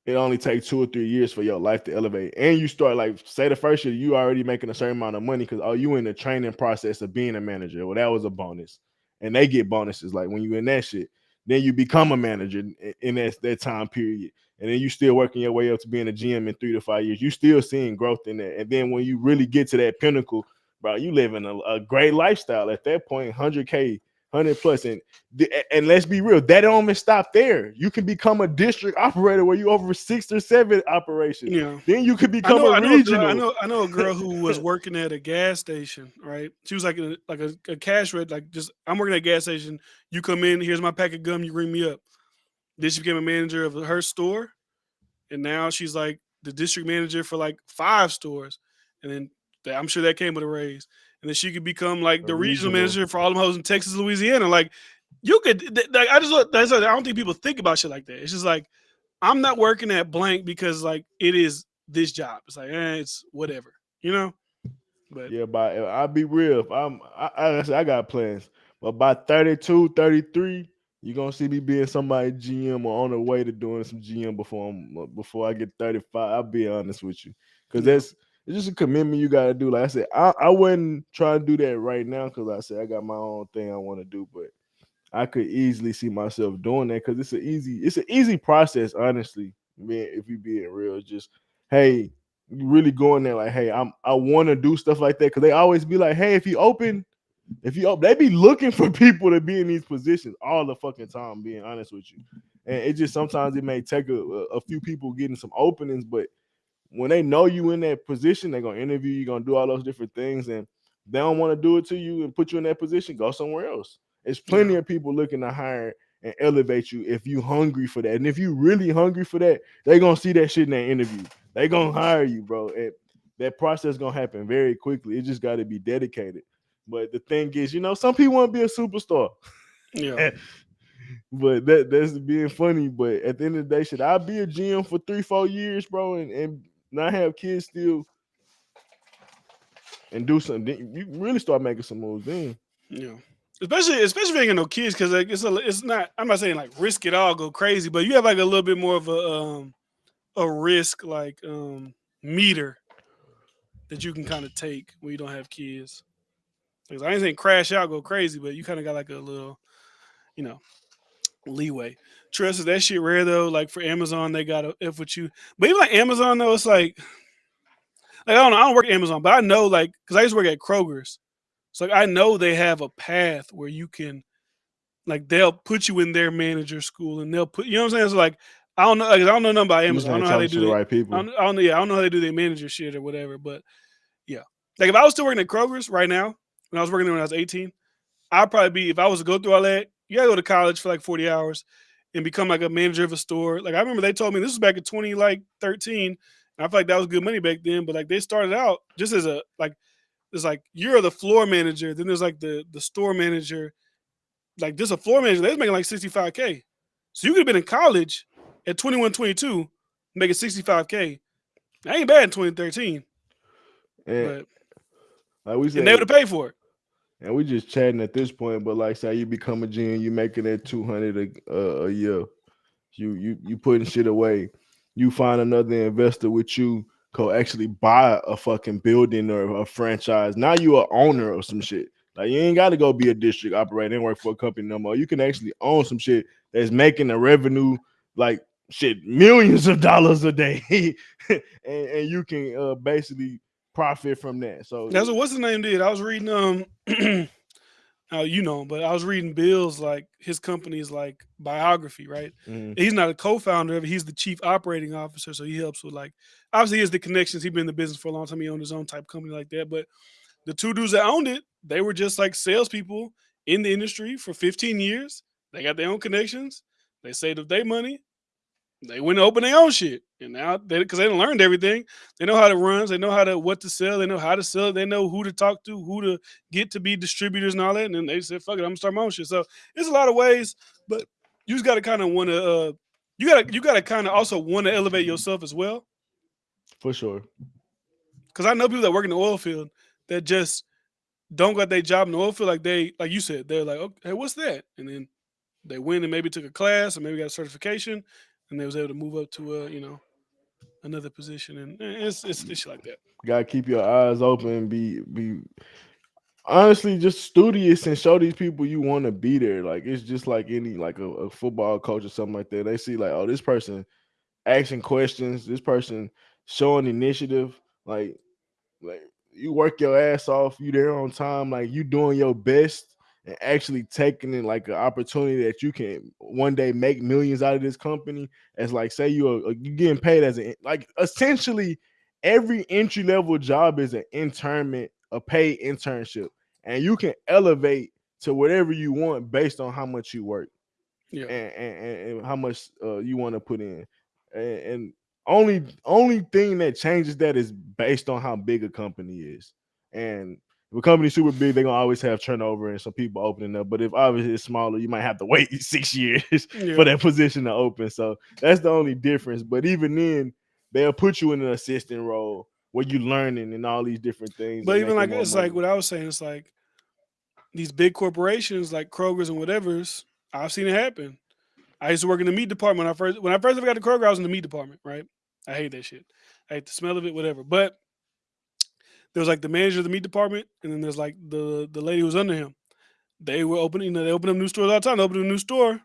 it only takes 2 or 3 years for your life to elevate. And you start, like, say the first year, you already making a certain amount of money because you in the training process of being a manager. Well, that was a bonus. And they get bonuses like when you in that shit. Then you become a manager in that time period. And then you still working your way up to being a GM in 3 to 5 years. You still seeing growth in that. And then when you really get to that pinnacle, bro, you living a great lifestyle at that point, 100K, 100 plus. And let's be real, that don't even stop there. You can become a district operator where you over 6 or 7 operations. Yeah. Then you could become a regional. I know a girl who was working at a gas station, right? She was like a cash rate, like just I'm working at a gas station. You come in, here's my pack of gum, you ring me up. Then she became a manager of her store, and now she's like the district manager for like 5 stores. And then I'm sure that came with a raise. And then she could become like the regional manager for all them hoes in Texas, Louisiana. Like you could, like, I don't think people think about shit like that. It's just like I'm not working at blank because like it is this job. It's like it's whatever, But yeah, but I'll be real. If I got plans, but by 32, 33, you're gonna see me being somebody GM or on the way to doing some GM before I get 35. I'll be honest with you, because it's just a commitment you got to do. Like I said, I wouldn't try to do that right now because I said I got my own thing I want to do, but I could easily see myself doing that because it's an easy process, honestly. Man, if you being real, it's just, hey, you really going there like, hey, I want to do stuff like that, because they always be like, hey, if you open, they be looking for people to be in these positions all the fucking time. Being honest with you, and it just sometimes it may take a few people getting some openings, but when they know you in that position, they're gonna interview you, gonna do all those different things, and they don't want to do it to you and put you in that position, go somewhere else. There's plenty of people looking to hire and elevate you if you hungry for that. And if you really hungry for that, they're gonna see that shit in that interview. They gonna hire you, bro. And that process gonna happen very quickly. It just gotta be dedicated. But the thing is, some people want to be a superstar. Yeah. But that's being funny. But at the end of the day, should I be a GM for 3-4 years, bro, and not have kids still and do something? You really start making some moves then. Yeah. especially if you ain't got no kids, because like it's not. I'm not saying like risk it all, go crazy, but you have like a little bit more of a risk like meter that you can kind of take when you don't have kids. Like, I ain't saying crash out, go crazy, but you kind of got like a little, you know, leeway. Trust is that shit rare though. Like for Amazon, they got a if with you, but even like Amazon though, it's like I don't know. I don't work at Amazon, but I know like because I used to work at Kroger's, so like I know they have a path where you can like they'll put you in their manager school and they'll put you know what I'm saying. So like I don't know, like, I don't know nothing about You just Amazon. I don't ain't know how they talking to do the it. right people. I don't, yeah, I don't know how they do their manager shit or whatever. But yeah, like if I was still working at Kroger's right now, when I was working there when I was 18, I'd probably be if I was to go through all that. You gotta go to college for like 40 hours and become like a manager of a store. Like I remember they told me this was back in 2013. And I feel like that was good money back then. But like they started out just as a like it's like you're the floor manager. Then there's like the store manager. Like just a floor manager, they was making like 65K. So you could have been in college at 21, 22, making 65K. That ain't bad in 2013. And But like we and they would said, have paid for it. and we just chatting at this point. But like, say you become a GM, you making that 200 a year. You putting shit away. You find another investor with you co actually buy a fucking building or a franchise. Now you a owner of some shit. Like you ain't got to go be a district operator and work for a company no more. You can actually own some shit that's making a revenue like shit millions of dollars a day, and you can basically profit from that. So That's what what's his name did. I was reading you know, but I was reading Bill's like his company's like biography, right? mhm. He's not a co-founder of it, he's the chief operating officer. So he helps with like obviously he has the connections. He's been in the business for a long time. He owned his own type company like that. But the two dudes that owned it, they were just like salespeople in the industry for 15 years. They got their own connections. They saved up their money. They went and opened their own shit. And now they because they done learned everything. They know how to run. They know how to what to sell. They know how to sell it. They know who to talk to, who to get to be distributors and all that. And then they said, "Fuck it, I'm gonna start my own shit." So there's a lot of ways, but you just gotta kind of want to. You gotta kind of also want to elevate yourself as well. For sure. Because I know people that work in the oil field that just don't got their job in the oil field. Like they, like you said, they're like, "Okay, hey, what's that?" And then they went and maybe took a class or maybe got a certification, and they was able to move up to another position. And it's shit like that. Gotta keep your eyes open and be honestly just studious and show these people you want to be there. Like it's just like any like a football coach or something like that. They see like, oh, this person asking questions, this person showing initiative. Like you work your ass off, you there on time, like you doing your best and actually taking it like an opportunity that you can one day make millions out of this company. As like say you getting paid as an like essentially every entry level job is an internment, a paid internship, and you can elevate to whatever you want based on how much you work Yeah. and how much you want to put in. And only thing that changes that is based on how big a company is. And if a company's super big, they're gonna always have turnover and some people opening up. But if obviously it's smaller, you might have to wait 6 years for Yeah. that position to open. So that's the only difference. But even then, they'll put you in an assistant role where you're learning and all these different things But and even making like more it's like money. what I was saying. It's like these big corporations like Kroger's and whatever's. I've seen it happen. I used to work in the meat department when I first ever got to Kroger. I was in the meat department, right? I hate that shit. I hate the smell of it, whatever. But there was like the manager of the meat department, and then there's like the lady who was under him. They were opening, they open up new stores all the time. They open a new store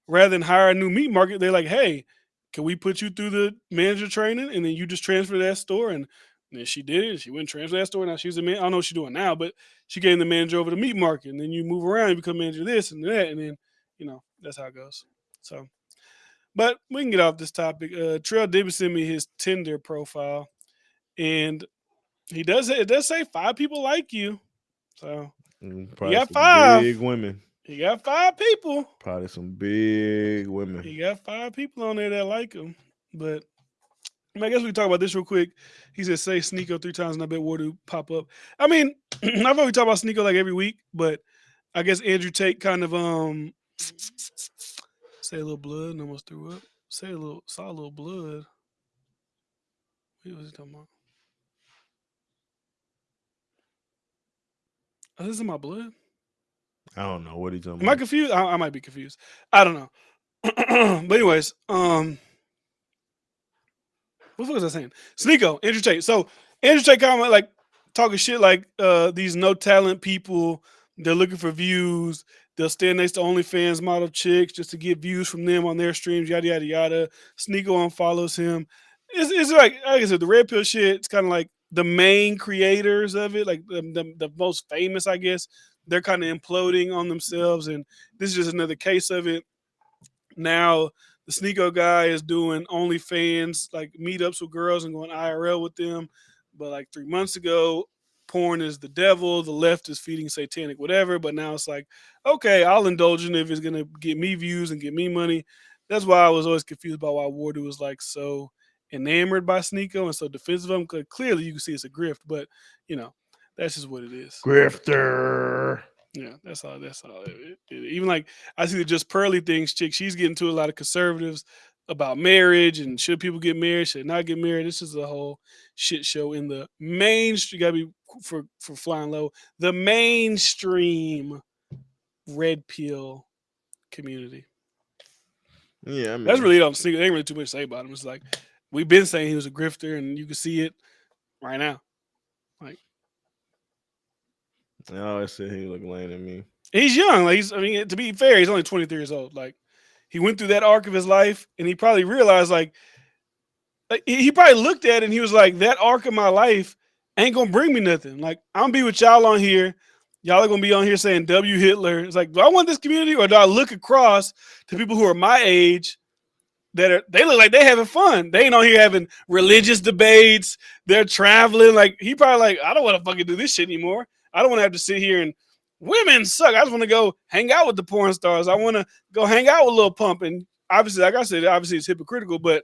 rather than hire a new meat market. They're like, hey, can we put you through the manager training, and then you just transfer to that store? And then she did it. She went and transferred that store. Now she's a man. I don't know what she's doing now, but she gave the manager over the meat market, and then you move around, you become manager of this and that, and then that's how it goes. So, but we can get off this topic. Trail did send me his Tinder profile, and it does say 5 people like you. So he Probably got some big 5. women. He got 5 people. Probably some big women. He got 5 people on there that like him. But I guess we can talk about this real quick. He said, say Sneeko 3 times and I bet Ward will pop up. I mean, I know we talk about Sneeko like every week, but I guess Andrew Tate kind of say a little blood and almost threw up. Saw a little blood. What was he talking about? Oh, this is my blood? I don't know what he's talking Am I about. confused? I might be confused. I don't know. But anyways, what was I saying? Sneeko, Andrew Tate. So Andrew Tate kind of like talking shit like these no talent people. They're looking for views. They'll stand next to OnlyFans model chicks just to get views from them on their streams. Yada yada yada. Sneeko unfollows him. It's like I said, the red pill shit. It's kind of like the main creators of it, like the most famous, I guess. They're kind of imploding on themselves, and this is just another case of it. Now the Sneeko guy is doing OnlyFans like meetups with girls and going IRL with them. But like 3 months ago, porn is the devil. The left is feeding satanic whatever. But now it's like, okay, I'll indulge in it if it's gonna get me views and get me money. That's why I was always confused about why Wardu was like so enamored by Sneeko and so defensive of him. Because clearly you can see it's a grift, but you know, that's just what it is. Grifter. Yeah, that's all. That's all. Even like I see the just pearly things chick. She's getting to a lot of conservatives about marriage and should people get married, should not get married. This is a whole shit show in the mainstream. Got to be for flying low. The mainstream red pill community. Yeah, I mean, That's really it. There ain't really too much to say about him. It's like we've been saying he was a grifter, and you can see it right now. Like I always said he looked lame to me. he's young. Like I mean, to be fair, he's only 23 years old. Like he went through that arc of his life, and he probably realized like he probably looked at it and he was like, that arc of my life ain't gonna bring me nothing. Like I'm gonna be with y'all on here. Y'all are gonna be on here saying W Hitler. It's like, do I want this community or do I look across to people who are my age they look like they having fun. They ain't on here having religious debates. They're traveling. Like he probably like, I don't want to fucking do this shit anymore. I don't want to have to sit here and women suck. I just want to go hang out with the porn stars. I want to go hang out with Lil Pump. And obviously, like I said, obviously it's hypocritical, but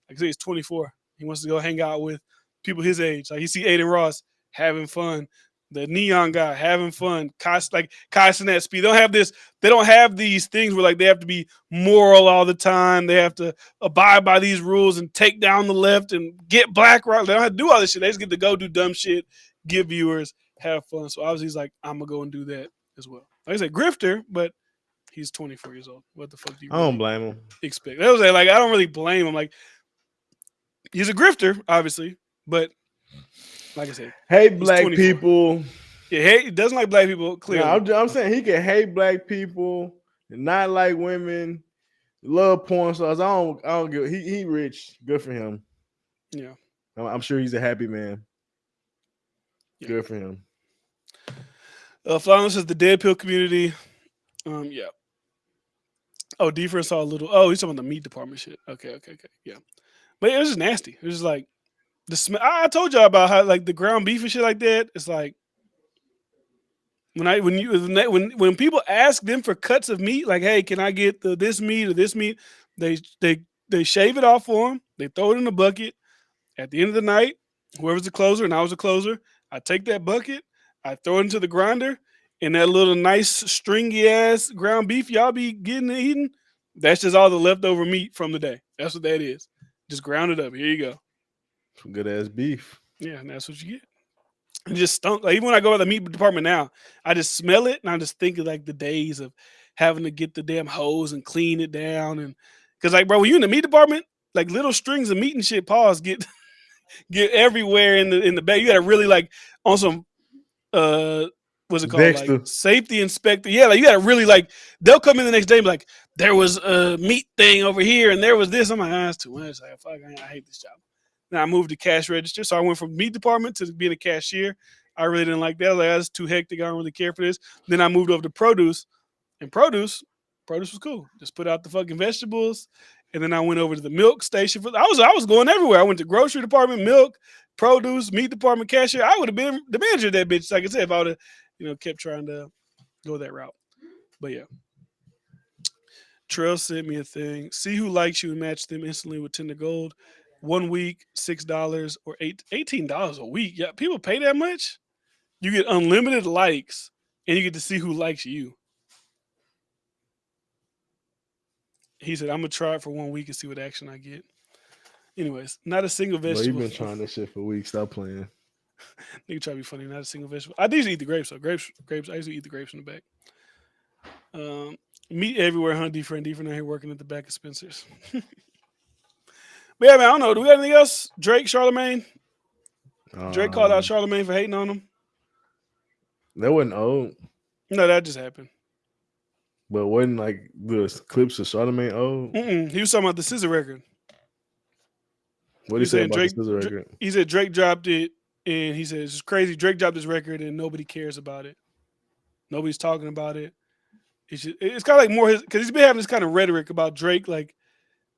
like I say, he's 24. He wants to go hang out with people his age. Like you see Aiden Ross having fun. The neon guy having fun, like Kai Cenat speed. They don't have this. They don't have these things where like they have to be moral all the time. They have to abide by these rules and take down the left and get black right. They don't have to do all this shit. They just get to go do dumb shit, give viewers, have fun. So obviously he's like, I'm gonna go and do that as well. Like I said, grifter, but he's 24 years old. What the fuck do you? I don't blame him. Expect that was like I don't really blame him. Like he's a grifter, obviously, but. Like I said, hate black people. Yeah, he doesn't like black people. Clearly, No, I'm saying he can hate black people and not like women. Love porn stars. I don't give. He rich. Good for him. Yeah, I'm sure he's a happy man. Yeah. Good for him. Flowers says the dead pill community. Yeah. Oh, different saw a little. Oh, he's talking about the meat department shit. Okay. Yeah, but it was just nasty. It was just like. The smell. I told y'all about how like the ground beef and shit like that. It's like when people ask them for cuts of meat, like, hey, can I get this meat or this meat? They shave it off for them. They throw it in a bucket. At the end of the night, whoever's the closer, and I was the closer, I take that bucket, I throw it into the grinder, and that little nice stringy ass ground beef y'all be getting and eating, that's just all the leftover meat from the day. That's what that is. Just ground it up. Here you go. Some good ass beef. Yeah, and that's what you get. It just stunk. Like even when I go to the meat department now, I just smell it and I just think of like the days of having to get the damn hose and clean it down. And because like bro, when you in the meat department, like little strings of meat and shit paws get everywhere in the bag. You gotta really like on some what's it called? Dexter. Like safety inspector. Yeah, like you gotta really like they'll come in the next day and be like, there was a meat thing over here and there was this. I'm like, that's too much. Like, fuck, I hate this job. Then I moved to cash register. So I went from meat department to being a cashier. I really didn't like that. I was like, that's too hectic. I don't really care for this. Then I moved over to produce. And produce was cool. Just put out the fucking vegetables. And then I went over to the milk station. I was going everywhere. I went to grocery department, milk, produce, meat department, cashier. I would have been the manager of that bitch, like I said, if I would have, kept trying to go that route. But yeah. Trail sent me a thing. See who likes you and match them instantly with Tender Gold. 1 week, $6 or $18 a week. Yeah, people pay that much. You get unlimited likes, and you get to see who likes you. He said, "I'm gonna try it for 1 week and see what action I get." Anyways, not a single vegetable. Well, you've been trying this shit for weeks. Stop playing. Nigga try to be funny. Not a single vegetable. I usually eat the grapes. So grapes. I usually eat the grapes in the back. Meet everywhere, huh? Different out here working at the back of Spencer's. But yeah, man, I don't know. Do we got anything else? Drake, Charlemagne. Drake called out Charlemagne for hating on him. That wasn't old, No, that just happened. but wasn't like the clips of Charlemagne old. He was talking about the Scissor record. What did he say about the Scissor record? He said Drake dropped it, and he said it's just crazy. Drake dropped his record, and nobody cares about it. Nobody's talking about it. It's kind of like more his, because he's been having this kind of rhetoric about Drake. Like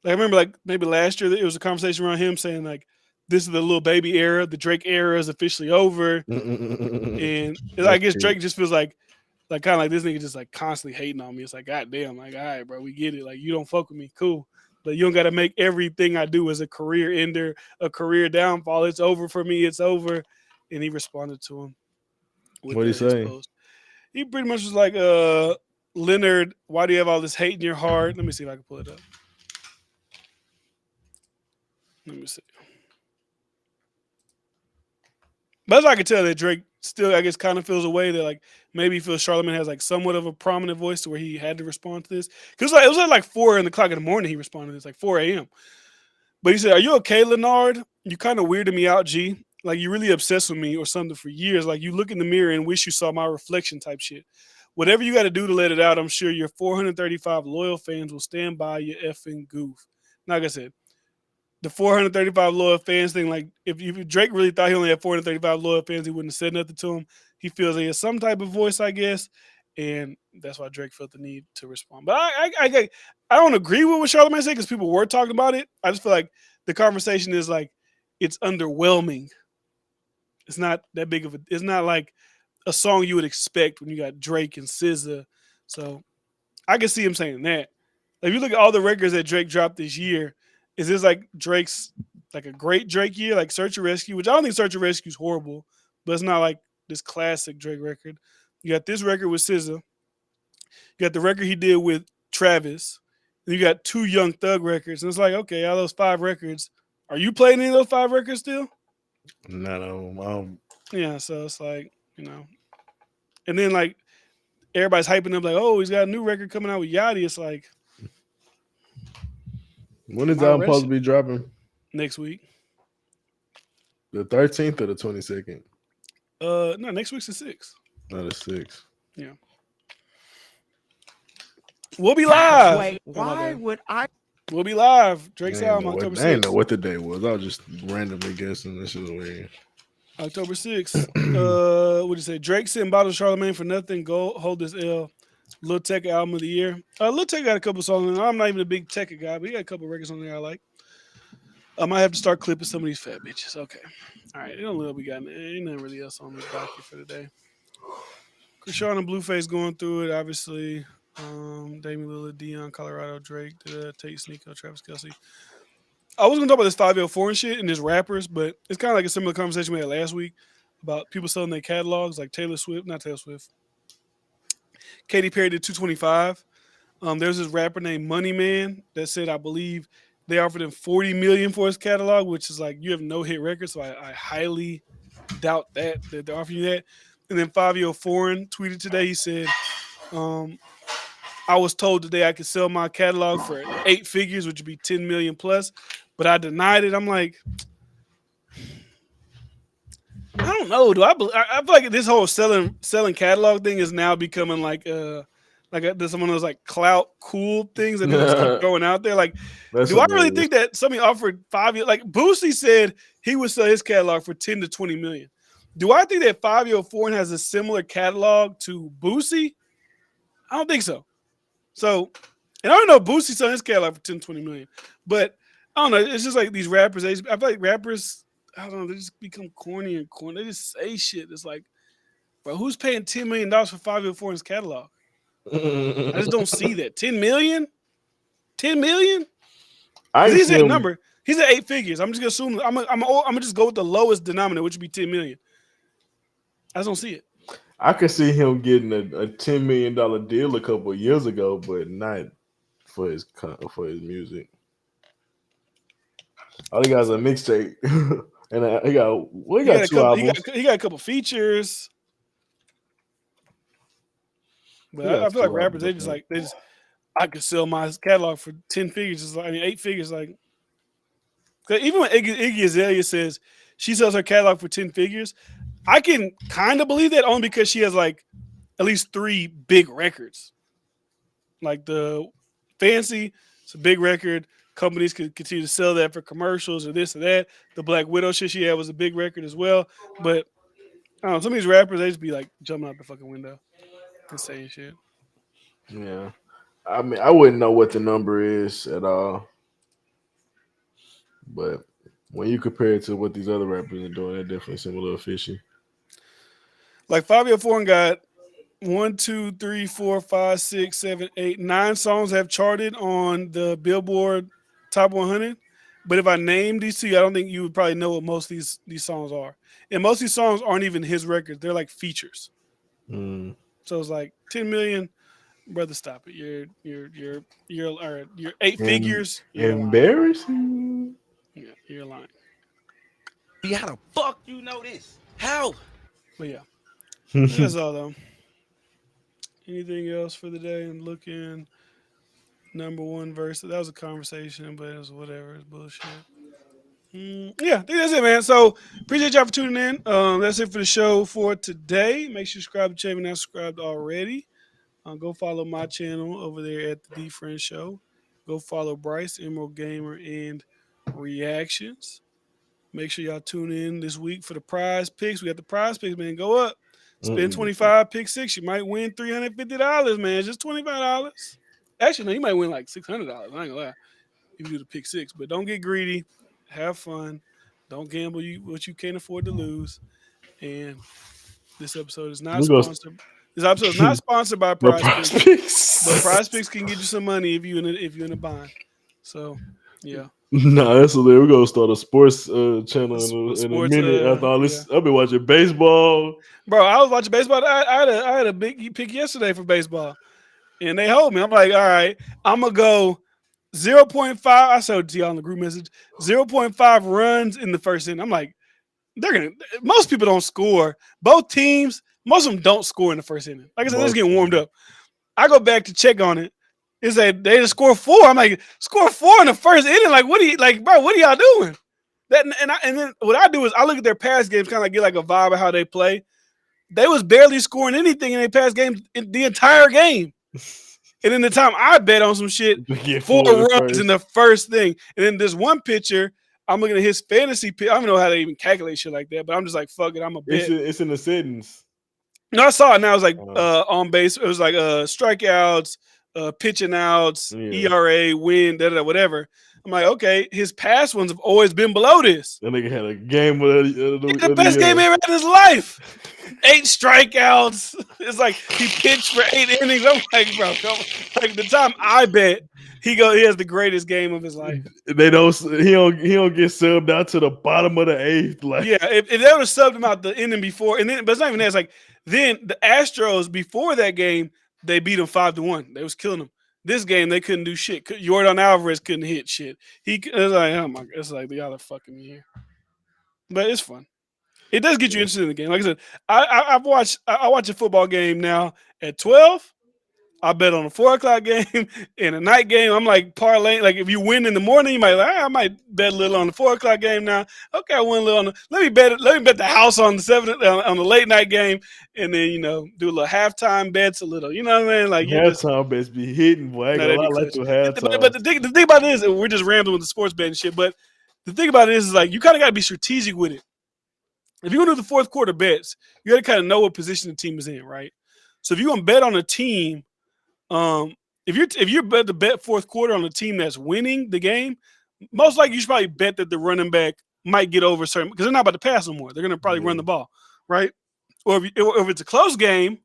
I remember, like maybe last year, it was a conversation around him saying like, "This is the little baby era. The Drake era is officially over." And I guess Drake just feels like kind of like this nigga just like constantly hating on me. It's like, God damn, like, all right, bro, we get it. Like, you don't fuck with me, cool. But you don't got to make everything I do as a career ender, a career downfall. It's over for me. It's over. And he responded to him. What did he say? Post. He pretty much was like, Leonard, why do you have all this hate in your heart? Let me see if I can pull it up. Let me see. But as I can tell that Drake still, I guess, kind of feels a way that like maybe he feels Charlemagne has like somewhat of a prominent voice to where he had to respond to this. Because it was at like 4 o'clock in the morning he responded to this, like 4 a.m. But he said, "Are you okay, Leonard? You kind of weirded me out, G. Like you really obsessed with me or something for years. Like you look in the mirror and wish you saw my reflection type shit. Whatever you got to do to let it out, I'm sure your 435 loyal fans will stand by you effing goof." Like I said, the 435 loyal fans thing, like if Drake really thought he only had 435 loyal fans, he wouldn't have said nothing to him. He feels he has some type of voice, I guess, and that's why Drake felt the need to respond. But I don't agree with what Charlemagne said because people were talking about it. I just feel like the conversation is like it's underwhelming. It's not that big of a. It's not like a song you would expect when you got Drake and SZA. So I can see him saying that. Like, if you look at all the records that Drake dropped this year, is this like Drake's like a great Drake year, like Search and Rescue, which I don't think Search and Rescue is horrible, but it's not like this classic Drake record. You got this record with SZA. You got the record he did with Travis. And you got 2 Young Thug records. And it's like, okay, all those 5 records, are you playing any of those 5 records still? No. Yeah, so it's like, you know. And then like everybody's hyping up like, oh, he's got a new record coming out with Yachty. It's like, when is that supposed to be dropping? Next week. The 13th or the 22nd? No, next week's the 6th. No, the 6th. Yeah. We'll be live. Wait, why would I? We'll be live. Drake's album October 6th. I didn't know what the day was. I was just randomly guessing. This is weird. October 6th. What'd you say? Drake sitting bottles Charlemagne for nothing. Go hold this L. Lil Tecca album of the year. Lil Tecca got a couple songs. I'm not even a big Tecca guy, but he got a couple records on there I like. I might have to start clipping some of these fat bitches. Okay. All right. We got ain't nothing really else on the docket for today. Krishan and Blueface going through it, obviously. Damian Lillard, Dion, Colorado, Drake, Tate Sneeko, Travis Kelce. I was gonna talk about this 504 and shit and his rappers, but it's kind of like a similar conversation we had last week about people selling their catalogs, like Katy Perry did 225. There's this rapper named Money Man that said, I believe they offered him $40 million for his catalog, which is like you have no hit record, so I highly doubt that they're offering you that. And then 504 tweeted today. He said, I was told today I could sell my catalog for 8 figures, which would be 10 million plus, but I denied it. I'm like, I don't know. I feel like this whole selling catalog thing is now becoming like some of those like clout cool things that people just keep going out there. Like, do I really think that somebody offered 5 years? Like Boosie said he would sell his catalog for 10 to 20 million. Do I think that 504 has a similar catalog to Boosie? I don't think so. So, and I don't know Boosie selling his catalog for 10, 20 million. But I don't know. It's just like these rappers. I feel like rappers, I don't know, they just become corny and corny. They just say shit. It's like, bro, who's paying $10 million for 504 in his catalog? I just don't see that. 10 million? 10 million? He's at a number. He's at 8 figures. I'm just gonna assume I'm gonna just go with the lowest denominator, which would be 10 million. I just don't see it. I could see him getting a $10 million deal a couple of years ago, but not for his music. All he got is a mixtape, and he got 2 albums. He got a couple features. But He got I feel like 2 rappers, albums. they just I could sell my catalog for 10 figures. It's like, I mean, 8 figures. Like, 'cause even when Iggy Azalea says she sells her catalog for 10 figures, I can kind of believe that only because she has like at least 3 big records. Like the Fancy, it's a big record. Companies could continue to sell that for commercials or this or that. The Black Widow shit she had was a big record as well. But I don't know, some of these rappers, they just be like jumping out the fucking window and saying shit. Yeah. I mean, I wouldn't know what the number is at all, but when you compare it to what these other rappers are doing, it definitely seems a little fishy. Like Fabio Foreign got 1, 2, 3, 4, 5, 6, 7, 8, 9 songs have charted on the Billboard Top 100. But if I name these to you, I don't think you would probably know what most of these songs are. And most of these songs aren't even his records; they're like features. Mm. So it's like 10 million, brother. Stop it! You're 8 figures. You're lying. Embarrassing. Yeah, you're lying. How the fuck you know this? How? But yeah, I think that's all though. Anything else for the day? And looking number one verse. That was a conversation, but it was whatever. It's bullshit. Yeah, I think that's it, man. So appreciate y'all for tuning in. That's it for the show for today. Make sure you subscribe to the channel if you're not subscribed already. Go follow my channel over there at the D Friend Show. Go follow Bryce, Emerald Gamer, and Reactions. Make sure y'all tune in this week for the prize picks. We got the prize picks, man. Go up. Spend 25, pick 6. You might win $350, man. Just $25. Actually, no, you might win like $600. I ain't gonna lie. If you do the pick 6. But don't get greedy. Have fun. Don't gamble what you can't afford to lose. And this episode is not sponsored. This episode is not sponsored by Prize Picks, but Prize Picks can get you some money if you're in a bind. So, yeah. Nah, that's what we're gonna start a sports channel in a Sports, minute. After all this, yeah. I've been watching baseball. Bro, I was watching baseball. I had a big pick yesterday for baseball, and they hold me. I'm like, all right, I'm gonna go 0.5. I showed it to y'all in the group message. 0.5 runs in the first inning. I'm like, most people don't score. Both teams, most of them don't score in the first inning. Like I said, they're just getting warmed up. I go back to check on it. It said they just score 4. I'm like, score 4 in the first inning? Like, bro, what are y'all doing? And then what I do is I look at their past games, kind of like get like a vibe of how they play. They was barely scoring anything in their past games in the entire game. And then the time I bet on some shit, 4 runs in the first thing. And then there's one pitcher, I'm looking at his fantasy pick. I don't know how they even calculate shit like that, but I'm just like, fuck it, I'm a bet. It's in the settings. No, I saw it now. It was like on base. It was like strikeouts, pitching outs, ERA, win, whatever. I'm like, okay, his past ones have always been below this. That nigga had a game of the best game he ever had in his life. 8 strikeouts. It's like he pitched for 8 innings. I'm like, bro, like the time I bet he has the greatest game of his life. He don't get subbed out to the bottom of the 8th. Like, yeah, if they would have subbed him out the inning before, and then but it's not even that. It's like then the Astros before that game they beat him 5-1. They was killing him. This game they couldn't do shit. Yordan Alvarez couldn't hit shit. It was like, oh my, it's like y'all are fucking me here. But it's fun. It does get you interested in the game. Like I said, I watch a football game now at 12. I bet on a 4:00 game and a night game. I'm like parlaying. Like if you win in the morning, you might I might bet a little on the 4:00 game now. Okay, I won a little on the. Let me bet the house on the 7 on the late night game, and then do a little halftime bets a little. You know what I mean? Like halftime bets be hitting, boy. I like to halftime. But the thing about it is, we're just rambling with the sports betting shit. But the thing about it is like you kind of got to be strategic with it. If you're gonna do the fourth quarter bets, you got to kind of know what position the team is in, right? So if you're gonna bet on a team. If you're bet to bet fourth quarter on a team that's winning the game, most likely you should probably bet that the running back might get over certain because they're not about to pass no more. They're gonna probably run the ball, right? Or if it's a close game,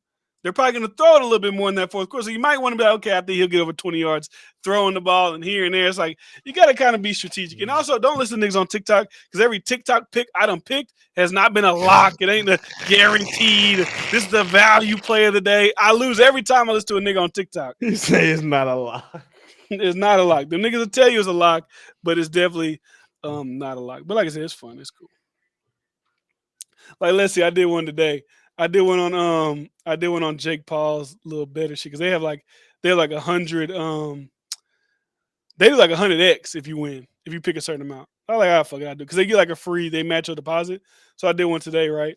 they're probably gonna throw it a little bit more in that fourth quarter. So you might want to be like, okay, I think he'll get over 20 yards throwing the ball and here and there. It's like you got to kind of be strategic. And also don't listen to niggas on TikTok because every TikTok pick I done picked has not been a lock. It ain't the guaranteed. This is the value play of the day. I lose every time I listen to a nigga on TikTok. You say it's not a lock. It's not a lock. The niggas will tell you it's a lock, but it's definitely not a lock. But like I said, it's fun. It's cool. Like let's see, I did one today. I did one on Jake Paul's little better shit because they're like 100 they do like 100x if you win if you pick a certain amount. I was like, fuck it, I do because they get like a free they match your deposit. So I did one today, right?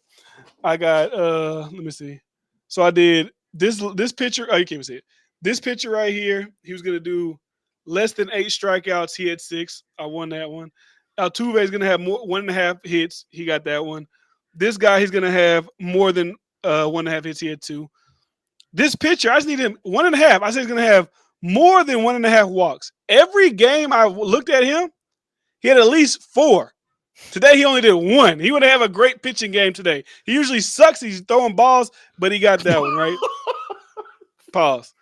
I got let me see. So I did this picture. Oh, you can't even see it. This picture right here. He was gonna do less than 8 strikeouts. He had 6. I won that one. Altuve is gonna have more 1.5 hits. He got that one. This guy he's gonna have more than 1.5 hits. He had 2. This pitcher, I just need him 1.5. I said he's gonna have more than 1.5 walks. Every game I looked at him, he had at least 4. Today he only did 1. He would have a great pitching game today. He usually sucks. He's throwing balls, but he got that one right. Pause.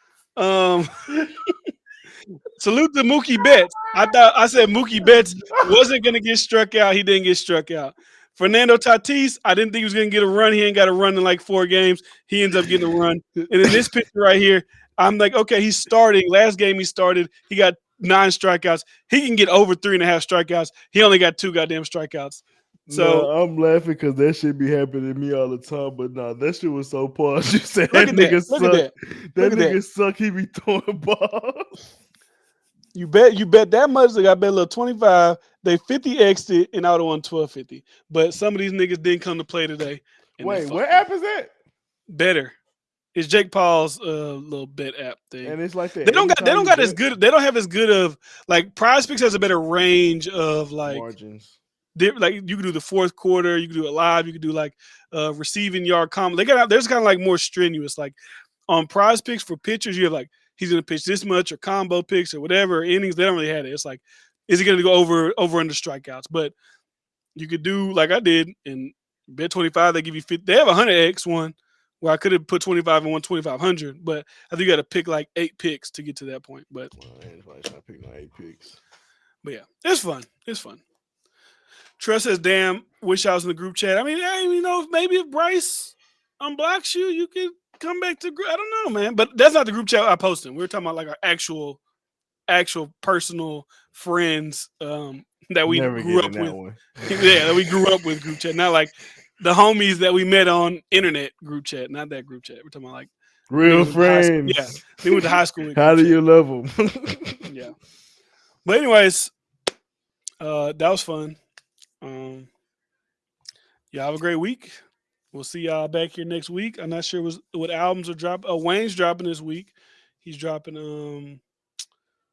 Salute to Mookie Betts. I said Mookie Betts wasn't gonna get struck out. He didn't get struck out. Fernando Tatis, I didn't think he was gonna get a run. He ain't got a run in like 4 games. He ends up getting a run. And in this picture right here, I'm like, okay, he's starting. Last game he started, he got 9 strikeouts. He can get over 3.5 strikeouts. He only got 2 goddamn strikeouts. So I'm laughing because that shit be happening to me all the time. But nah, that shit was so pause. You said look that at nigga that. suck. Look at that. That nigga suck. He be throwing balls. You bet that much. Like I bet a little 25. They 50x'd it, and I would have won 1250. But some of these niggas didn't come to play today. Wait, what app is that? Better. It's Jake Paul's little bet app thing. And it's like that. They don't got as good. They don't have as good of like Prize Picks has a better range of like margins. Like you can do the fourth quarter, you can do it live, you can do like receiving yard combo. There's kind of like more strenuous. Like on Prize Picks for pitchers, you have like he's gonna pitch this much or combo picks or whatever or innings. They don't really have it. It's like is he gonna go over under strikeouts? But you could do like I did in bet 25. They give you 50. They have a 100x one where I could have put 25 and won 2,500. But I think you got to pick like 8 picks to get to that point. But I ain't trying to pick no 8 picks. But yeah, it's fun. It's fun. Trust says, damn, wish I was in the group chat. I mean, maybe if Bryce unblocks you, you could come back to group. I don't know, man. But that's not the group chat I posted. We were talking about like our actual personal friends that we grew up with. Yeah, that we grew up with group chat. Not like the homies that we met on internet group chat. Not that group chat. We're talking about like real friends. Yeah, we went to high school. How do you love them? Yeah. But anyways, that was fun. Y'all have a great week. We'll see y'all back here next week. I'm not sure what albums are dropping. Wayne's dropping this week. He's dropping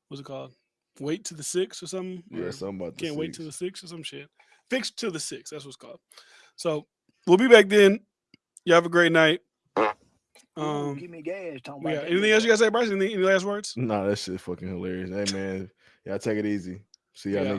what's it called? Wait to the 6th or something. Yeah, something about the Can't 6th. wait till the 6th or some shit. Fix to the 6th. That's what it's called. So we'll be back then. Y'all have a great night. Give me gas. Yeah. Anything else you guys say, Bryce? Any last words? Nah, that shit fucking hilarious. Hey man, y'all take it easy. See y'all next.